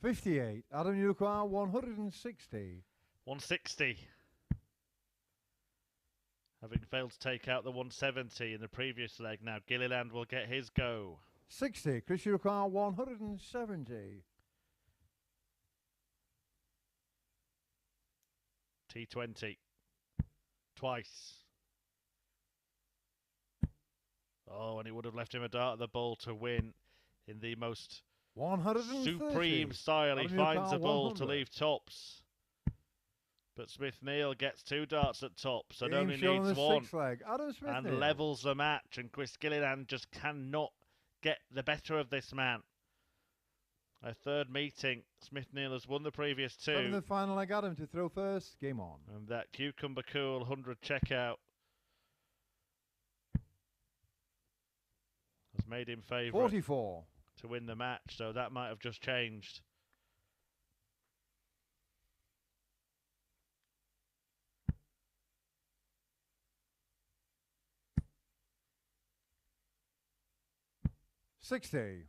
58. Adam, you require 160. 160. Having failed to take out the 170 in the previous leg, now Gilliland will get his go. 60. Chris, you require 170. T20. Twice. Oh, and it would have left him a dart at the ball to win in the most 130. supreme style. He Adam, you finds require a ball to 100. leave tops. But Smith-Neale gets 2 darts at tops and Game only shown on needs the 1. sixth leg. Adam Smith-Neale. And levels the match, and Chris Gilliland just cannot get the better of this man. A third meeting. Smith-Neale has won the previous 2. Seven in the final leg. Adam to throw first. Game on. And that Cucumber Cool 100 checkout has made him favourite 44. to win the match, so that might have just changed. $60.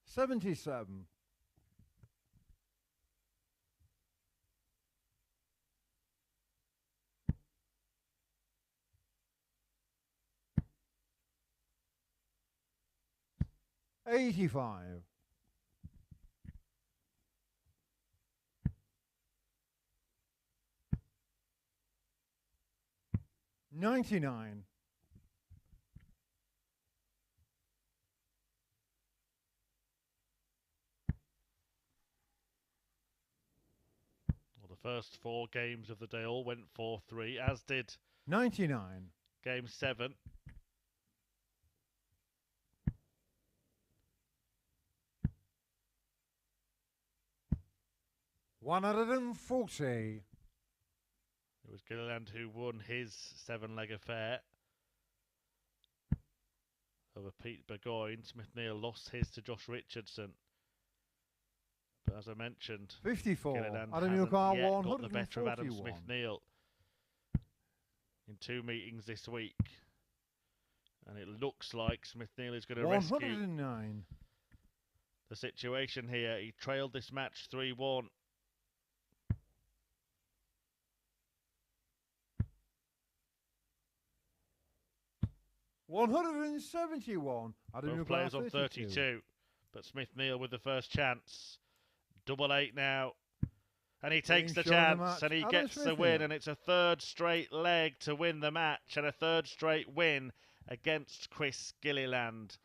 77. 85. 99. First 4 games of the day all went 4-3, as did 99. Game 7. $140. It was Gilliland who won his 7-leg affair over Pete Burgoyne. Smith-Neale lost his to Josh Richardson. But as I mentioned, 54. Gilliland Adam hasn't Yukar yet got the better of Adam 141. Smith-Neale in 2 meetings this week. And it looks like Smith-Neale is going to rescue 109. the situation here. He trailed this match 3-1. $171. Both players on 32. But Smith-Neale with the first chance. 8 now. And he takes the chance and he gets the win. And it's a 3rd straight leg to win the match. And a 3rd straight win against Chris Gilliland.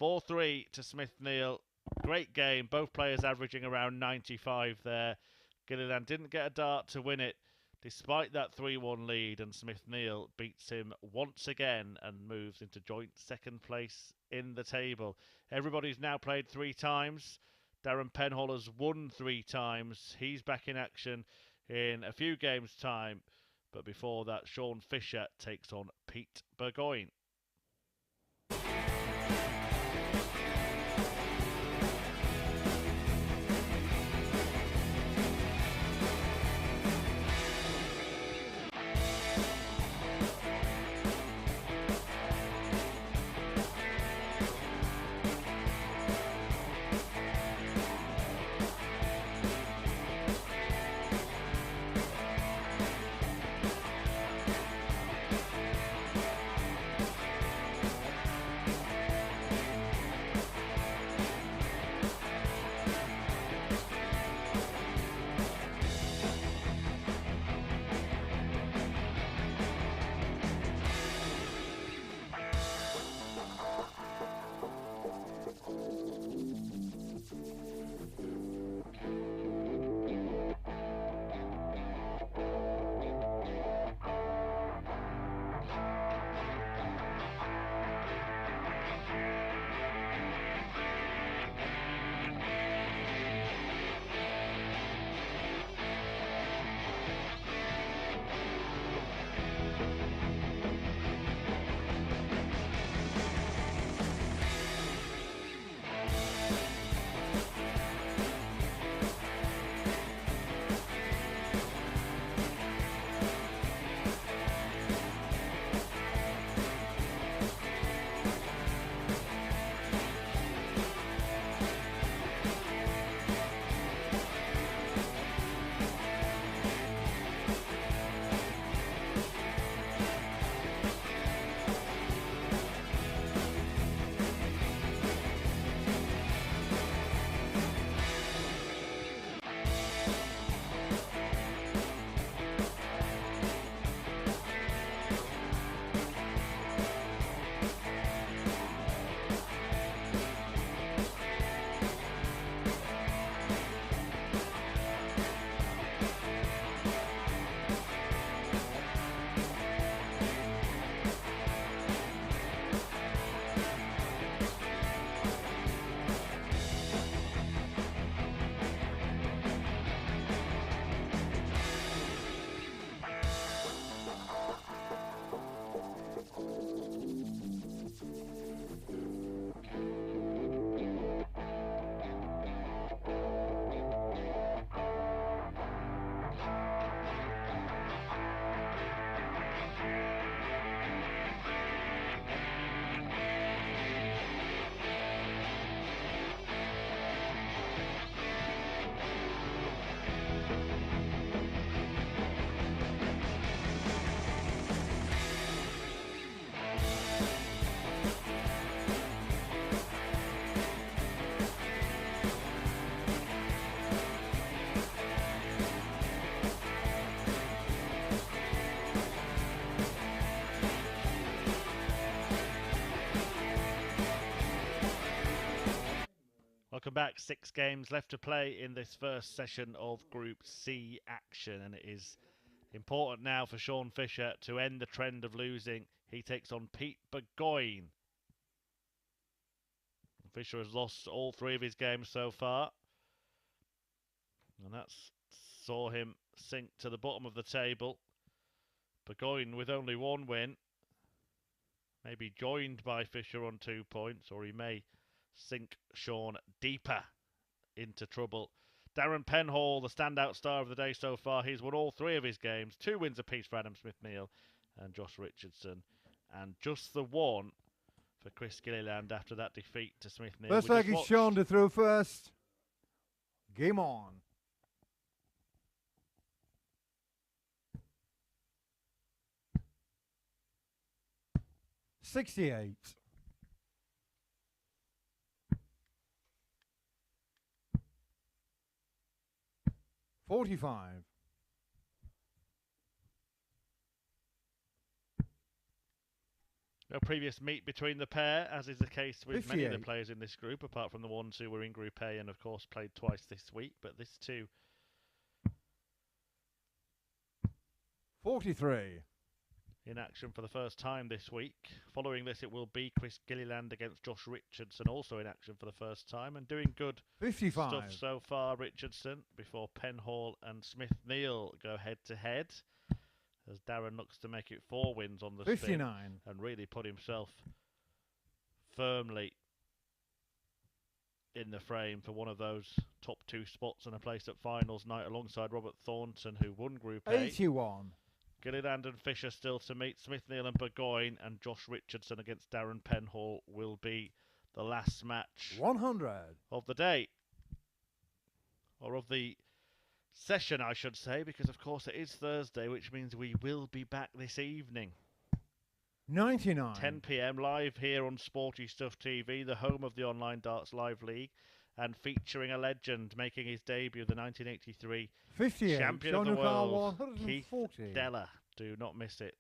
4-3 to Smith-Neale. Great game. Both players averaging around 95 there. Gilliland didn't get a dart to win it despite that 3-1 lead. And Smith-Neale beats him once again and moves into joint 2nd place in the table. Everybody's now played 3 times. Darren Penhall has won 3 times. He's back in action in a few games' time. But before that, Sean Fisher takes on Pete Burgoyne. back, 6 games left to play in this first session of Group C action, and it is important now for Sean Fisher to end the trend of losing. He takes on Pete Burgoyne. Fisher has lost all 3 of his games so far, and that saw him sink to the bottom of the table. Burgoyne with only 1 win, may be joined by Fisher on 2 points, or he may sink Sean deeper into trouble. Darren Penhall, the standout star of the day so far, he's won all 3 of his games. 2 wins apiece for Adam Smith-Neale and Josh Richardson, and just the 1 for Chris Gilliland after that defeat to Smith-Neale. First leg is Sean to throw first. Game on. $68. 45. No previous meet between the pair, as is the case with 58. many of the players in this group, apart from the ones who were in Group A and, of course, played twice this week. But this too. 43. In action for the first time this week. Following this, it will be Chris Gilliland against Josh Richardson, also in action for the first time, and doing good 55. stuff so far, Richardson, before Penhall and Smith-Neale go head-to-head, as Darren looks to make it 4 wins on the 59. spin and really put himself firmly in the frame for one of those top 2 spots and a place at finals night alongside Robert Thornton, who won Group A. 81. Gilliland and Fisher still to meet. Smith-Neale and Burgoyne, and Josh Richardson against Darren Penhall will be the last match 100 of the day, or of the session, I should say, because of course it is Thursday, which means we will be back this evening. 99. 10 p.m. live here on Sporty Stuff TV, the home of the Online Darts Live League, and featuring a legend making his debut, the 1983 58. champion Sean of the world, 140. Keith Deller. Do not miss it.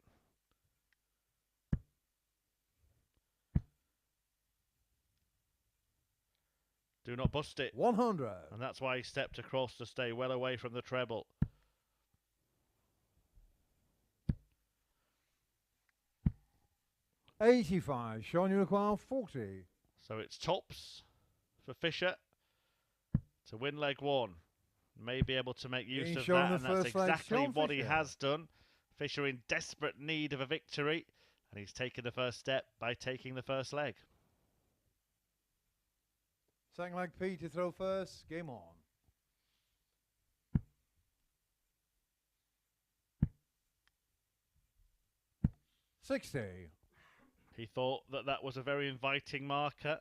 Do not bust it. 100. And that's why he stepped across to stay well away from the treble. $85. Sean, you require 40. So it's tops for Fisher to win leg 1. May be able to make use of that, and that's exactly what he has done. Fisher in desperate need of a victory, and he's taken the first step by taking the first leg. Second leg P to throw first. Game on. $60. He thought that that was a very inviting marker.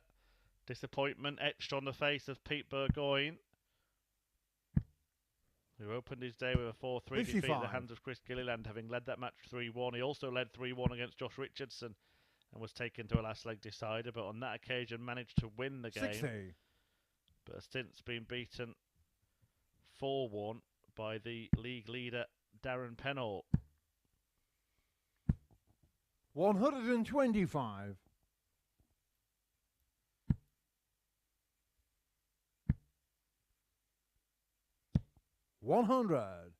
Disappointment etched on the face of Pete Burgoyne, who opened his day with a 4-3 defeat at the hands of Chris Gilliland, having led that match 3-1. He also led 3-1 against Josh Richardson and was taken to a last leg decider, but on that occasion managed to win the game. 60. But has since been beaten 4-1 by the league leader Darren Penhall. 125. $100.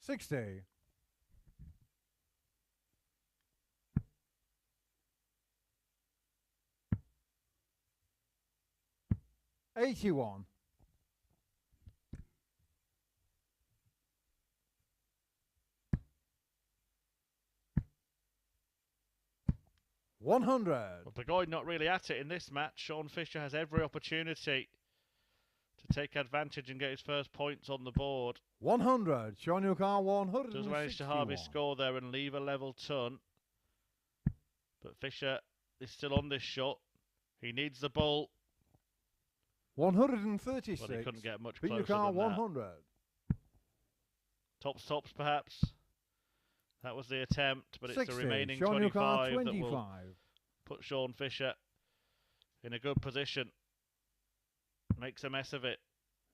$60. $81. $100. Well, Burgoyne not really at it in this match. Sean Fisher has every opportunity to take advantage and get his first points on the board. 100. Sean Yukar 100. Does manage to halve his score there and leave a level ton. But Fisher is still on this shot. He needs the ball. 136. But he couldn't get much closer Yukar than 100. that. Tops, perhaps. That was the attempt, but 60. it's the remaining Sean 25 Yukar, that will put Sean Fisher in a good position. Makes a mess of it.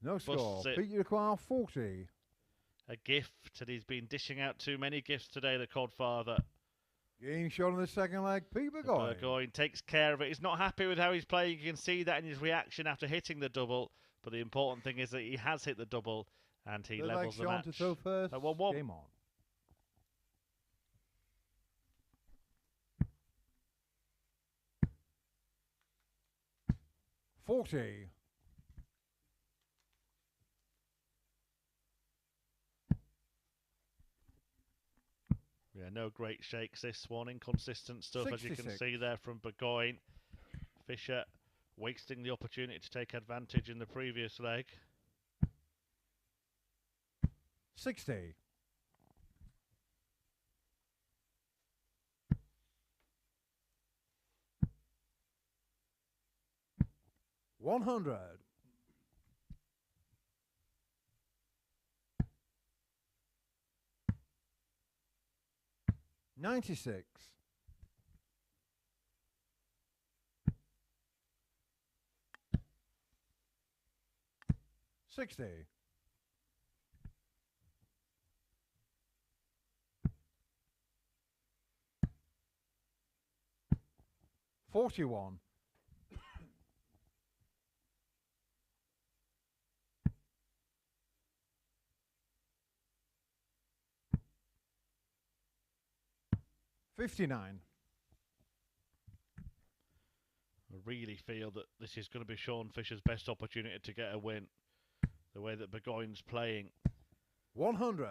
No score. Busts it. Pete Yukar 40. a gift, and he's been dishing out too many gifts today, the Codfather. Game shot in the second leg, Pete Burgoyne. Burgoyne takes care of it. He's not happy with how he's playing. You can see that in his reaction after hitting the double. But the important thing is that he has hit the double, and he levels the match. To throw first. At 1-1. Game on. $40. Yeah, no great shakes this one. Inconsistent stuff, 66. as you can see there from Burgoyne. Fisher wasting the opportunity to take advantage in the previous leg. 60. $100. $96. $60. $41. $59. I really feel that this is going to be Sean Fisher's best opportunity to get a win. The way that Burgoyne's playing. 100.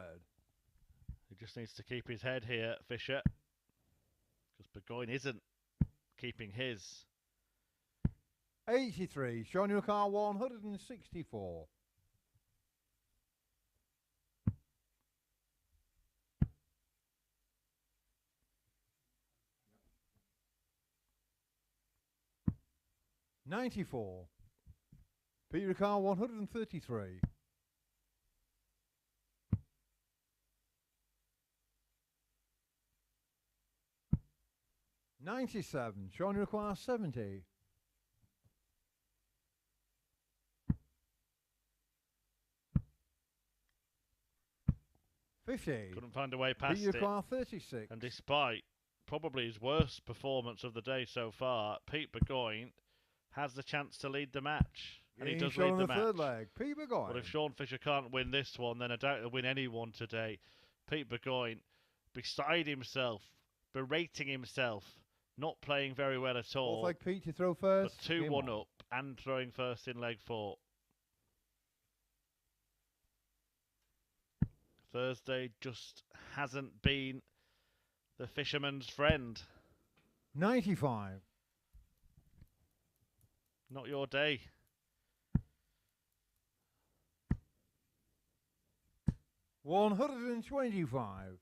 He just needs to keep his head here, Fisher. Because Burgoyne isn't keeping his. 83. Sean your car 164. $94. Peter Car 133. $97. Sean requires 70. $50. Couldn't find a way past Peter it. Car 36. And despite probably his worst performance of the day so far, Pete Burgoyne has the chance to lead the match. And he does lead the match. Third leg. Pete Burgoyne. But if Sean Fisher can't win this one, then I doubt he'll win any one today. Pete Burgoyne, beside himself, berating himself, not playing very well at all. Fourth leg Pete to throw first. But 2-1 up and throwing first in leg 4. Thursday just hasn't been the fisherman's friend. 95. Not your day. $125.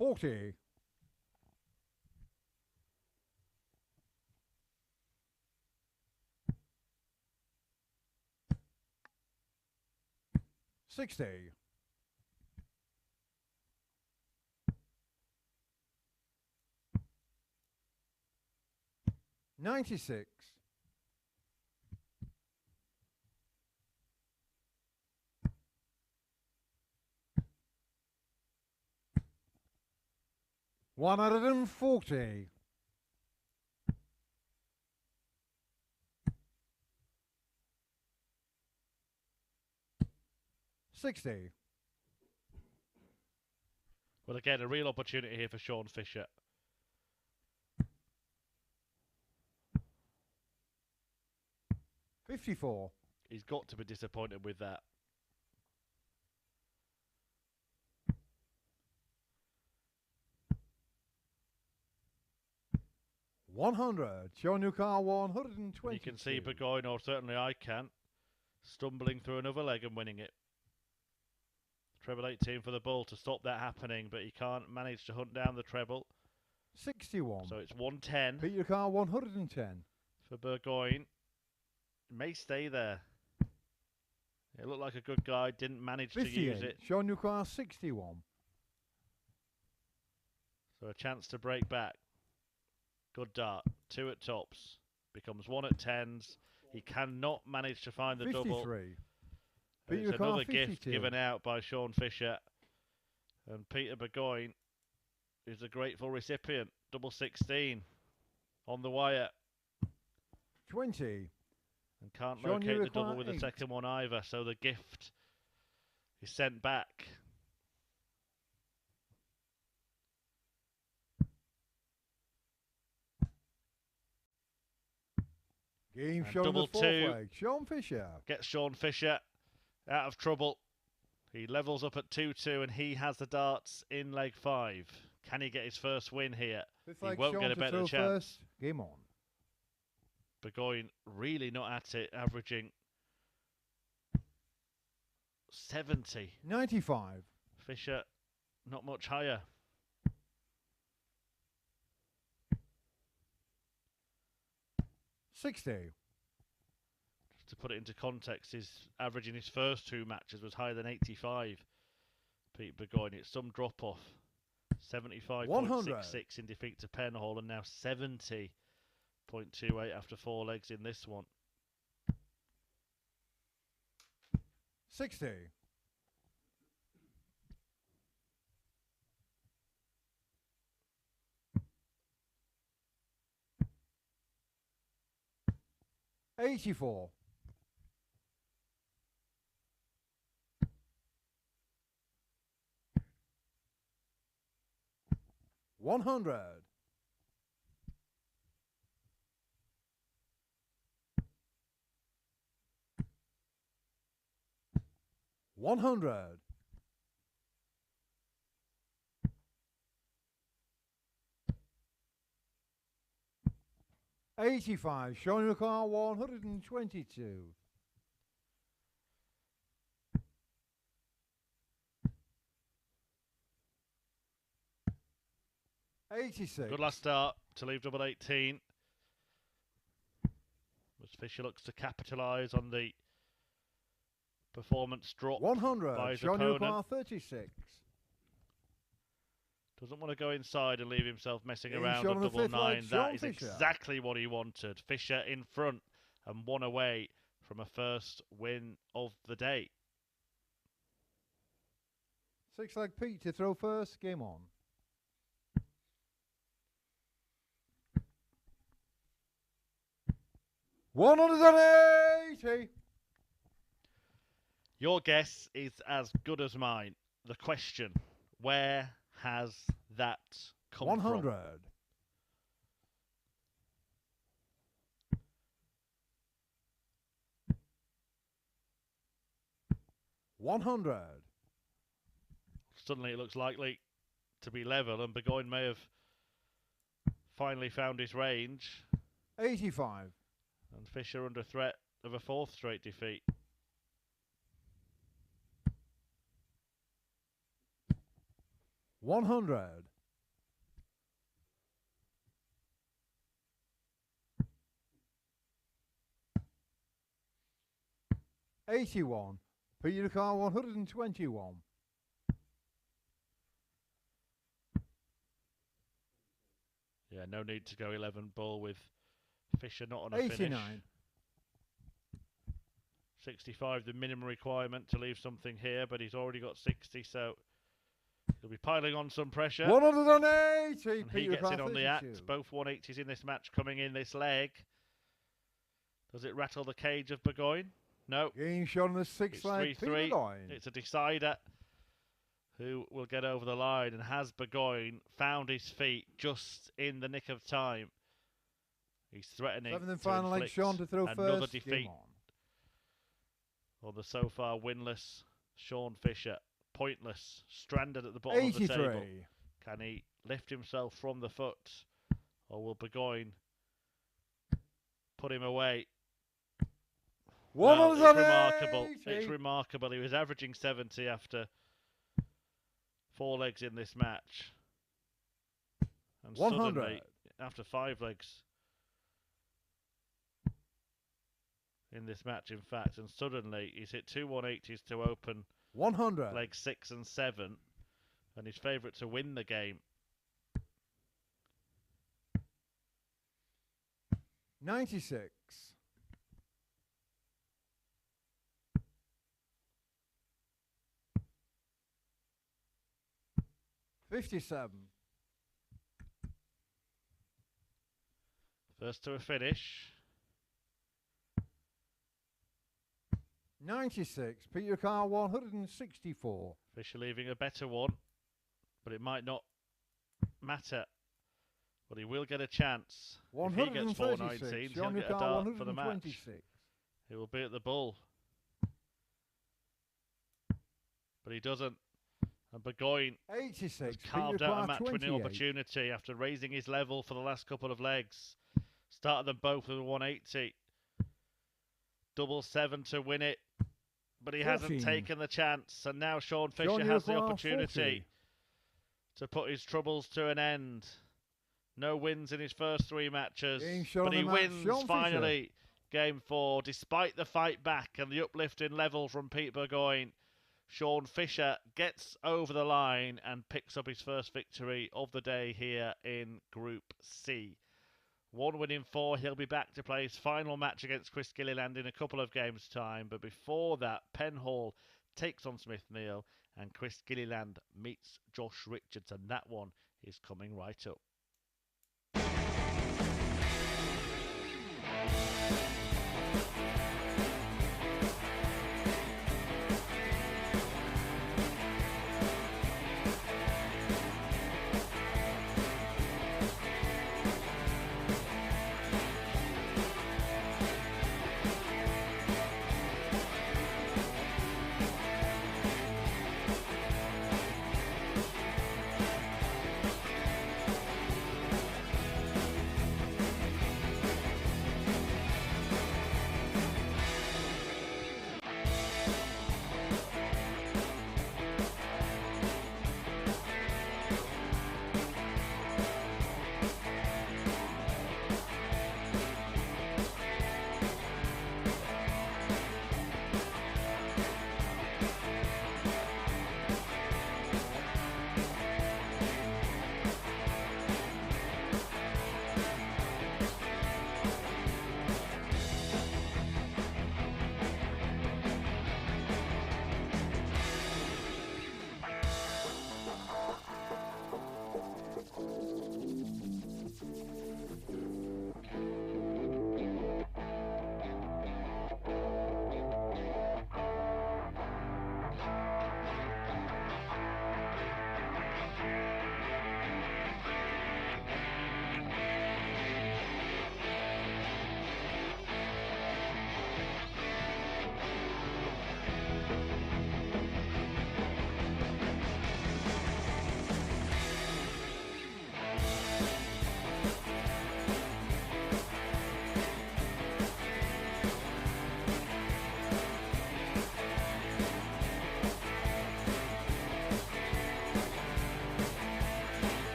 $40. $60. $96. $140. $60. Well, again, a real opportunity here for Sean Fisher. $54. He's got to be disappointed with that. $100. Sean your car 120. You can see Burgoyne, or certainly I can, stumbling through another leg and winning it. Treble 18 for the ball to stop that happening, but he can't manage to hunt down the treble. 61. So it's 110. Peter Car 110. For Burgoyne. May stay there. It looked like a good guy, didn't manage to use it. Sean your car 61. So a chance to break back. Good dart. 2 at tops. becomes 1 at 10s. He cannot manage to find the 53. double. Peter It's another Carr, gift 52. given out by Sean Fisher. And Peter Burgoyne is a grateful recipient. Double 16 on the wire. 20. And can't Sean, you locate the double require with the 8. second one either, so the gift is sent back. Game And shown on the double fourth 2. leg. Sean Fisher. Gets Sean Fisher out of trouble. He levels up at 2-2 and he has the darts in leg 5. Can he get his first win here? Fifth He leg, won't Sean get a to better throw chance. first. Game on. Burgoyne really not at it, averaging 70. 95. Fisher not much higher. $60. Just to put it into context, his average in his first 2 matches was higher than 85. Pete Burgoyne, it's some drop off. 75.66 in defeat to Penhall and now 70.28 after 4 legs in this one. 60. $84. 100. 100. 85. Showing your car 122. 86. Good last start to leave double 18. As Fisher looks to capitalise on the performance drop 100. by his Showing your opponent. car 36. Doesn't want to go inside and leave himself messing In around shot on on the double fifth leg, 9. That Sean is Fisher. exactly what he wanted. Fisher in front and 1 away from a first win of the day. 6 leg Pete to throw first. Game on. $180. Your guess is as good as mine. The question, where has that come 100. from? 100. Suddenly it looks likely to be level and Burgoyne may have finally found his range. 85. And Fisher under threat of a 4th straight defeat. 100. 81. Peter Carr 121. Yeah, no need to go 11 ball with Fisher not on a 89. finish. 65, the minimum requirement to leave something here, but he's already got 60, so he'll be piling on some pressure. 180. And he Peter gets Carr in on the 32. act. Both 180s in this match coming in this leg. Does it rattle the cage of Burgoyne? No. Game shot on the 6th It's leg. 3-3. Peter Burgoyne. It's a decider who will get over the line, and has Burgoyne found his feet just in the nick of time. He's threatening 7th and to final leg. inflict Sean to throw another first. defeat Game on. on the so far winless Sean Fisher. Pointless, stranded at the bottom of the 83. table. Can he lift himself from the foot, or will Burgoyne put him away? Well, it's remarkable. It's remarkable. He was averaging 70 after 4 legs in this match. And 100. suddenly, after 5 legs in this match, in fact, and suddenly he's hit 2 180s to open 100. legs 6 and 7, and he's favourite to win the game. 96. 57. First to a finish. 96. Peter Carr 164. Fisher leaving a better one, but it might not matter. But he will get a chance. If he gets 419, he'll get a dart for the match. He will be at the bull. But he doesn't. And Burgoyne 86. has carved out a match-winning opportunity after raising his level for the last couple of legs. Started them both with a 180. Double 7 to win it. But he hasn't taken the chance. And now Sean Fisher has the opportunity to put his troubles to an end. No wins in his first 3 matches. But he wins finally game 4, despite the fight back and the uplift in level from Pete Burgoyne. Sean Fisher gets over the line and picks up his first victory of the day here in Group C. 1 win in 4. He'll be back to play his final match against Chris Gilliland in a couple of games' time. But before that, Penhall takes on Smith-Neale and Chris Gilliland meets Josh Richardson. That one is coming right up.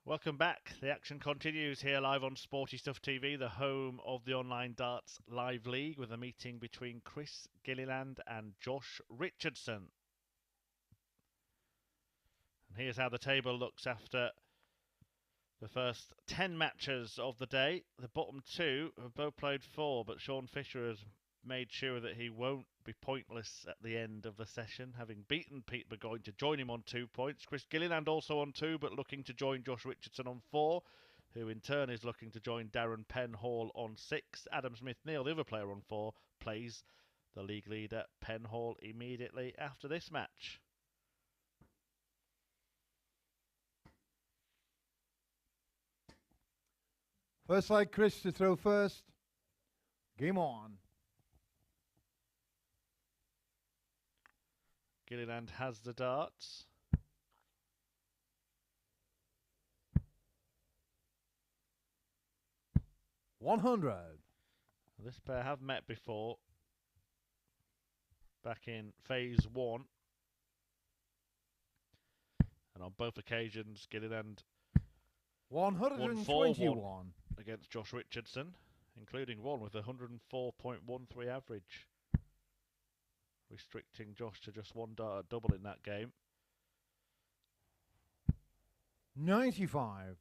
Welcome back. The action continues here live on Sporty Stuff TV, the home of the online darts live league, with a meeting between Chris Gilliland and Josh Richardson. And here's how the table looks after The first 10 matches of the day. The bottom two have both played 4, but Sean Fisher has made sure that he won't be pointless at the end of the session, having beaten Pete Burgoyne to join him on 2 points. Chris Gilliland also on 2, but looking to join Josh Richardson on 4, who in turn is looking to join Darren Penhall on 6. Adam Smith-Neale, the other player on 4, plays the league leader Penhall immediately after this match. First leg, Chris to throw first. Game on. Gilliland has the darts. $100. This pair have met before, back in phase 1. And on both occasions, Gilliland 121 against Josh Richardson, including one with a 104.13 average, restricting Josh to just 1 dart at double in that game. 95.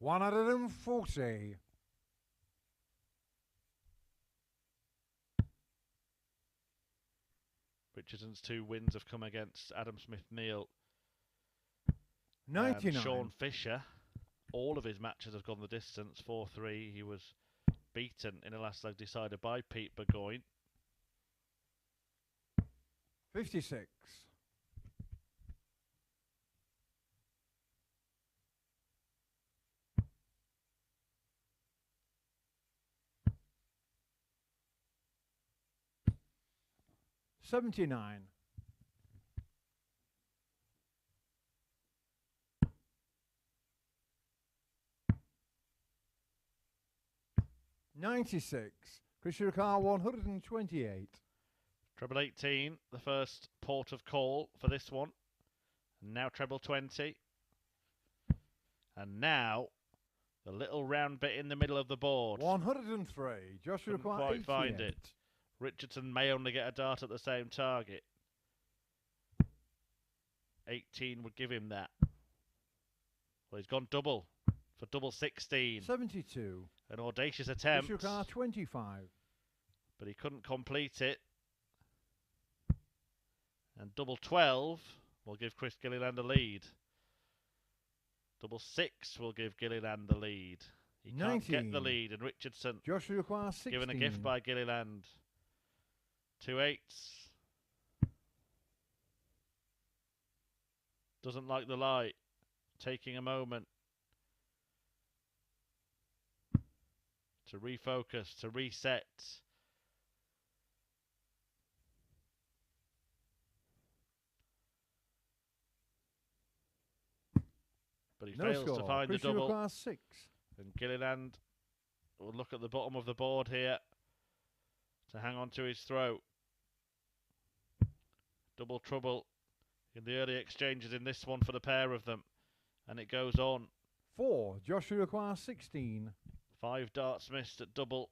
$140. Richardson's 2 wins have come against Adam Smith-Neale 99. and Sean Fisher. All of his matches have gone the distance. 4-3. He was beaten in a last leg decided by Pete Burgoyne. 56. $79. $96. Christian Car 128. Treble 18, the first port of call for this one. And now treble 20. And now the little round bit in the middle of the board. 103. Joshua Couldn't quite find it. Richardson may only get a dart at the same target. 18 would give him that. Well, he's gone double for double 16. 72. An audacious attempt. Joshua Car 25. But he couldn't complete it. And double 12 will give Chris Gilliland a lead. Double 6 will give Gilliland the lead. He can't get the lead, and Richardson Joshua Car 16. given a gift by Gilliland. 2 8s. Doesn't like the light. Taking a moment to refocus, to reset. But he fails to find the double. Class 6. And Gilliland will look at the bottom of the board here to hang on to his throat. Double trouble in the early exchanges in this one for the pair of them. And it goes on. 4. Joshua Class 16. 5 darts missed at double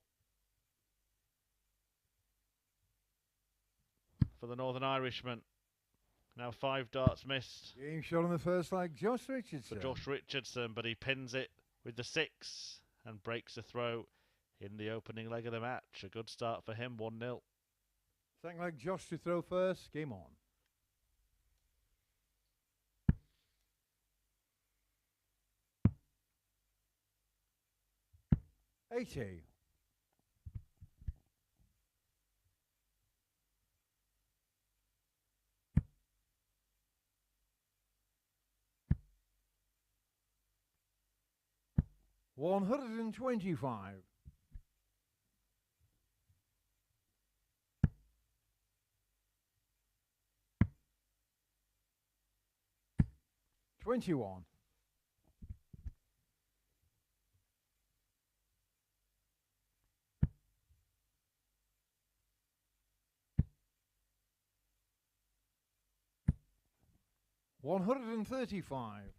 for the Northern Irishman. Now 5 darts missed. Game shot on the first leg, Josh Richardson. For Josh Richardson, but he pins it with the 6 and breaks the throw in the opening leg of the match. A good start for him, 1-0. Second leg, Josh to throw first. Game on. 80. $125. 21. $135.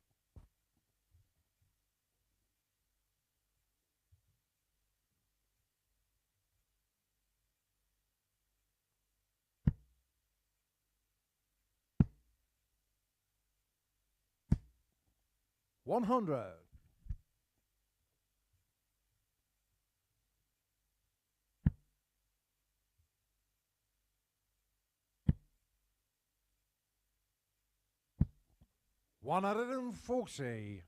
100. $140.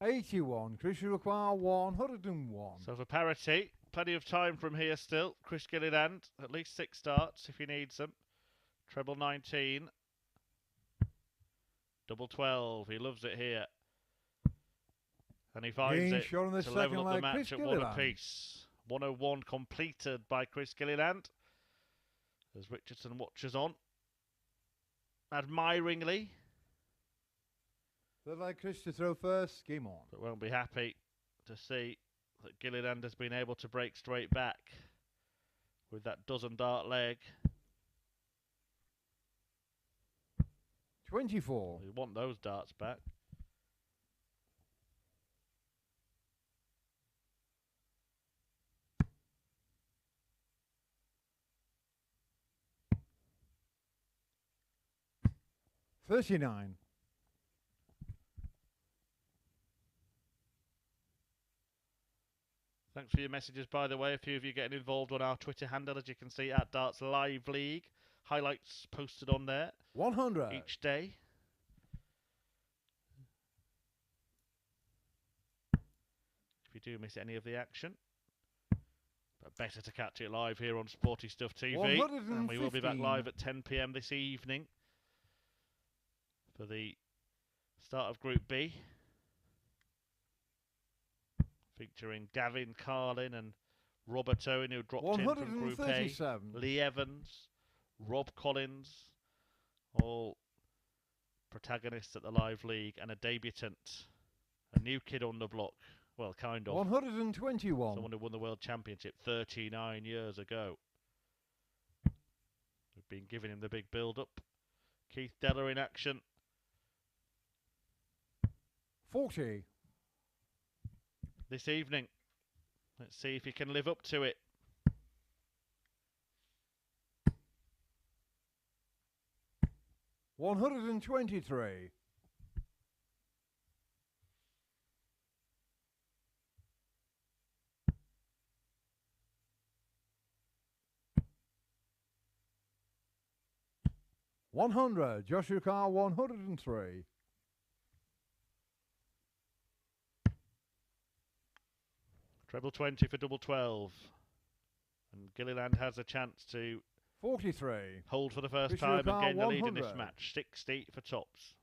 81. Chris, you require 101. So for parity, plenty of time from here still. Chris Gilliland, at least 6 starts if he needs them. Treble 19. Double 12. He loves it here. And he finds it Shot on the to level up the leg, match Chris at Gilliland. 1 apiece. 101 completed by Chris Gilliland. As Richardson watches on. Admiringly. Third leg, Chris to throw first. Game on. But won't be happy to see that Gilliland has been able to break straight back with that dozen dart leg. 24. We want those darts back. $39. Thanks for your messages, by the way. A few of you getting involved on our Twitter handle, as you can see, at Darts Live League. Highlights posted on there 100. each day. If you do miss any of the action. But better to catch it live here on Sporty Stuff TV. And we will be back live at 10 PM this evening for the start of Group B. Featuring Gavin Carlin and Robert Owen, who dropped in from Group A. Lee Evans, Rob Collins, all protagonists at the Live League, and a debutant, a new kid on the block. Well, kind of. 121. Someone who won the World Championship 39 years ago. We've been giving him the big build-up. Keith Deller in action. 40. This evening. Let's see if he can live up to it. $123. $100. Joshua Carr, 103. Treble 20 for double 12. And Gilliland has a chance to 43. hold for the first Richard time and gain the lead in 100. this match. 60 for tops.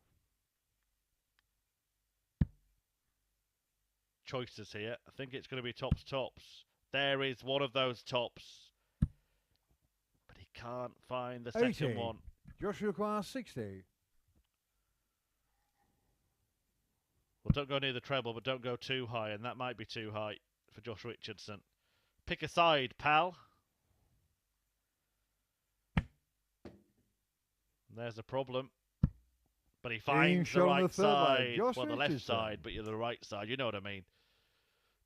Choices here. I think it's going to be tops. There is one of those tops. But he can't find the 80. second one. Joshua Carr, 60. Well, don't go near the treble, but don't go too high, and that might be too high for Josh Richardson. Pick a side, pal. And there's a problem. But he finds the right side. Well, the left side, but you're the right side. You know what I mean.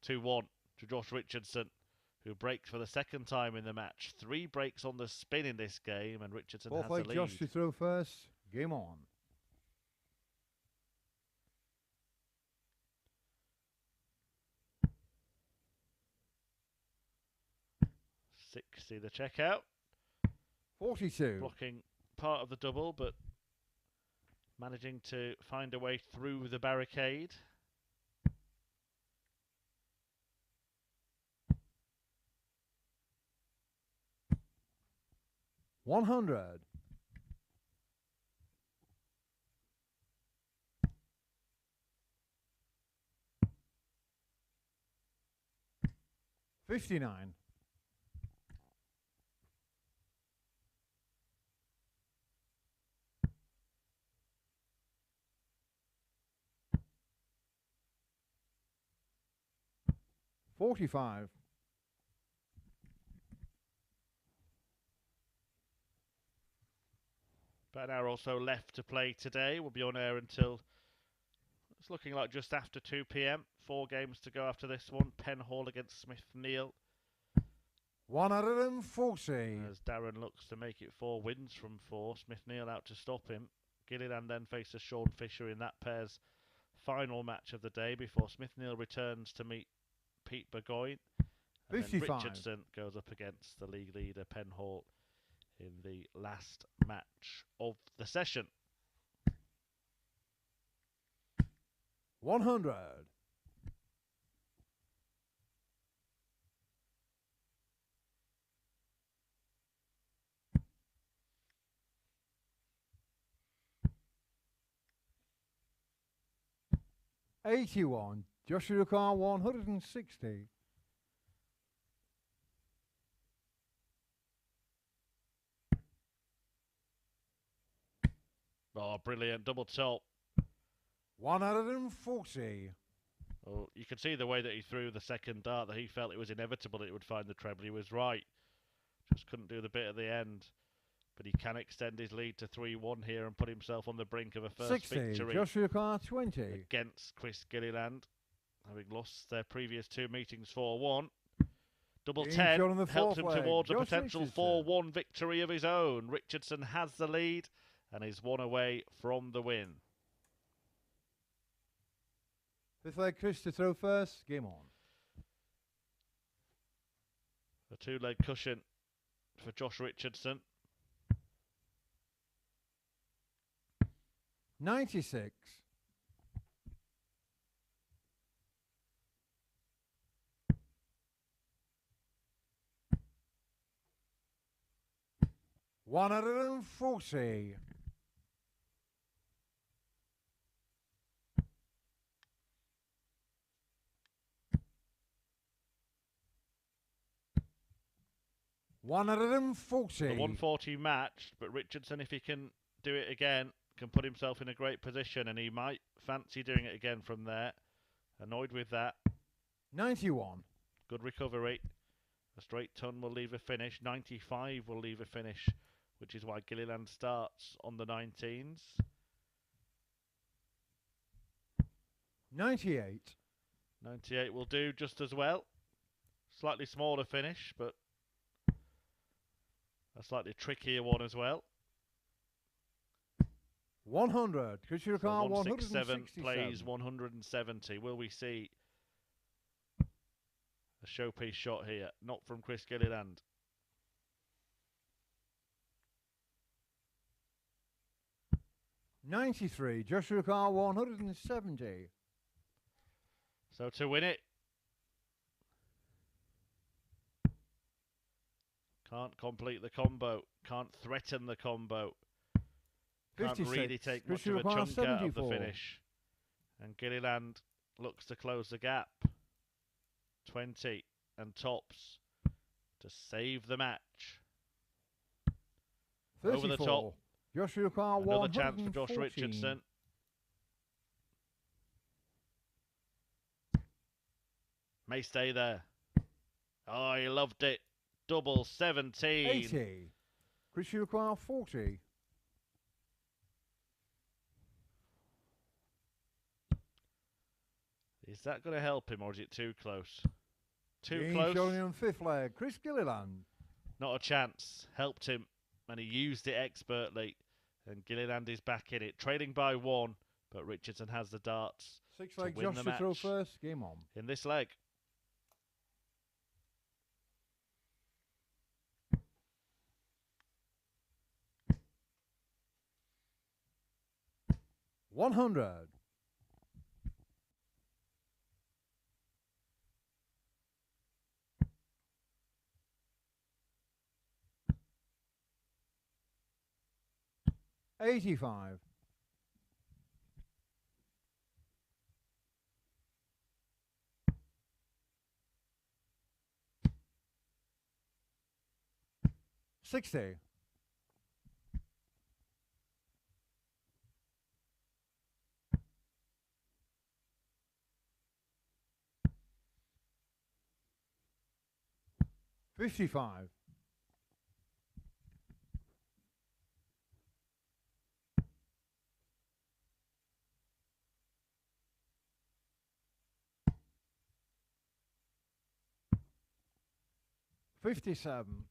2-1 to Josh Richardson, who breaks for the second time in the match. 3 breaks on the spin in this game, and Richardson has the lead. Josh to throw first. Game on. 60 the checkout. 42. Blocking part of the double, but managing to find a way through the barricade. $100. $59. $45. About an hour or so left to play today. We'll be on air until it's looking like just after 2 PM. 4 games to go after this one. Penhall against Smith-Neale. 140. As Darren looks to make it 4 wins from 4. Smith-Neale out to stop him. Gilliland then faces Sean Fisher in that pair's final match of the day before Smith-Neale returns to meet Pete Burgoyne. And 55. then Richardson goes up against the league leader Penhall in the last match of the session. 100. $81. Joshua Carr 160. Oh, brilliant. Double top. 140. Well, you could see the way that he threw the second dart that he felt it was inevitable it would find the treble. He was right. Just couldn't do the bit at the end. But he can extend his lead to 3-1 here and put himself on the brink of a first 60. victory Joshua Carr 20. against Chris Gilliland, having lost their previous 2 meetings 4-1. Double Being 10 shot on the helped him fourth leg. towards a Josh potential Richardson. 4-1 victory of his own. Richardson has the lead and is 1 away from the win. Fifth leg, Chris to throw first. Game on. A 2-leg cushion for Josh Richardson. 96. 140. 140. The 140 matched, but Richardson, if he can do it again, can put himself in a great position, and he might fancy doing it again from there. Annoyed with that. 91. Good recovery. A straight ton will leave a finish. 95 will leave a finish, which is why Gilliland starts on the 19s. 98. 98 will do just as well. Slightly smaller finish, but a slightly trickier one as well. 100. Chris Carr 167 167. plays 170. Will we see a showpiece shot here? Not from Chris Gilliland. $93. Joshua Carr 170. So to win it, can't complete the combo, can't threaten the combo, can't 56. really take much Chris of a Carr chunk out of the 74. finish. And Gilliland looks to close the gap. 20 and tops to save the match. 34. Over the top. Joshua Carr Another chance 114. for Josh Richardson. May stay there. Oh, he loved it. Double 17. 80. Chris Carr 40. Is that going to help him, or is it too close? Too Being close. shown on fifth leg. Chris Gilliland. Not a chance. Helped him, and he used it expertly. And Gilliland is back in it, trailing by 1, but Richardson has the darts Sixth to leg. win Josh the to throw match first. Game on. in this leg. $100. 85. 60. 55. 57.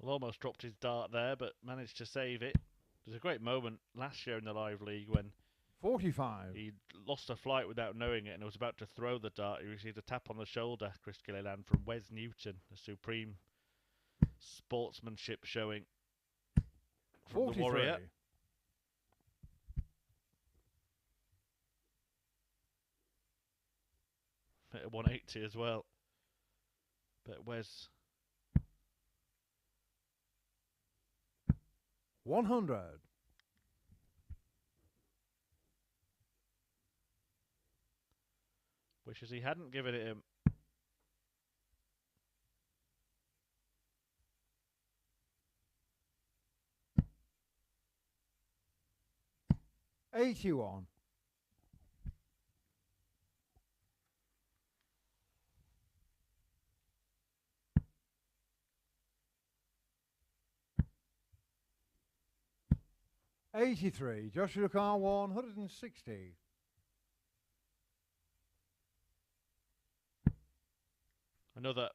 Well, almost dropped his dart there, but managed to save it. There's a great moment last year in the Live League when 45. he lost a flight without knowing it and was about to throw the dart. He received a tap on the shoulder, Chris Gilliland, from Wes Newton, a supreme sportsmanship showing from 43. the Warrior. Hit a 180 as well. But Wes... 100. Wishes he hadn't given it him. $81. $83. Joshua Carr 160. Another.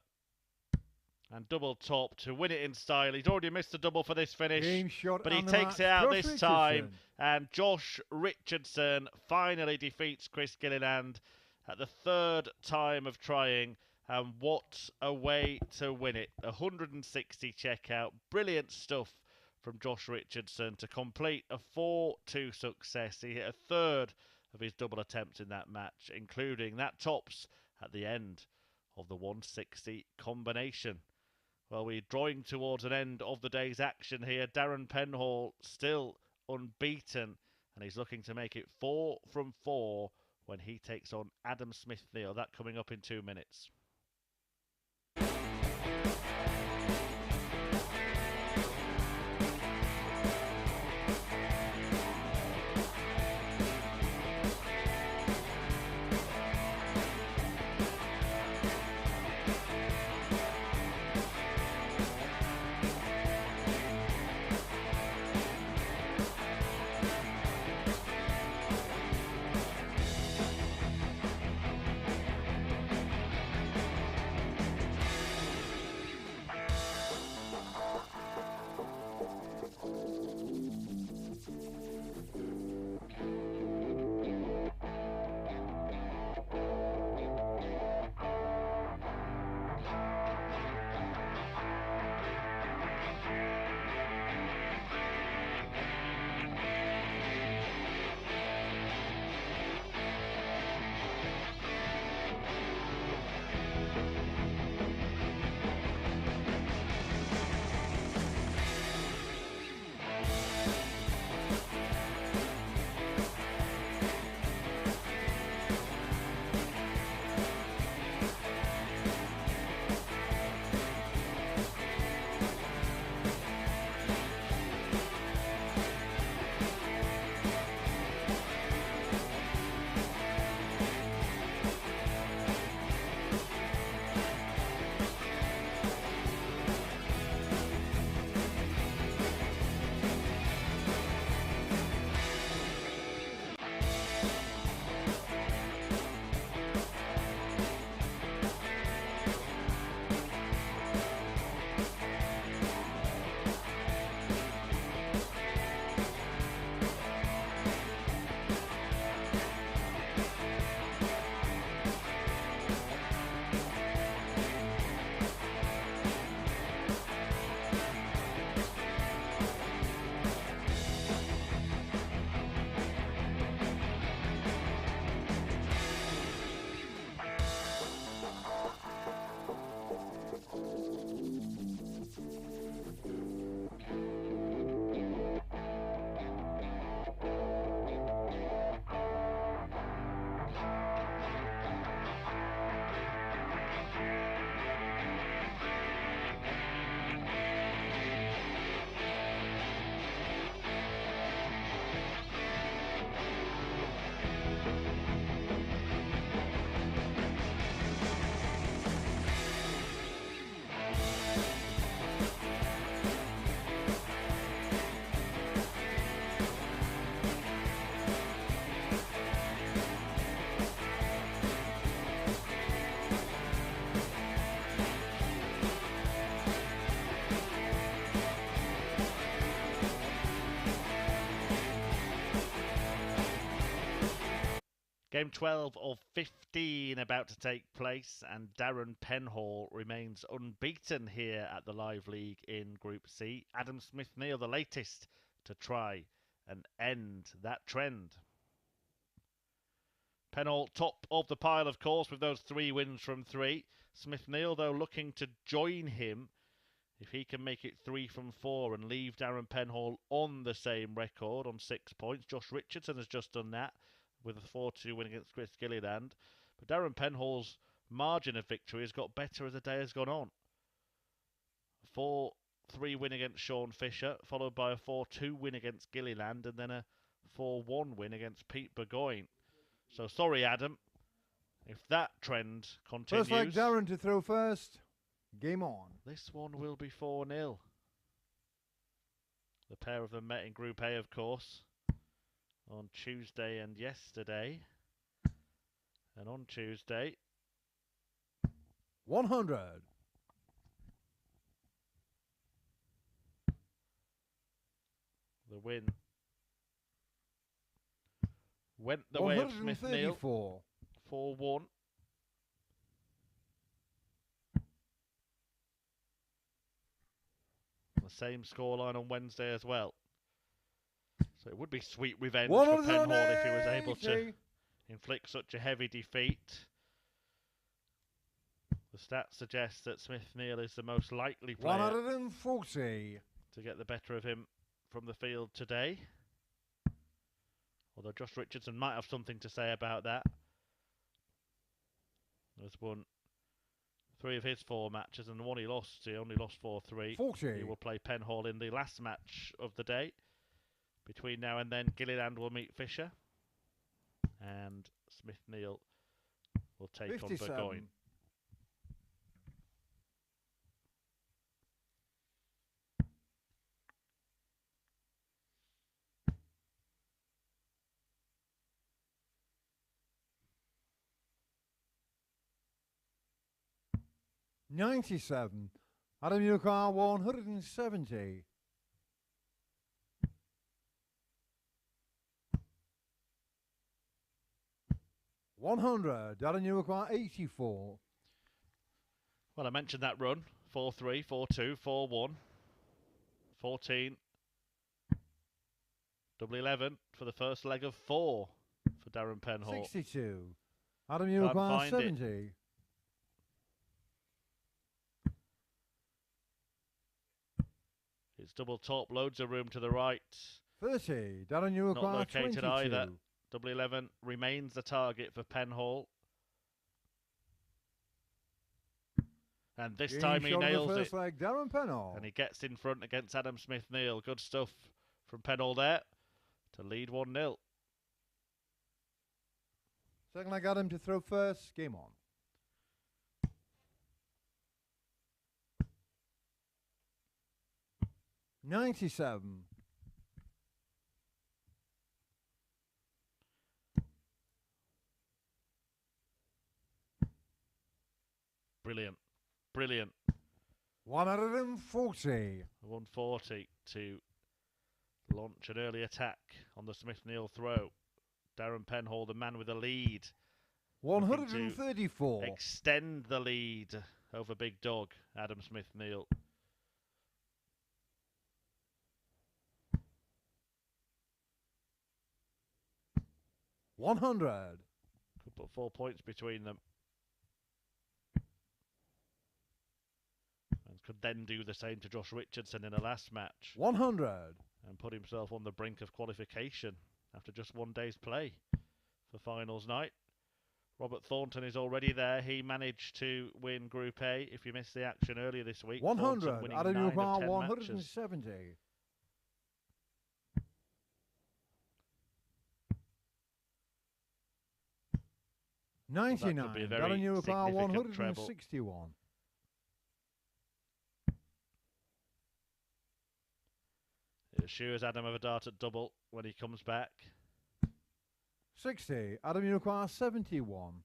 And double top to win it in style. He's already missed the double for this finish. Game shot But he on the takes match. it out Josh this time. Richardson. And Josh Richardson finally defeats Chris Gilliland at the third time of trying. And what a way to win it. 160 checkout. Brilliant stuff from Josh Richardson to complete a 4-2 success. He hit a third of his double attempts in that match, including that tops at the end of the 160 combination. Well, we're drawing towards an end of the day's action here. Darren Penhall still unbeaten, and he's looking to make it 4 from 4 when he takes on Adam Smith-Neale. That coming up in 2 minutes. Game 12 of 15 about to take place, and Darren Penhall remains unbeaten here at the Live League in Group C. Adam Smith-Neale, the latest to try and end that trend. Penhall top of the pile, of course, with those 3 wins from 3. Smith-Neale, though, looking to join him if he can make it 3 from 4 and leave Darren Penhall on the same record on 6 points. Josh Richardson has just done that with a 4-2 win against Chris Gilliland. But Darren Penhall's margin of victory has got better as the day has gone on. 4-3 win against Sean Fisher, followed by a 4-2 win against Gilliland, and then a 4-1 win against Pete Burgoyne. So sorry, Adam, if that trend continues. First leg, Darren to throw first. Game on. This one will be 4-0. The pair of them met in Group A, of course, on Tuesday and yesterday. And on Tuesday, 100. The win went the way of Smith-Neale. 4-1. The same scoreline on Wednesday as well. So it would be sweet revenge for Penhall if he was able to inflict such a heavy defeat. The stats suggest that Smith-Neale is the most likely player 140 to get the better of him from the field today. Although Josh Richardson might have something to say about that. Has won 3 of his 4 matches, and the one he lost, he only lost 4-3. 40. He will play Penhall in the last match of the day. Between now and then, Gilliland will meet Fisher, and Smith-Neale will take 57. on Burgoyne. $97. Adam Yukar 170. $100. Darren Yukar 84. Well, I mentioned that run. 4-3, 4-2, 4-1. 14. Double 11 for the first leg of 4 for Darren Penhall. 62. Adam Yukar 70. It's double top, loads of room to the right. 30. Darren Yukar Not located 22. either. Double 11 remains the target for Penhall. And this time he nails it. Leg, Darren Penhall. And he gets in front against Adam Smith-Neale. Good stuff from Penhall there to lead 1-0. Second leg, Adam to throw first. Game on. $97. Brilliant. Brilliant. 140. 140 to launch an early attack on the Smith-Neale throw. Darren Penhall, the man with the lead. 134. Extend the lead over Big Dog, Adam Smith-Neale. $100. Could put 4 points between them. And could then do the same to Josh Richardson in a last match. 100. And put himself on the brink of qualification after just 1 day's play for finals night. Robert Thornton is already there. He managed to win Group A. If you missed the action earlier this week, 100. winning Adam 9 of 10 170. matches. $99. That could be a very Darren Yukar significant treble. 161. It assures Adam of a dart at double when he comes back. 60. Adam Yukar 71.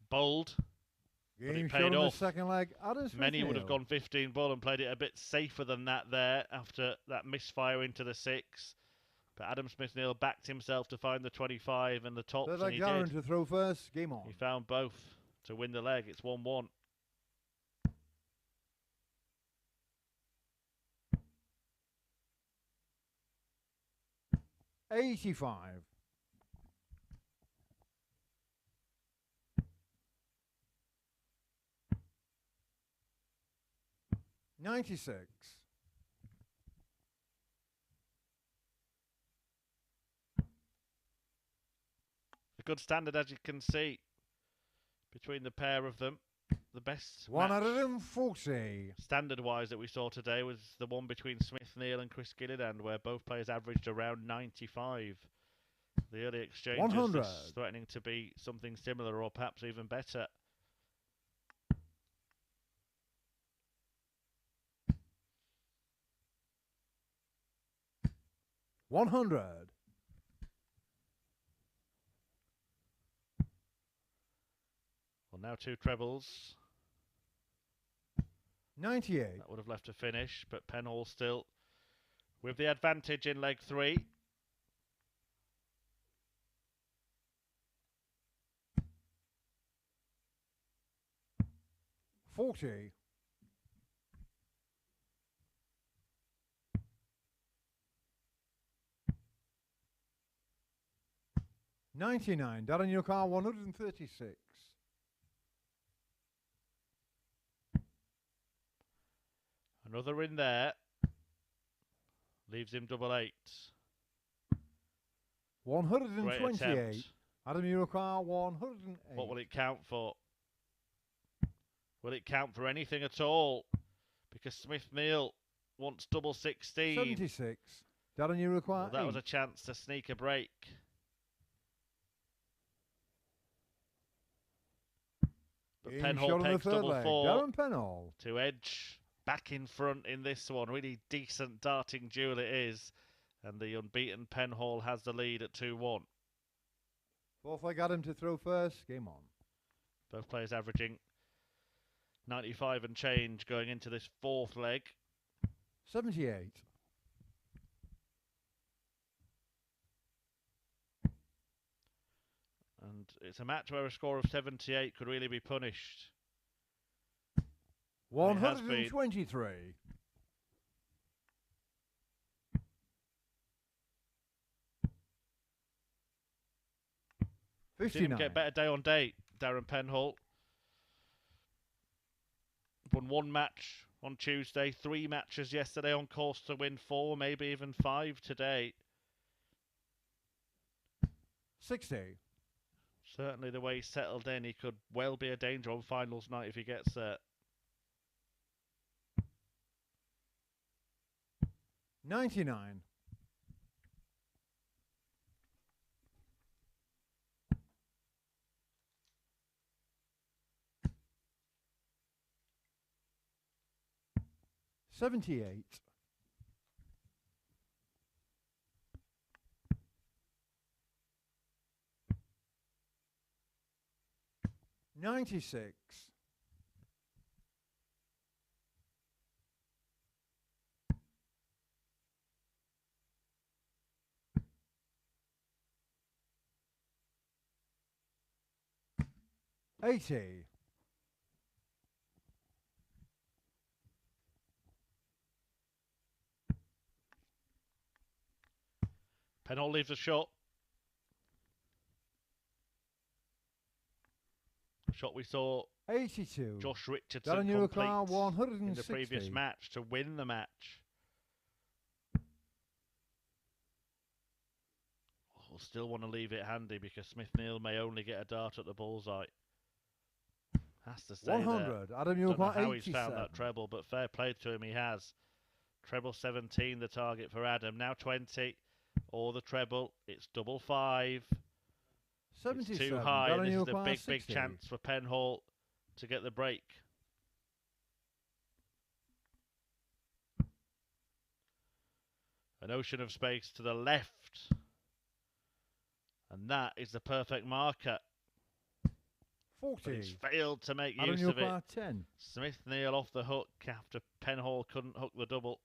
Bold. But Game it shot paid in the off. second leg. Adam Many would have Smith-Neale. gone 15 ball and played it a bit safer than that there after that misfire into the 6. But Adam Smith-Neale backed himself to find the 25 and the tops, Third and leg he Darren did. to throw first. Game on. He found both to win the leg. It's 1-1. $85. 96. A good standard, as you can see, between the pair of them. The best match 140. standard-wise that we saw today was the one between Smith-Neale and Chris Gilliland, where both players averaged around 95. The early exchanges 100. is threatening to be something similar or perhaps even better. $100. Well, now 2 trebles. 98. That would have left a finish, but Penhall still with the advantage in leg 3. $40. $99. Darren, your car 136. Another in there. Leaves him double 8. 128. Adam Eurocar 108. What will it count for? Will it count for anything at all? Because Smith-Neale wants double 16. 76. Darren Eurocar Well, that 8. was a chance to sneak a break. But Game Penhall shot on the takes third double leg. 4 Darren Penhall. to edge back in front in this one. Really decent darting duel it is. And the unbeaten Penhall has the lead at 2-1. Fourth leg Adam to throw first. Game on. Both players averaging 95 and change going into this 4th leg. 78. And it's a match where a score of 78 could really be punished. 123. Seen him 59. get better day on day, Darren Penhall. Won 1 match on Tuesday, 3 matches yesterday, on course to win 4, maybe even 5 today. 60. Certainly the way he's settled in, he could well be a danger on finals night if he gets there. 99. $78. 96. 80. Penhall leaves a shot. Shot we saw 82. Josh Richardson Darren complete Eurocar 160. in the previous match to win the match. We'll still want to leave it handy because Smith-Neale may only get a dart at the bullseye. Has to stay 100. there. Adam Don't know Eurocar how he's 87. found that treble, but fair play to him, he has. Treble 17, the target for Adam. Now 20, or the treble. It's double 5. 77. It's too high, and Darren this is a Eurocar big, 60. big chance for Penhall to get the break. An ocean of space to the left. And that is the perfect marker. but he's 40. failed to make Adam use of it. Newcar 10. Smith-Neale off the hook after Penhall couldn't hook the double.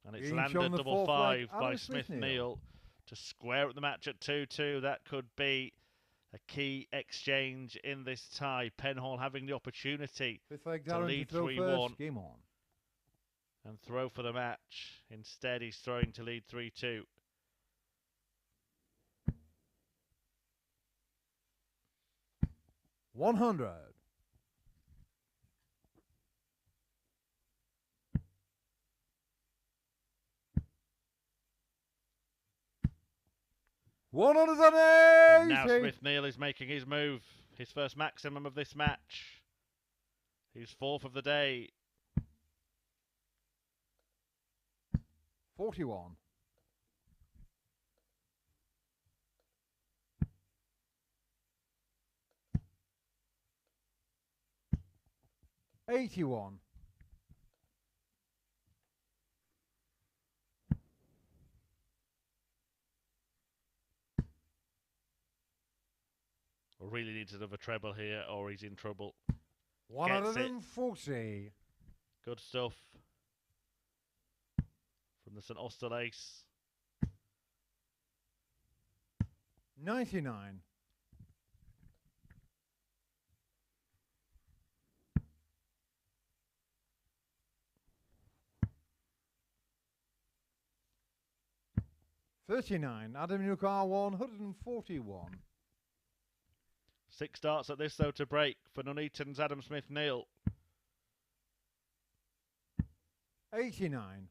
And it's Being landed shown the double fourth leg, five by Adam Smith-Neale. Smith-Neale to square up the match at 2-2. That could be a key exchange in this tie. Penhall having the opportunity Fifth leg, to Darren lead to throw 3-1 first. Game on. and throw for the match. Instead, he's throwing to lead 3-2. $100. And now $180. Smith-Neale is making his move. His first maximum of this match. He's fourth of the day. 41. $81. Really needs another treble here, or he's in trouble. 140. Good stuff from the St Austell ace. 99. $39. Adam Newcar 141. 6 darts at this though to break for Nuneaton's Adam Smith-Neale. 89.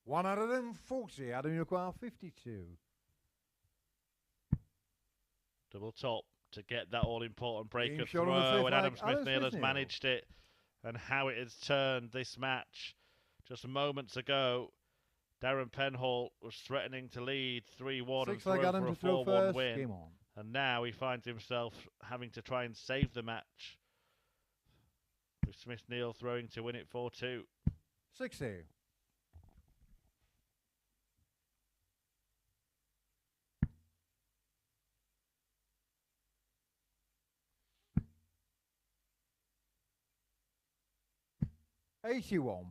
$140. Adam Newcar 52. Double top to get that all-important break Being of shown on the throw, fifth and Adam leg, Adam Smith-Neale has Smith-Neale. managed it, and how it has turned this match. Just moments ago, Darren Penhall was threatening to lead 3-1 and Six leg throw Adam for a to throw 4-1 first. win. Game on. And now he finds himself having to try and save the match, with Smith-Neale throwing to win it 4-2. 60. $81.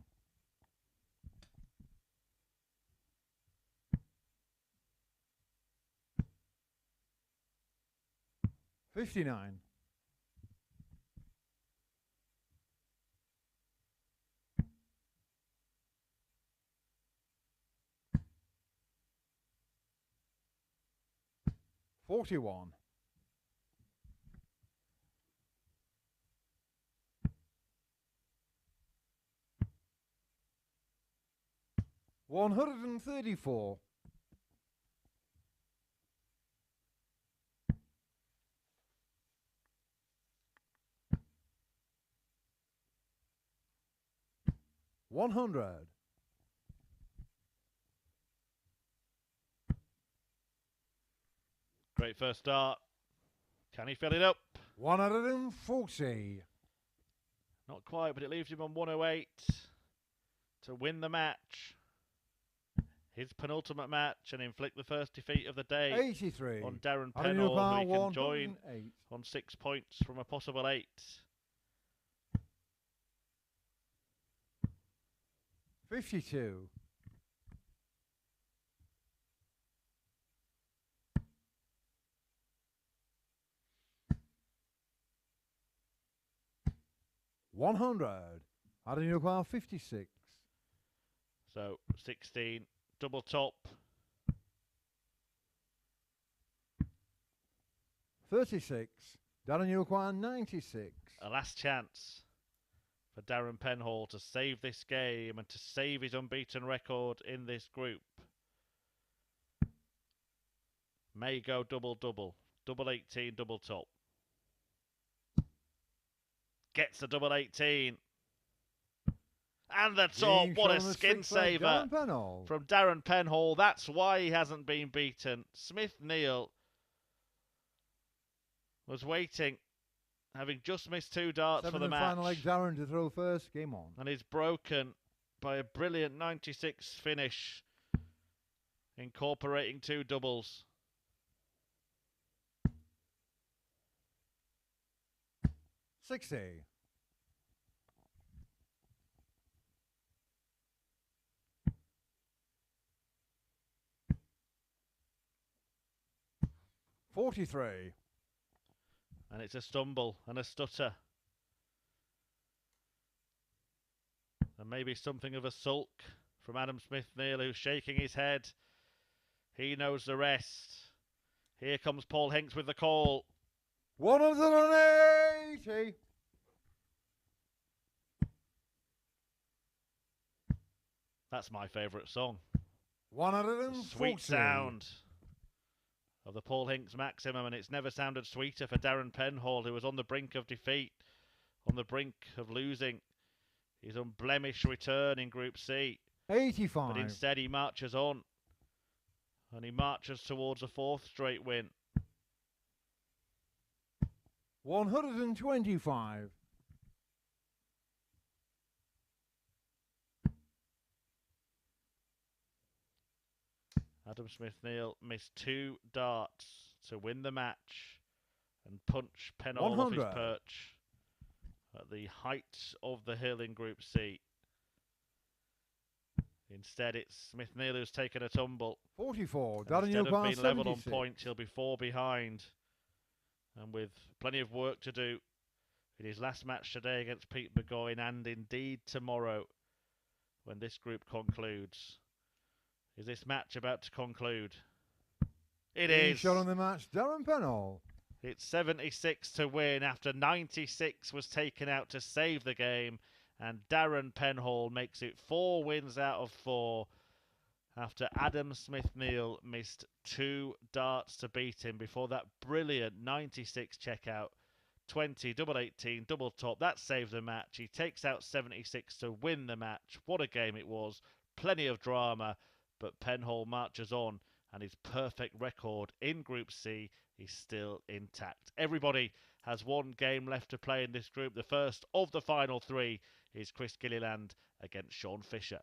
$59. $41. $134. $100. Great first start. Can he fill it up? 140. Not quite, but it leaves him on 108 to win the match. His penultimate match, and inflict the first defeat of the day 83. on Darren Adam Penhall, Newcar, who he can join 108. on 6 points from a possible 8. 52. $100. Adam Newcar 56. So 16, double top. 36. Darren Newcar 96. A last chance for Darren Penhall to save this game and to save his unbeaten record in this group. May go double-double. Double 18, double top. Gets the double 18. And the top. Being What a shown the skin sixth leg, saver Darren Penhall. from Darren Penhall. That's why he hasn't been beaten. Smith-Neale was waiting having just missed 2 darts for the Seventh and match. final leg, Darren to throw first. Game on. And is broken by a brilliant 96 finish, incorporating 2 doubles. 60. $43. And it's a stumble and a stutter. And maybe something of a sulk from Adam Smith-Neale, who's shaking his head. He knows the rest. Here comes Paul Hinks with the call. 180. That's my favourite song. 140. Sweet sound of the Paul Hinks maximum, and it's never sounded sweeter for Darren Penhall, who was on the brink of defeat, on the brink of losing his unblemished return in Group C. 85. But instead he marches on, and he marches towards a 4th straight win. 125. Adam Smith-Neale missed 2 darts to win the match and punch Penhall off his 100. perch at the height of the hill in Group C. Instead, it's Smith-Neale who's taken a tumble. 44. And Darren instead of Penhall, being level on 76. points, he'll be 4 behind. And with plenty of work to do in his last match today against Pete Burgoyne, and indeed tomorrow when this group concludes. Is this match about to conclude? It is. Shot on the match, Darren Penhall. It's 76 to win after 96 was taken out to save the game. And Darren Penhall makes it 4 wins out of 4 after Adam Smith-Neale missed 2 darts to beat him before that brilliant 96 checkout. 20, double 18, double top. That saved the match. He takes out 76 to win the match. What a game it was. Plenty of drama. But Penhall marches on, and his perfect record in Group C is still intact. Everybody has 1 game left to play in this group. The first of the final 3 is Chris Gilliland against Sean Fisher.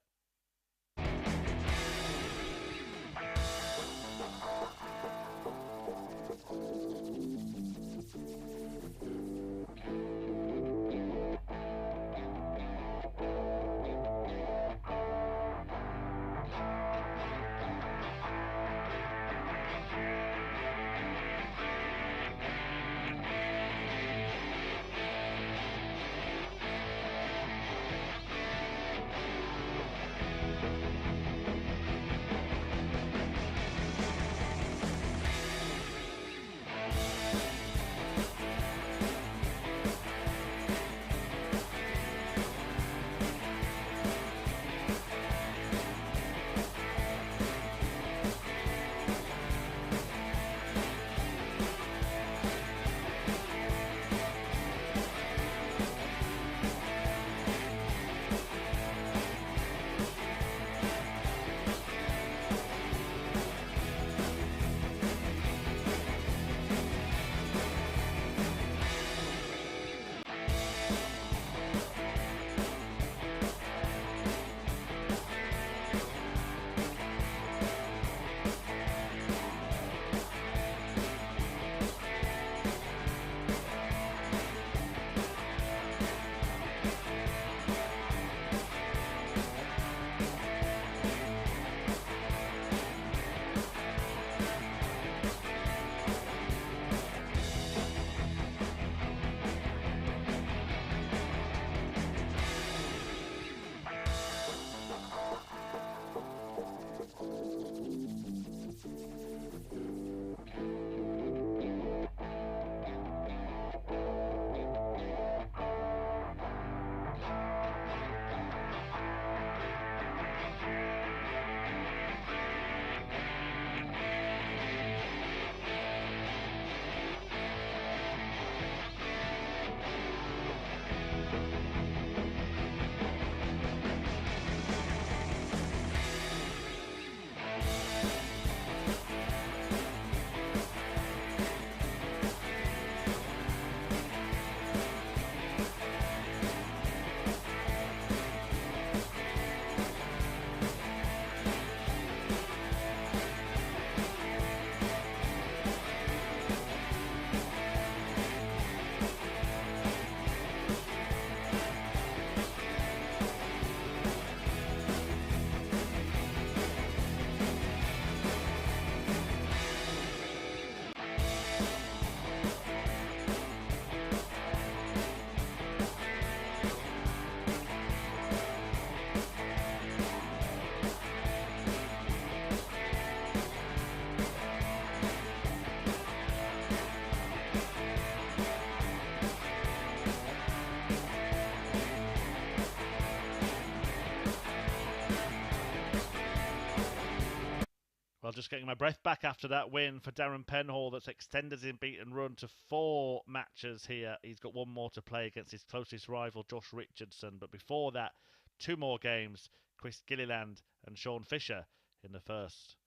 Well, just getting my breath back after that win for Darren Penhall that's extended his unbeaten run to 4 matches here. He's got 1 more to play against his closest rival, Josh Richardson. But before that, 2 more games, Chris Gilliland and Sean Fisher in the first.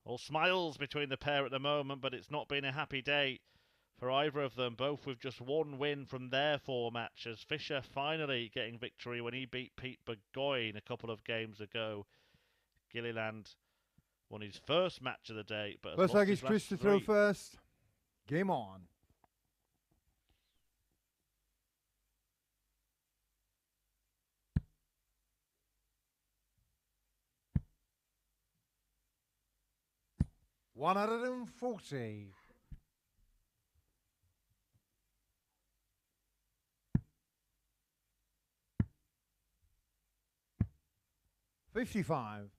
All smiles between the pair at the moment, but it's not been a happy day for either of them, both with just 1 win from their 4 matches. Fisher finally getting victory when he beat Pete Burgoyne a couple of games ago. Gilliland won his first match of the day, but Looks like it's Chris to throw first. Game on. $140. 55.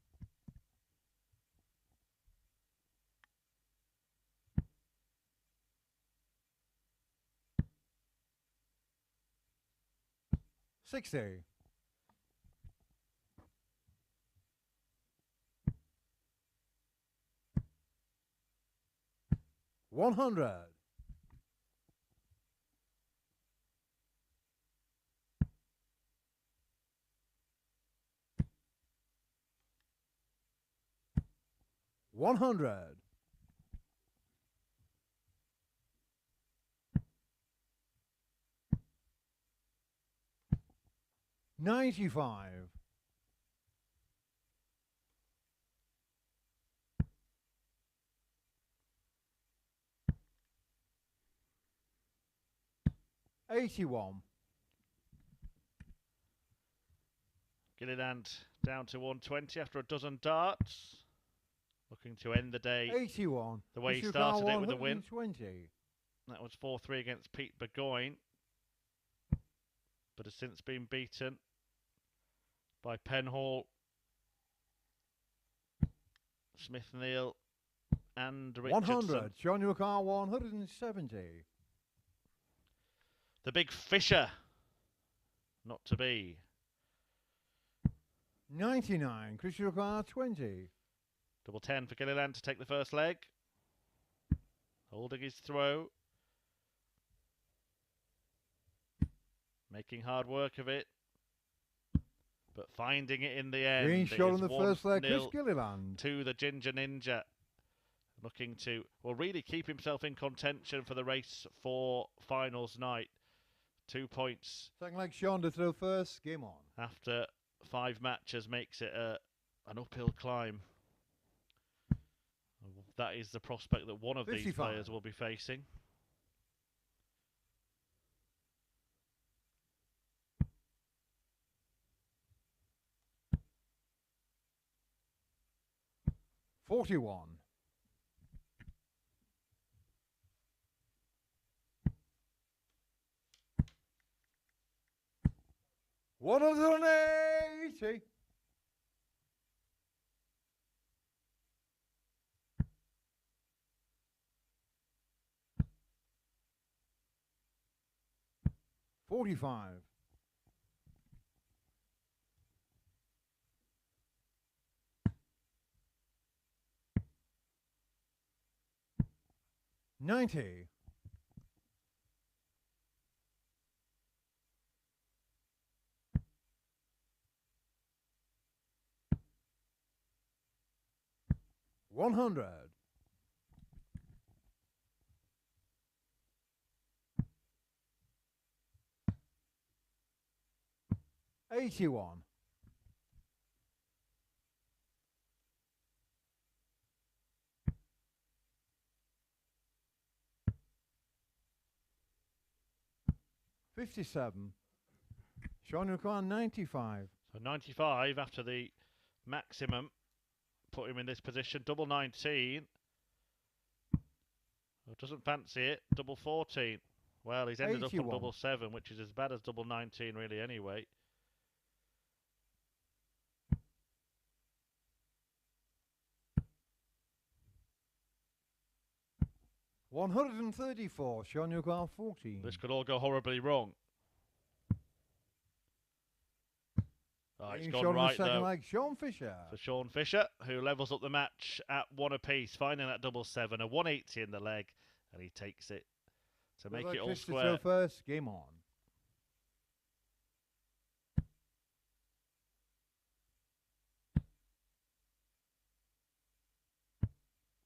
60. 100. 100. 95. 81. Gilliland down to 120 after a dozen darts. Looking to end the day 81. the way he started it with a win. That was 4-3 against Pete Burgoyne, but has since been beaten by Penhall, Smith-Neale and Richardson. 100. John Newcar 170. The big Fisher, not to be. 99. Chris Newcar 20. Double 10 for Gilliland to take the first leg. Holding his throw. Making hard work of it. But finding it in the end. Green shot on the first leg, Chris Gilliland. To the Ginger Ninja. Looking to, well, really keep himself in contention for the race for finals night. 2 points. Second leg, Sean to throw first. Game on. After 5 matches makes it an uphill climb. That is the prospect that one of 55. these players will be facing. $41. 180. 45. 90. 100. 81. 57. Sean O'Connor 95. So 95 after the maximum put him in this position. Double 19. Oh, doesn't fancy it. Double 14. Well, he's ended 81. up on double 7, which is as bad as double 19 really anyway. $134. Sean O'Connor 14. This could all go horribly wrong. Oh, it's Game gone shot on the right, second though, leg, Sean Fisher. for Sean Fisher, who levels up the match at 1 apiece, finding that double 7, a 180 in the leg, and he takes it to make it all Chris to square. throw first, game on.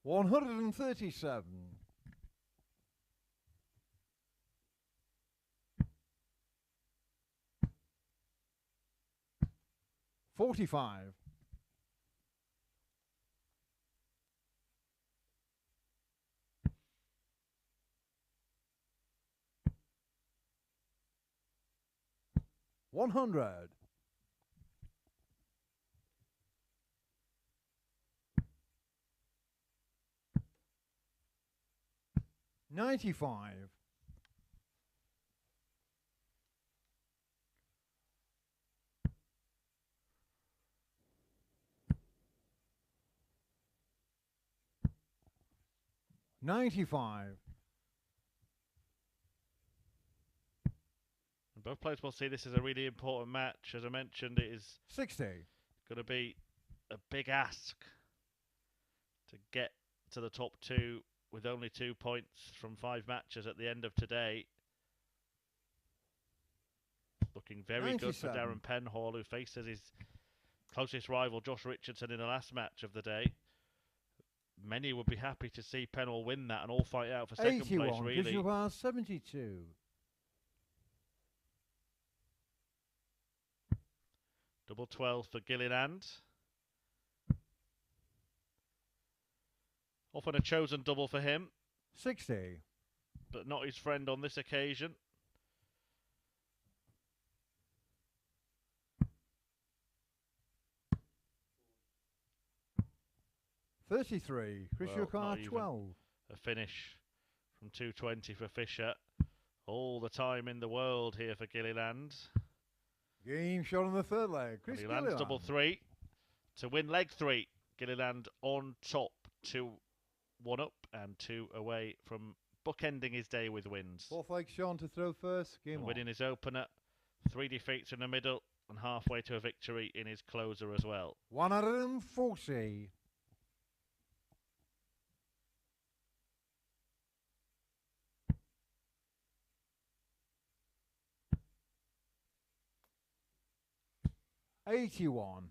$137. 45. 100. 95. 95. And both players will see this as a really important match. As I mentioned, it is 60. going to be a big ask to get to the top 2 with only 2 points from 5 matches at the end of today. Looking very good for 97. Darren Penhall, who faces his closest rival, Josh Richardson, in the last match of the day. Many would be happy to see Penhall win that and all fight out for second 81. place, really. You are 72. Double 12 for Gilliland. Often a chosen double for him, 60. but not his friend on this occasion. $33. Chris Well, Yukar, not even 12. a finish from 220 for Fisher. All the time in the world here for Gilliland. Game shot on the third leg. Chris Gilliland's Gilliland. double 3 to win leg 3. Gilliland on top, 2-1 up and 2 away from bookending his day with wins. Fourth leg, Sean to throw first, game on. Winning his opener, 3 defeats in the middle, and halfway to a victory in his closer as well. 140. 81.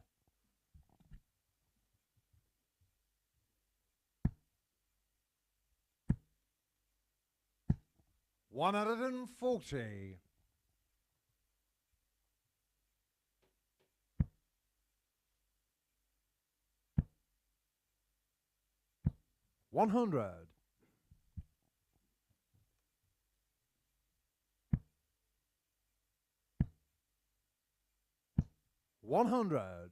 140. 100. 100.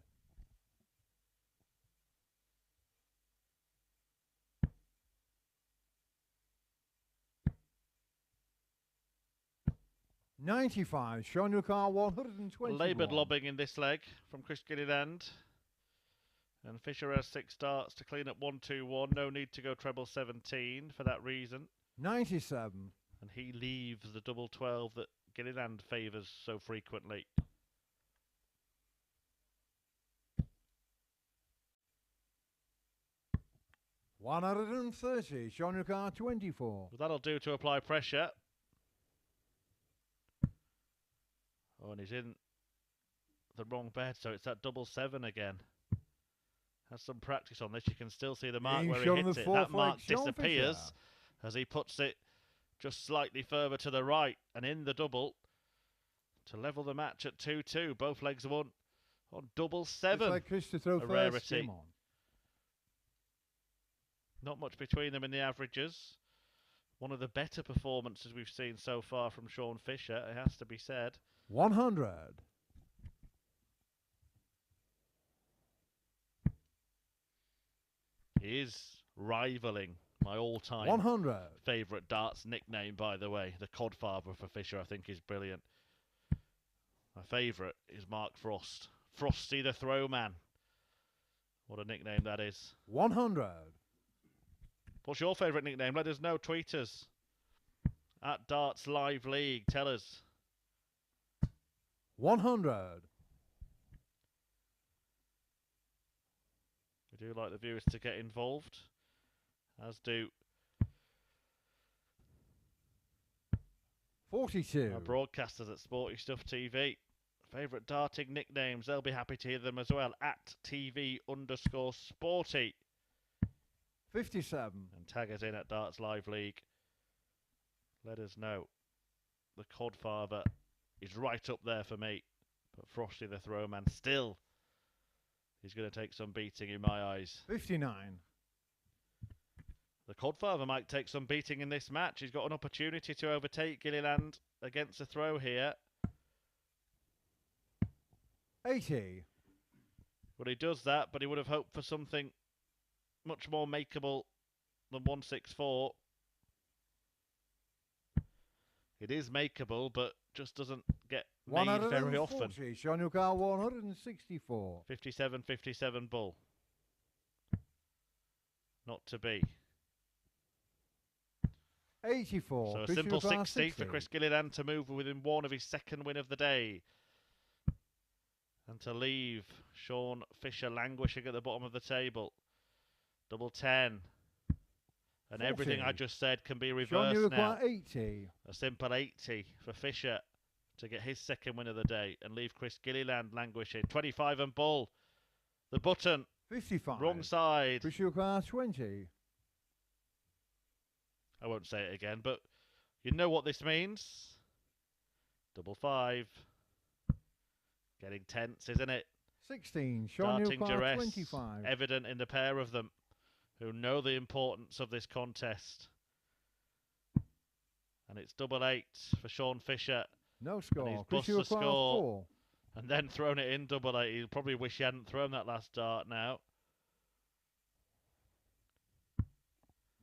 95. Sean Yukar, 120. Laboured lobbing in this leg from Chris Gilliland. And Fisher has 6 darts to clean up 1-2-1. No need to go treble 17 for that reason. 97. And he leaves the double 12 that Gilliland favours so frequently. $130. Sean Yukar, 24. Well, that'll do to apply pressure. Oh, and he's in the wrong bed, so it's that double 7 again. Has some practice on this. You can still see the mark Game where he shot on hits the it. fourth That mark leg, Sean disappears Fisher. as he puts it just slightly further to the right and in the double to level the match at 2-2. Both legs won on double 7. It's like Chris to throw A first, rarity. game on. Not much between them in the averages. One of the better performances we've seen so far from Sean Fisher, it has to be said. 100. He is rivaling my all-time 100. favourite darts nickname, by the way. The Codfather for Fisher, I think, is brilliant. My favourite is Mark Frost. Frosty the Throwman. What a nickname that is. 100. What's your favourite nickname? Let us know. Tweet us at Darts Live League. Tell us. 100. do like the viewers to get involved, as do 42. our broadcasters at Sporty Stuff TV. Favourite darting nicknames, they'll be happy to hear them as well. At TV_sporty. 57. And tag us in at Darts Live League. Let us know. The Codfather is right up there for me. But Frosty the Throwman still is going to take some beating in my eyes. 59. The Codfather might take some beating in this match. He's got an opportunity to overtake Gilliland against a throw here. 80. Well, he does that, but he would have hoped for something much more makeable than 164. It is makeable, but just doesn't get made very often. Sean Yuka 164. 57-57 bull. Not to be. 84. So a simple 60 for Chris Gilliland to move within one of his second win of the day. And to leave Sean Fisher languishing at the bottom of the table. Double 10. And 40. everything I just said can be reversed Sean now. 80. A simple 80 for Fisher to get his second win of the day and leave Chris Gilliland languishing. 25 and bull. The button. 55. Wrong side. Chris Yuka 20. I won't say it again, but you know what this means. Double 5. Getting tense, isn't it? 16. Sean Darting Yuka duress 25. evident in the pair of them who know the importance of this contest. And it's double 8 for Sean Fisher. No And score. he's Chris bust the Yuka score. 4. And then thrown it in double 8. He'll probably wish he hadn't thrown that last dart now.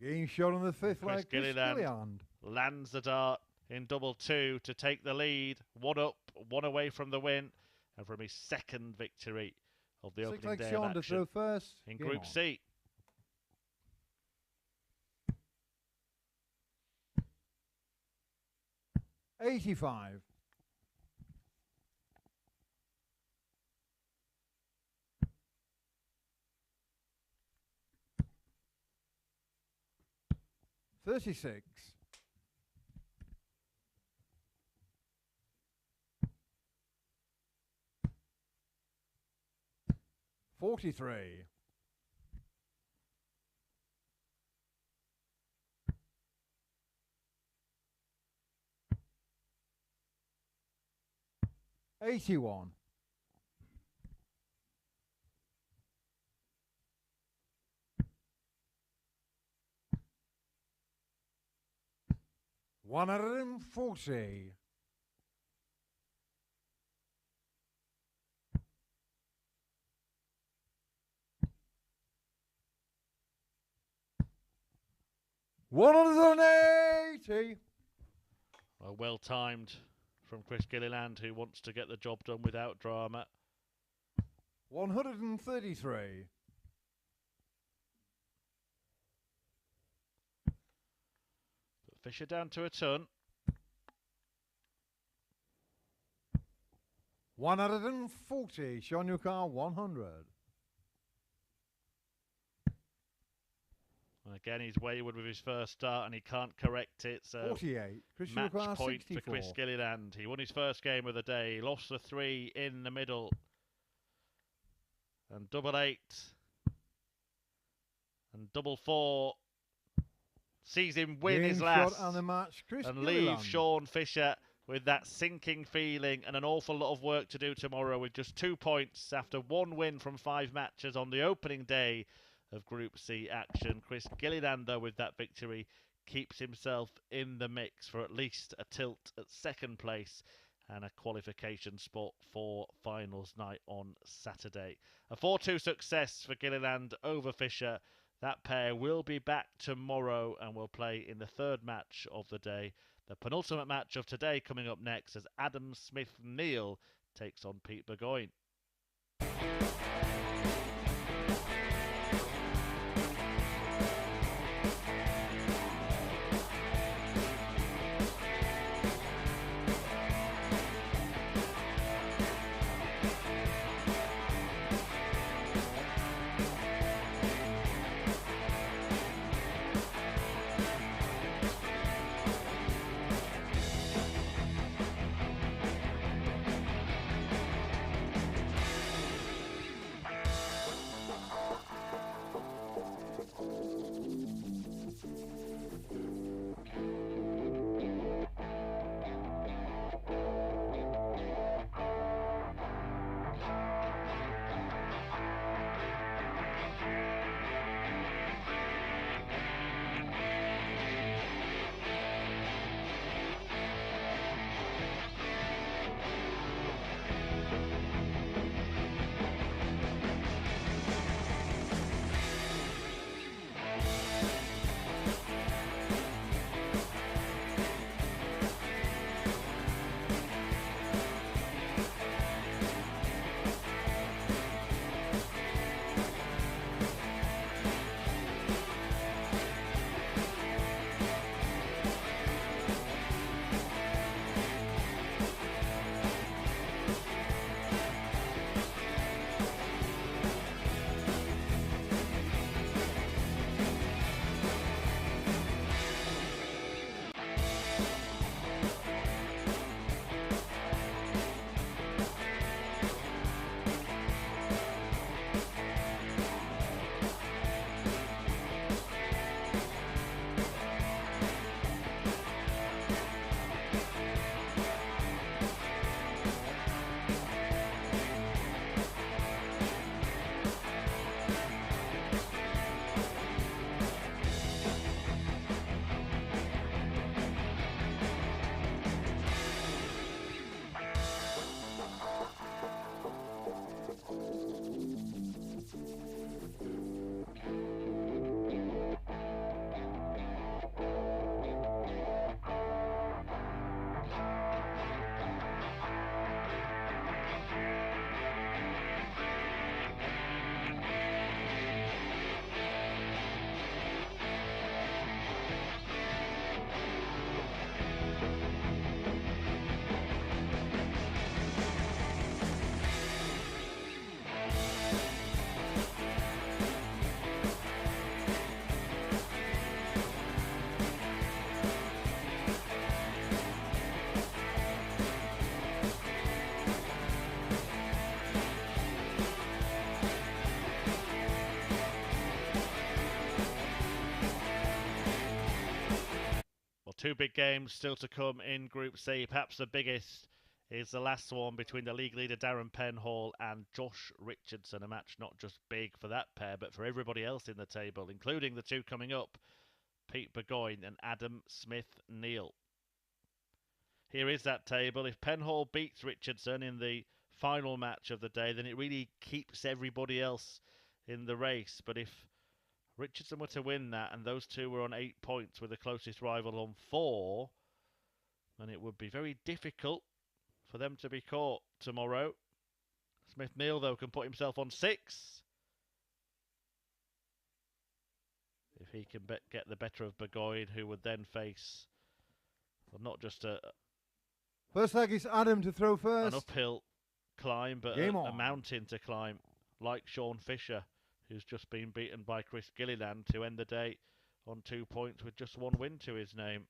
Game shot on the fifth Chris leg. Chris Gilliland Gilliland. lands the dart in double 2 to take the lead. One up, one away from the win. And from his second victory of the opening day Sean of to action throw first. in Game Group on. C. $85. 36. 43. 81. 140. 180. Well timed from Chris Gilliland, who wants to get the job done without drama. 133. But Fisher down to a ton. 140. Sean Yuka 100. And again, he's wayward with his first start and he can't correct it. So 48. Chris match Yuka point 64. for Chris Gilliland. He won his first game of the day. He lost the 3 in the middle. And double 8. And double 4. Sees him win his Game last. shot on the match. Chris And Gilliland. leave Sean Fisher with that sinking feeling and an awful lot of work to do tomorrow with just 2 points after 1 win from 5 matches on the opening day of Group C action. Chris Gilliland, though, with that victory, keeps himself in the mix for at least a tilt at second place and a qualification spot for finals night on Saturday. A 4-2 success for Gilliland over Fisher. That pair will be back tomorrow and will play in the third match of the day. The penultimate match of today coming up next as Adam Smith-Neale takes on Pete Burgoyne. Two big games still to come in Group C. Perhaps the biggest is the last one between the league leader Darren Penhall and Josh Richardson. A match not just big for that pair, but for everybody else in the table, including the two coming up, Pete Burgoyne and Adam Smith-Neale. Here is that table. If Penhall beats Richardson in the final match of the day, then it really keeps everybody else in the race. But if Richardson were to win that and those two were on 8 points with the closest rival on 4, then it would be very difficult for them to be caught tomorrow. Smith-Neale, though, can put himself on 6 if he can get the better of Burgoyne, who would then face, well, not just First leg is Adam to throw an first. uphill climb, but a mountain to climb, like Sean Fisher, who's just been beaten by Chris Gilliland to end the day on 2 points with just 1 win to his name.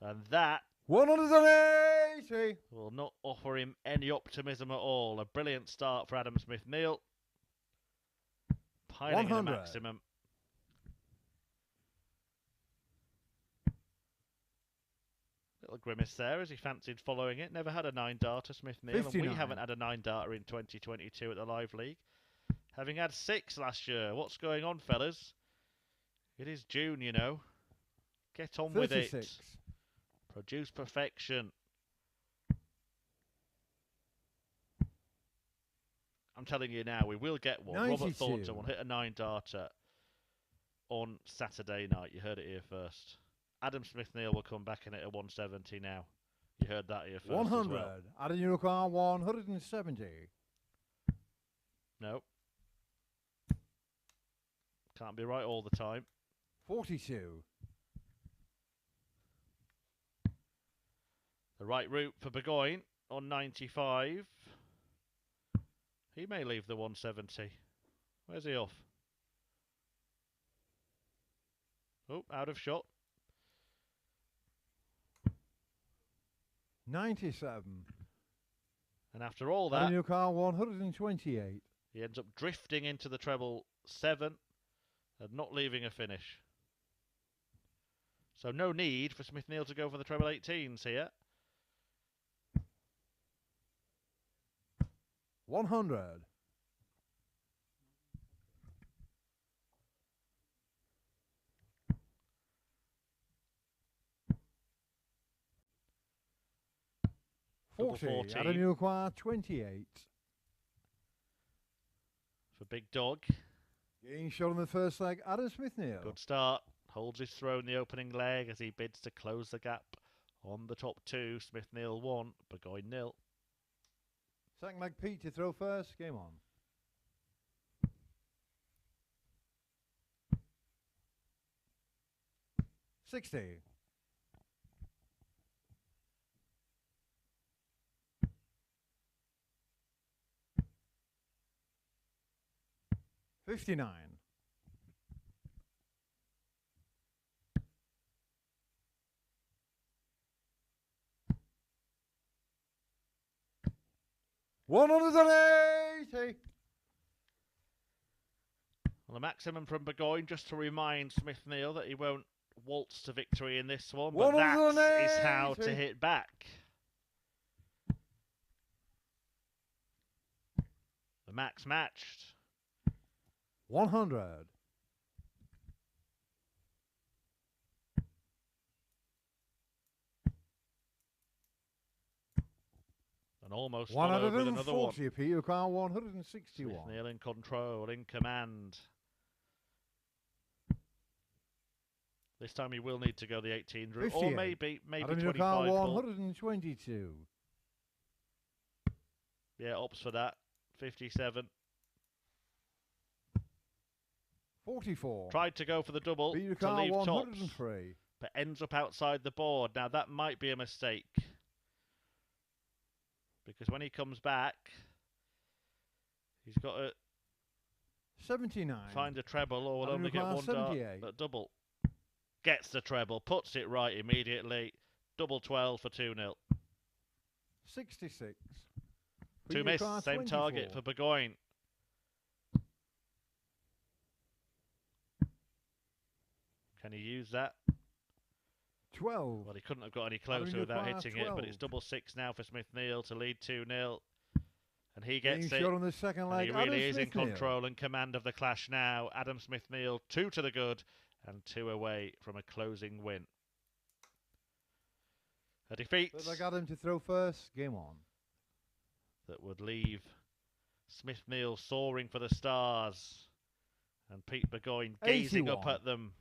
And that 180 will not offer him any optimism at all. A brilliant start for Adam Smith-Neale. Piling in the maximum. Little grimace there as he fancied following it. Never had a 9-darter, Smith-Neale, and we haven't had a 9-darter in 2022 at the Live League, having had 6 last year. What's going on, fellas? It is June, you know. Get on 36. with it. Produce perfection. I'm telling you now, we will get one. 92. Robert Thornton will hit a 9-darter on Saturday night. You heard it here first. Adam Smith-Neale will come back in at a 170 now. You heard that here first 100. as well. Adam Unicorn 170. No. Can't be right all the time. 42. The right route for Burgoyne on 95. He may leave the 170. Where's he off? Oh, out of shot. 97. And after all that, Adam Unicorn 128. he ends up drifting into the treble 7 and not leaving a finish. So no need for Smith-Neale to go for the treble 18s here. 100. Double 40. 14. Adam Unicorn 28. For Big Dog. Getting shot in the first leg, Adam Smith-Neale. Good start. Holds his throw in the opening leg as he bids to close the gap on the top 2. Smith-Neale 1, Burgoyne 0. Second leg, Pete to throw first. Game on. $60. $59. $180. Well, the maximum from Burgoyne, just to remind Smith-Neale that he won't waltz to victory in this one, but that is how to hit back. The max matched. 100. And almost followed with another one. 140, Pete. You can't 161. Smith-Neale in control, in command. This time he will need to go the 18 route, or maybe 25 ball. 122. Yeah, opts for that. 57. 44. Tried to go for the double to leave tops, 103. but ends up outside the board. Now that might be a mistake, because when he comes back, he's got to 79. find a treble, or will only get one dart at double. Gets the treble, puts it right immediately. Double 12 for 2-0. 66. 2 miss, same 24. target for Burgoyne. Can he use that? 12. Well, he couldn't have got any Adam closer without requires hitting it, but 12. it's double six now for Smith-Neale to lead 2-0. And he Getting gets it. shot on the second And leg. he really Adam is in Smith-Neale. control and command of the clash now. Adam Smith-Neale, 2 to the good and 2 away from a closing win. A defeat Looks like Adam to throw first. Game on. that would leave Smith-Neale soaring for the stars and Pete Burgoyne gazing up 81. at them,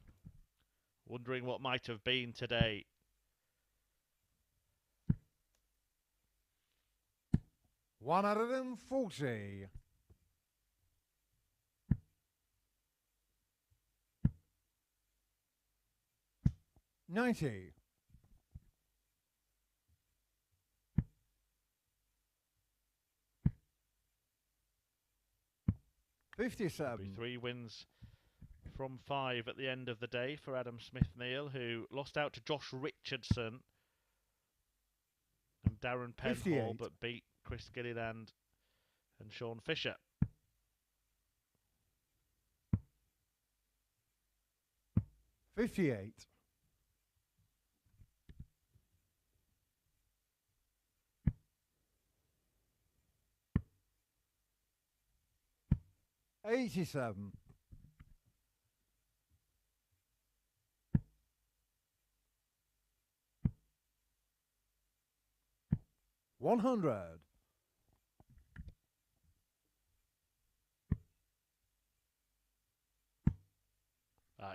wondering what might have been today. $140. 90. 57. 3 wins from 5 at the end of the day for Adam Smith-Neale, who lost out to Josh Richardson and Darren Penhall, 58. but beat Chris Gilliland and Sean Fisher. 58. 87. 100.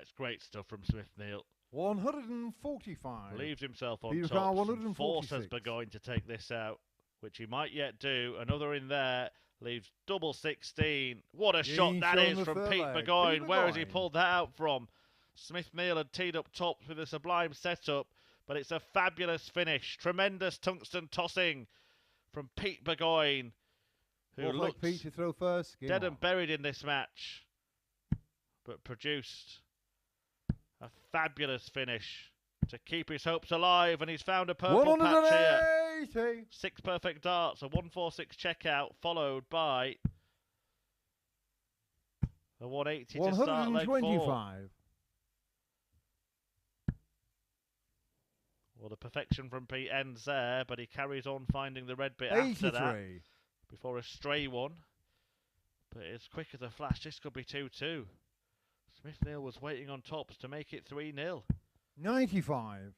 It's great stuff from Smith-Neale. 145. Leaves himself on Peter top. Carr, and forces 146. Burgoyne to take this out, which he might yet do. Another in there. Leaves double 16. What a shot that is from Pete Burgoyne. Where has he pulled that out from? Smith-Neale had teed up top with a sublime setup, but it's a fabulous finish. Tremendous tungsten tossing from Pete Burgoyne, who looks like Pete to throw first. Game dead on. and buried in this match, but produced a fabulous finish to keep his hopes alive, and he's found a purple patch here. 180. 6 perfect darts, a 146 checkout, followed by a 180 to start leg 4. 125. Well, the perfection from Pete ends there, but he carries on finding the red bit after that 83. before a stray one. But it's quick as a flash. This could be 2-2. Smith-Neale was waiting on tops to make it 3-0. 95.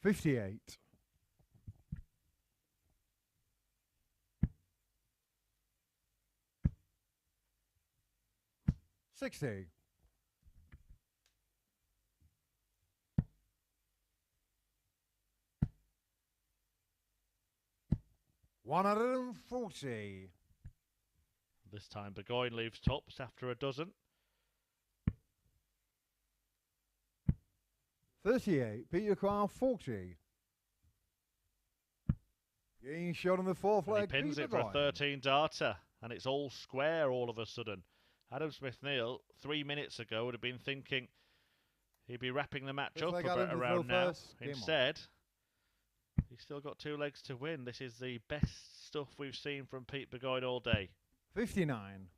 58. 60. 140. This time Burgoyne leaves tops after a dozen. 38. Peter Carr, 40. Getting shot on the fourth And he leg. pins Peter it for a Burgoyne. 13 darter, and it's all square all of a sudden. Adam Smith-Neale, 3 minutes ago, would have been thinking he'd be wrapping the match Looks up like Adam to throw around now. first. Game on. Instead, he's still got 2 legs to win. This is the best stuff we've seen from Pete Burgoyne all day. 59.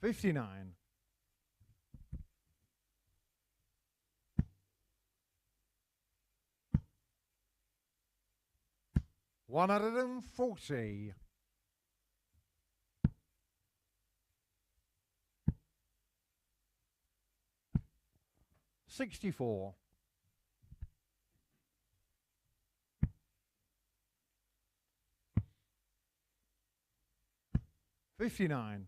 59. 140. 64. 59.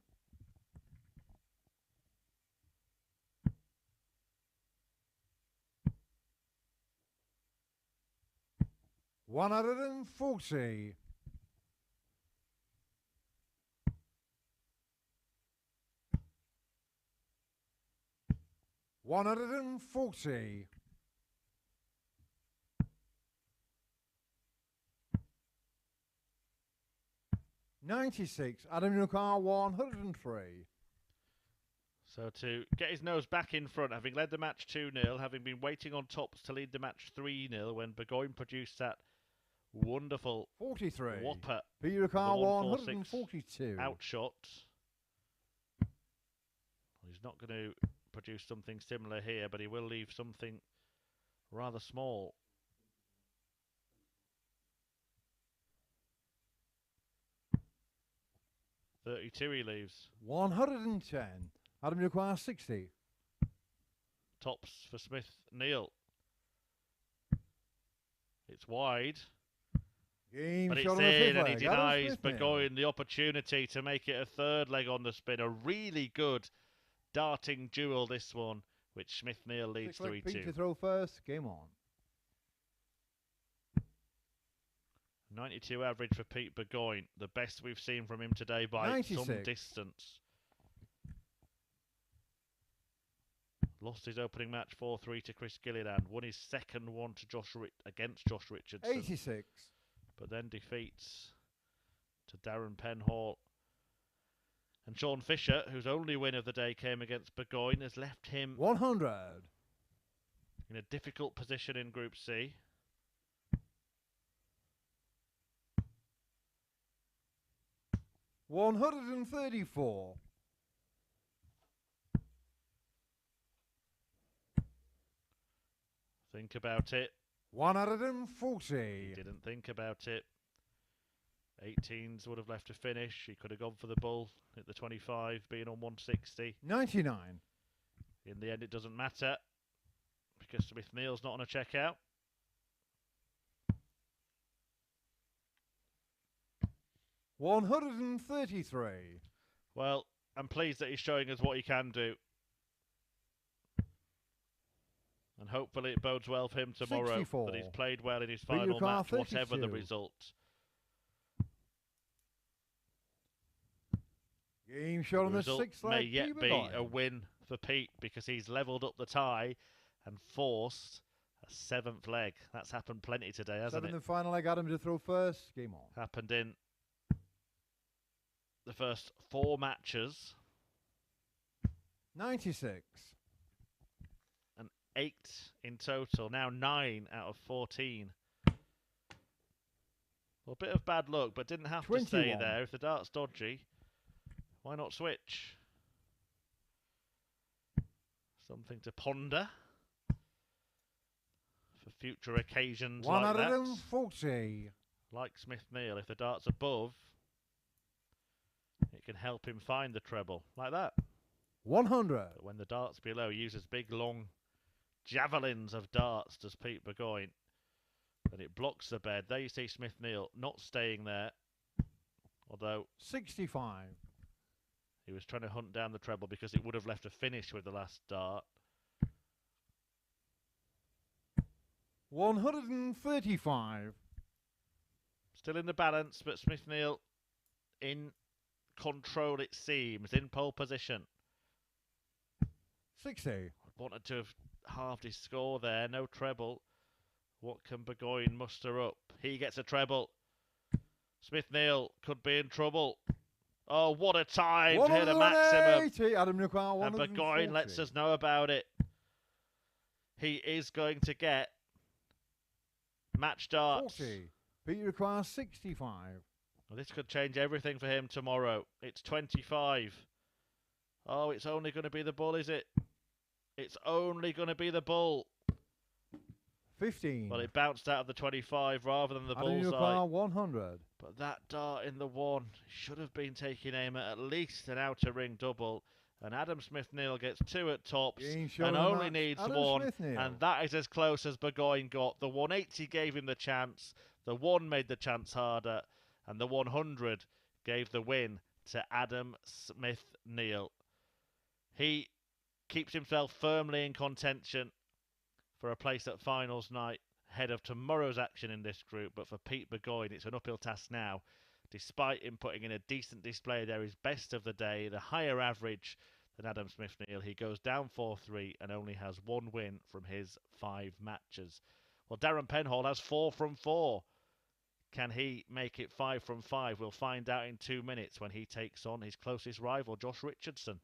140. 140. 96. Adam Newcar, 103. So to get his nose back in front, having led the match 2-0, having been waiting on tops to lead the match 3-0 when Burgoyne produced that wonderful 43. whopper, Peter Carr, 146 142. outshot. He's not going to produce something similar here, but he will leave something rather small. .32 he leaves. 110. Adam requires 60. Tops for Smith-Neale. It's wide. Game But it's shot on the in, fifth and he leg. denies Adam Burgoyne the opportunity to make it a third leg on the spin. A really good darting duel, this one, which Smith-Neale leads 3-2. Pete to throw first. Game on. 92 average for Pete Burgoyne, the best we've seen from him today by 96. some distance. Lost his opening match 4-3 to Chris Gilliland. Won his second one to against Josh Richardson. 86. But then defeats to Darren Penhall. And Sean Fisher, whose only win of the day came against Burgoyne, has left him 100. in a difficult position in Group C. $134. Think about it. 140. He didn't think about it. 18s would have left a finish. He could have gone for the bull at the 25, being on 160. 99. In the end, it doesn't matter because Smith-Neale's not on a checkout. $133. Well, I'm pleased that he's showing us what he can do. And hopefully it bodes well for him tomorrow 64. that he's played well in his final match, whatever the 32. result. Game shot on the result sixth may leg. yet be a win for Pete because he's levelled up the tie and forced a seventh leg. That's happened plenty today, hasn't Seventh it? and final leg. Adam to throw first. Game on. Happened in the first 4 matches. 96. 8 in total, now 9 out of 14. Well, a bit of bad luck, but didn't have 21. to stay there. If the dart's dodgy, why not switch? Something to ponder for future occasions like that. 140. Like Smith-Neale, if the dart's above, it can help him find the treble, like that. 100. But when the dart's below, he uses big, long javelins of darts, does Pete Burgoyne, and it blocks the bed. There you see Smith-Neale not staying there, although 65. he was trying to hunt down the treble because it would have left a finish with the last dart. 135. Still in the balance, but Smith-Neale in control, it seems, in pole position. 60. Wanted to have halved his score there, no treble. What can Burgoyne muster up? He gets a treble. Smith-Neale could be in trouble. Oh, what a time to hit a maximum. Adam Nukwar, And Burgoyne lets us know about it. He is going to get match darts. 40. Pete requires 65. Well, this could change everything for him tomorrow. It's 25. Oh, it's only going to be the bull, is it? It's only going to be the bull. 15. Well, it bounced out of the 25 rather than the Adam bullseye. Nukwar, 100. But that dart in the 1 should have been taking aim at least an outer ring double. And Adam Smith-Neale gets 2 at tops and only needs Adam 1. Smith-Neale. And that is as close as Burgoyne got. The 180 gave him the chance. The 1 made the chance harder. And the 100 gave the win to Adam Smith-Neale. He keeps himself firmly in contention for a place at finals night ahead of tomorrow's action in this group. But for Pete Burgoyne, it's an uphill task now. Despite him putting in a decent display there, his best of the day, the higher average than Adam Smith-Neale. He goes down 4-3 and only has 1 win from his 5 matches. Well, Darren Penhall has 4 from 4. Can he make it 5 from 5? We'll find out in 2 minutes when he takes on his closest rival, Josh Richardson.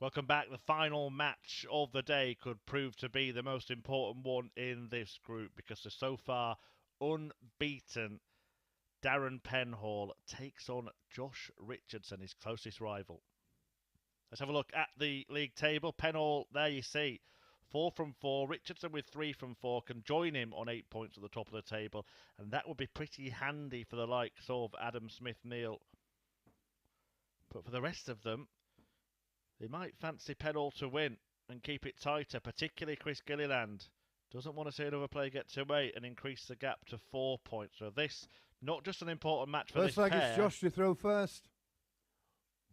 Welcome back. The final match of the day could prove to be the most important one in this group because the so far unbeaten Darren Penhall takes on Josh Richardson, his closest rival. Let's have a look at the league table. Penhall, there you see, 4 from 4. Richardson with 3 from 4 can join him on 8 points at the top of the table, and that would be pretty handy for the likes of Adam Smith-Neale. But for the rest of them, they might fancy Penhall to win and keep it tighter, particularly Chris Gilliland. Doesn't want to see another player get to 8 and increase the gap to 4 points. So this, not just an important match for this pair. Looks like it's Josh to throw first.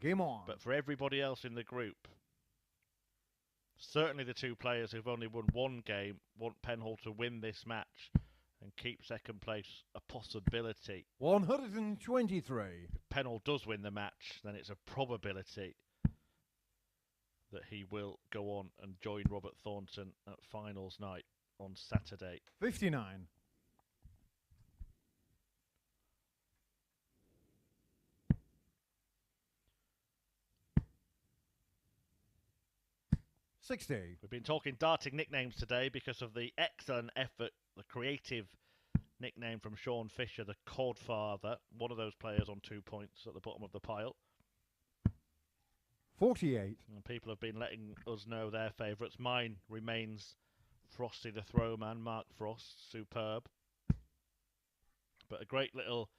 Game on. But for everybody else in the group. Certainly the 2 players who've only won 1 game want Penhall to win this match and keep second place a possibility. 123. If Penhall does win the match, then it's a probability that he will go on and join Robert Thornton at finals night on Saturday. 59. We've been talking darting nicknames today because of the excellent effort, the creative nickname from Sean Fisher, the Codfather, one of those players on 2 points at the bottom of the pile. 48. And people have been letting us know their favourites. Mine remains Frosty the Throwman, Mark Frost, superb. But a great little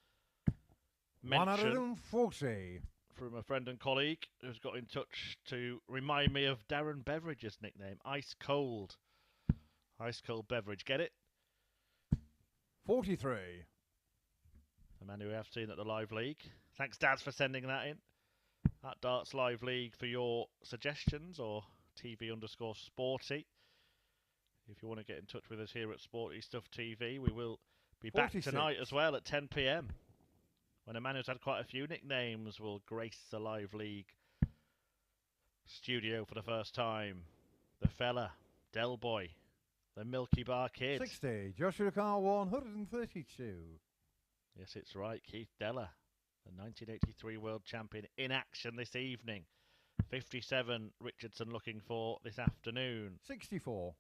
mention 140. From a friend and colleague who's got in touch to remind me of Darren Beveridge's nickname, Ice Cold. Ice Cold Beverage, get it? 43. A man who we have seen at the Live League. Thanks, Dads, for sending that in. At Darts Live League for your suggestions, or TV_sporty. If you want to get in touch with us here at Sporty Stuff TV, we will be 46. back tonight as well at 10 p.m. when a man who's had quite a few nicknames will grace the Live League studio for the first time. The fella, Del Boy, the Milky Bar Kid. 60. Joshua Carr 132. Yes, it's right. Keith Deller, the 1983 World Champion, in action this evening. 57 Richardson looking for this afternoon. 64.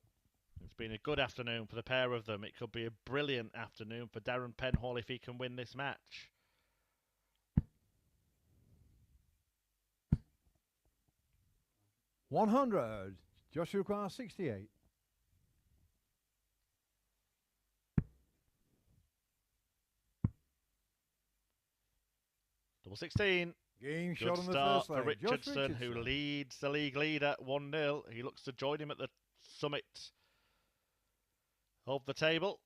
It's been a good afternoon for the pair of them. It could be a brilliant afternoon for Darren Penhall if he can win this match. 100. Joshua Carr 68. Double 16. Game Good shot on the start first leg. for Richardson, who leads the league leader 1-0. He looks to join him at the summit of the table.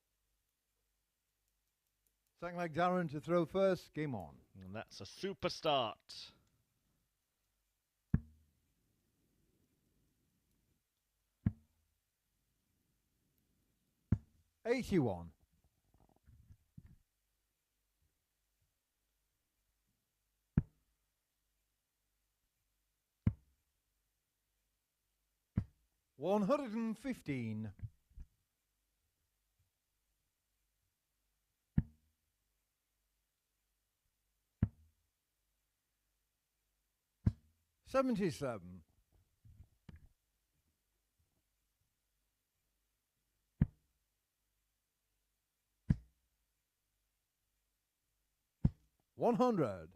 Second leg Darren to throw first. Game on. And that's a super start. 81. 115. 77. 100.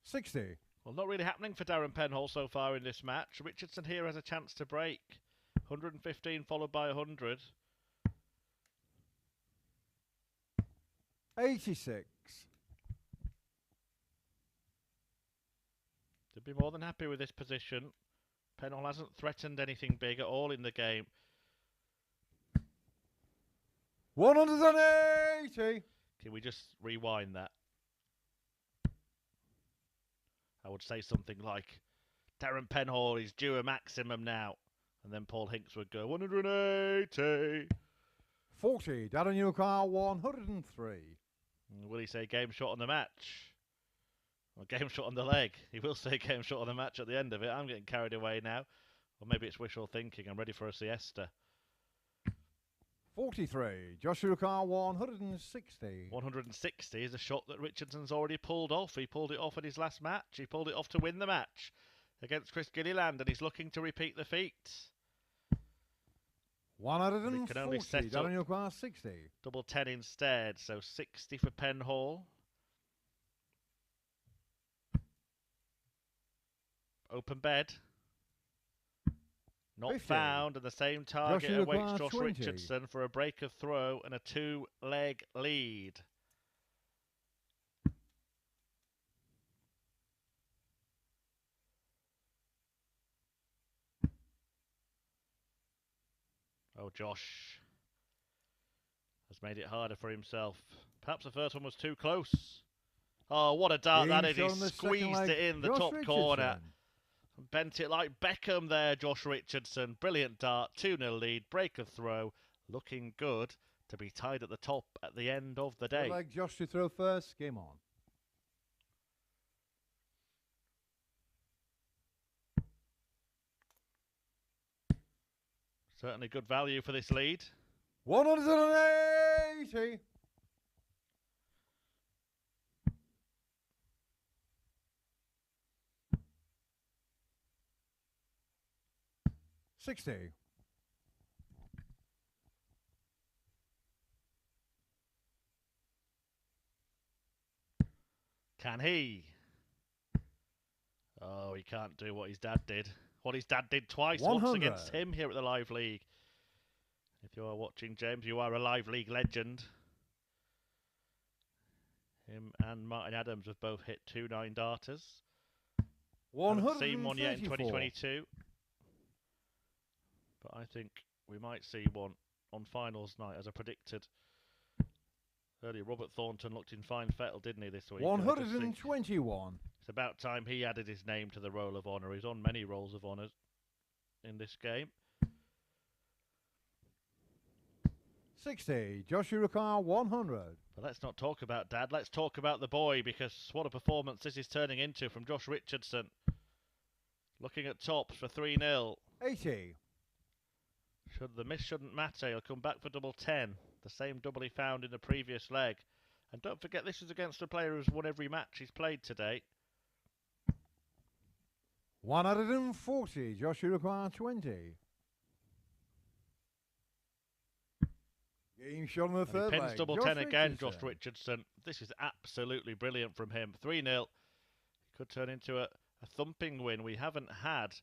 60. Well, not really happening for Darren Penhall so far in this match. Richardson here has a chance to break. 115 followed by 100. 86. To be more than happy with this position. Penhall hasn't threatened anything big at all in the game. 180. Can we just rewind that? I would say something like, Darren Penhall is due a maximum now. And then Paul Hinks would go, 180. 40. Darren Carr 103. And will he say game shot on the match? Or game shot on the leg? He will say game shot on the match at the end of it. I'm getting carried away now. Or maybe it's wishful thinking. I'm ready for a siesta. 43. Joshua Carr 160. 160 is a shot that Richardson's already pulled off. He pulled it off in his last match. He pulled it off to win the match against Chris Gilliland, and he's looking to repeat the feat. 140. Darren Penhall 60. Double 10 instead, so 60 for Penhall. Open bed. Not 50. found, and the same target Joshua awaits Josh 20. Richardson for a break of throw and a two-leg lead. Oh, Josh has made it harder for himself. Perhaps the first one was too close. Oh, what a dart that is. He squeezed it in the top corner. Bent it like Beckham there, Josh Richardson. Brilliant dart, 2-0 lead, break of throw. Looking good to be tied at the top at the end of the day. I'd like Josh to throw first. Game on. Certainly good value for this lead. 180. 60. Can he? Oh, he can't do what his dad did. What his dad did twice, 100. once against him here at the Live League. If you are watching, James, you are a Live League legend. Him and Martin Adams have both hit 2 9-darters. 134. Haven't seen one yet in 2022. But I think we might see one on finals night, as I predicted. Earlier, Robert Thornton looked in fine fettle, didn't he, this week? 121. It's about time he added his name to the Roll of Honour. He's on many Rolls of Honour in this game. 60. Joshua Carr 100. But let's not talk about Dad. Let's talk about the boy, because what a performance this is turning into from Josh Richardson. Looking at tops for 3-0. 80. The miss shouldn't matter. He'll come back for double 10. The same double he found in the previous leg. And don't forget, this is against a player who's won every match he's played today. 140. Joshua Carr 20. Game shot on the third Pins leg. double Josh 10 again, Richardson. Josh Richardson. This is absolutely brilliant from him. 3-0. Could turn into a thumping win. We haven't had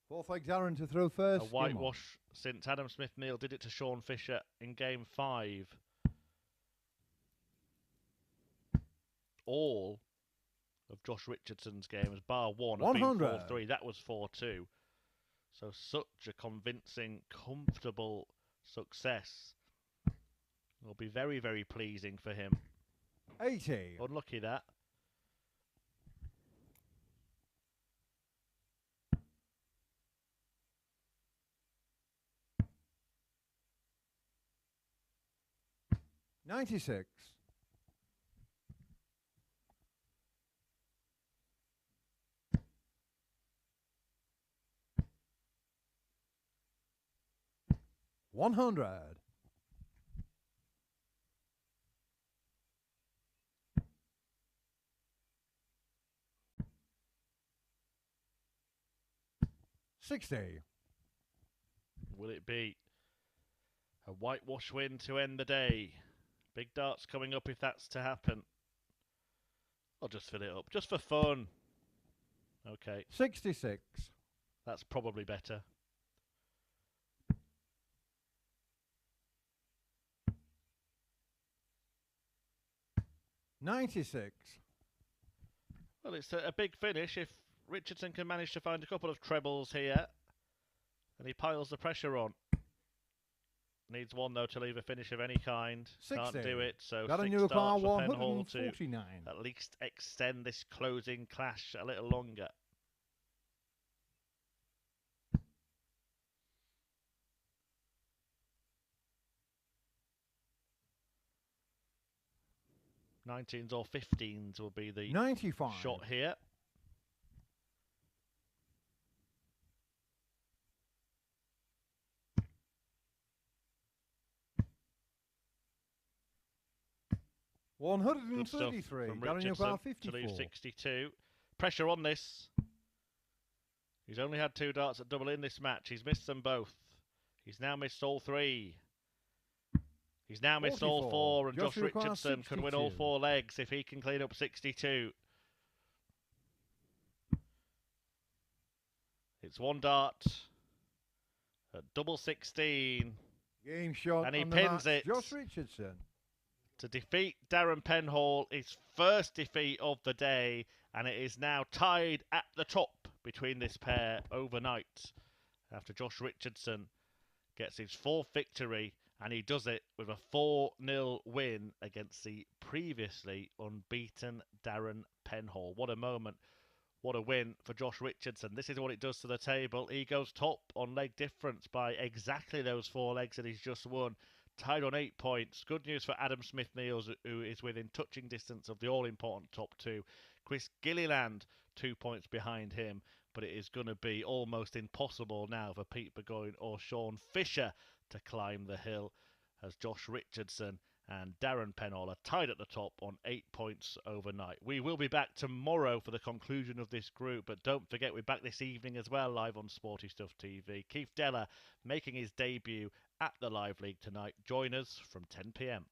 Fourth leg Darren to throw first. a whitewash since Adam Smith-Neale did it to Sean Fisher in game 5. All of Josh Richardson's games, bar one, have been 100. 4-3. That was 4-2. So such a convincing, comfortable success. Will be very, very pleasing for him. 80. Unlucky that. $96. 100. 60. Will it be a whitewash win to end the day? Big darts coming up if that's to happen. I'll just fill it up, just for fun. Okay, 66. that's probably better. 96. Well, it's a big finish if Richardson can manage to find a couple of trebles here. And he piles the pressure on. Needs one, though, to leave a finish of any kind. 60. Can't do it, so Got a 6 new darts car, for Penhall to 149. at least extend this closing clash a little longer. '19s or 15s will be the 95. shot here. Good stuff 133. from Darren Richardson Penhall, to leave 54. 62. Pressure on this. He's only had 2 darts at double in this match. He's missed them both. He's now missed all 3. He's now missed all 44. 4, and Josh Josh requires Richardson could win all 62. 4 legs if he can clean up 62. It's 1 dart at double 16. Game shot And he on the pins match. it. Josh Richardson. To defeat Darren Penhall, his first defeat of the day, and it is now tied at the top between this pair overnight after Josh Richardson gets his 4th victory, and he does it with a 4-0 win against the previously unbeaten Darren Penhall. What a moment. What a win for Josh Richardson. This is what it does to the table. He goes top on leg difference by exactly those 4 legs that he's just won. Tied on 8 points. Good news for Adam Smith-Neale, who is within touching distance of the all-important top 2. Chris Gilliland, 2 points behind him. But it is going to be almost impossible now for Pete Burgoyne or Sean Fisher to climb the hill, as Josh Richardson and Darren Penhall are tied at the top on 8 points overnight. We will be back tomorrow for the conclusion of this group, but don't forget we're back this evening as well, live on Sporty Stuff TV. Keith Deller making his debut at the Live League tonight. Join us from 10 p.m.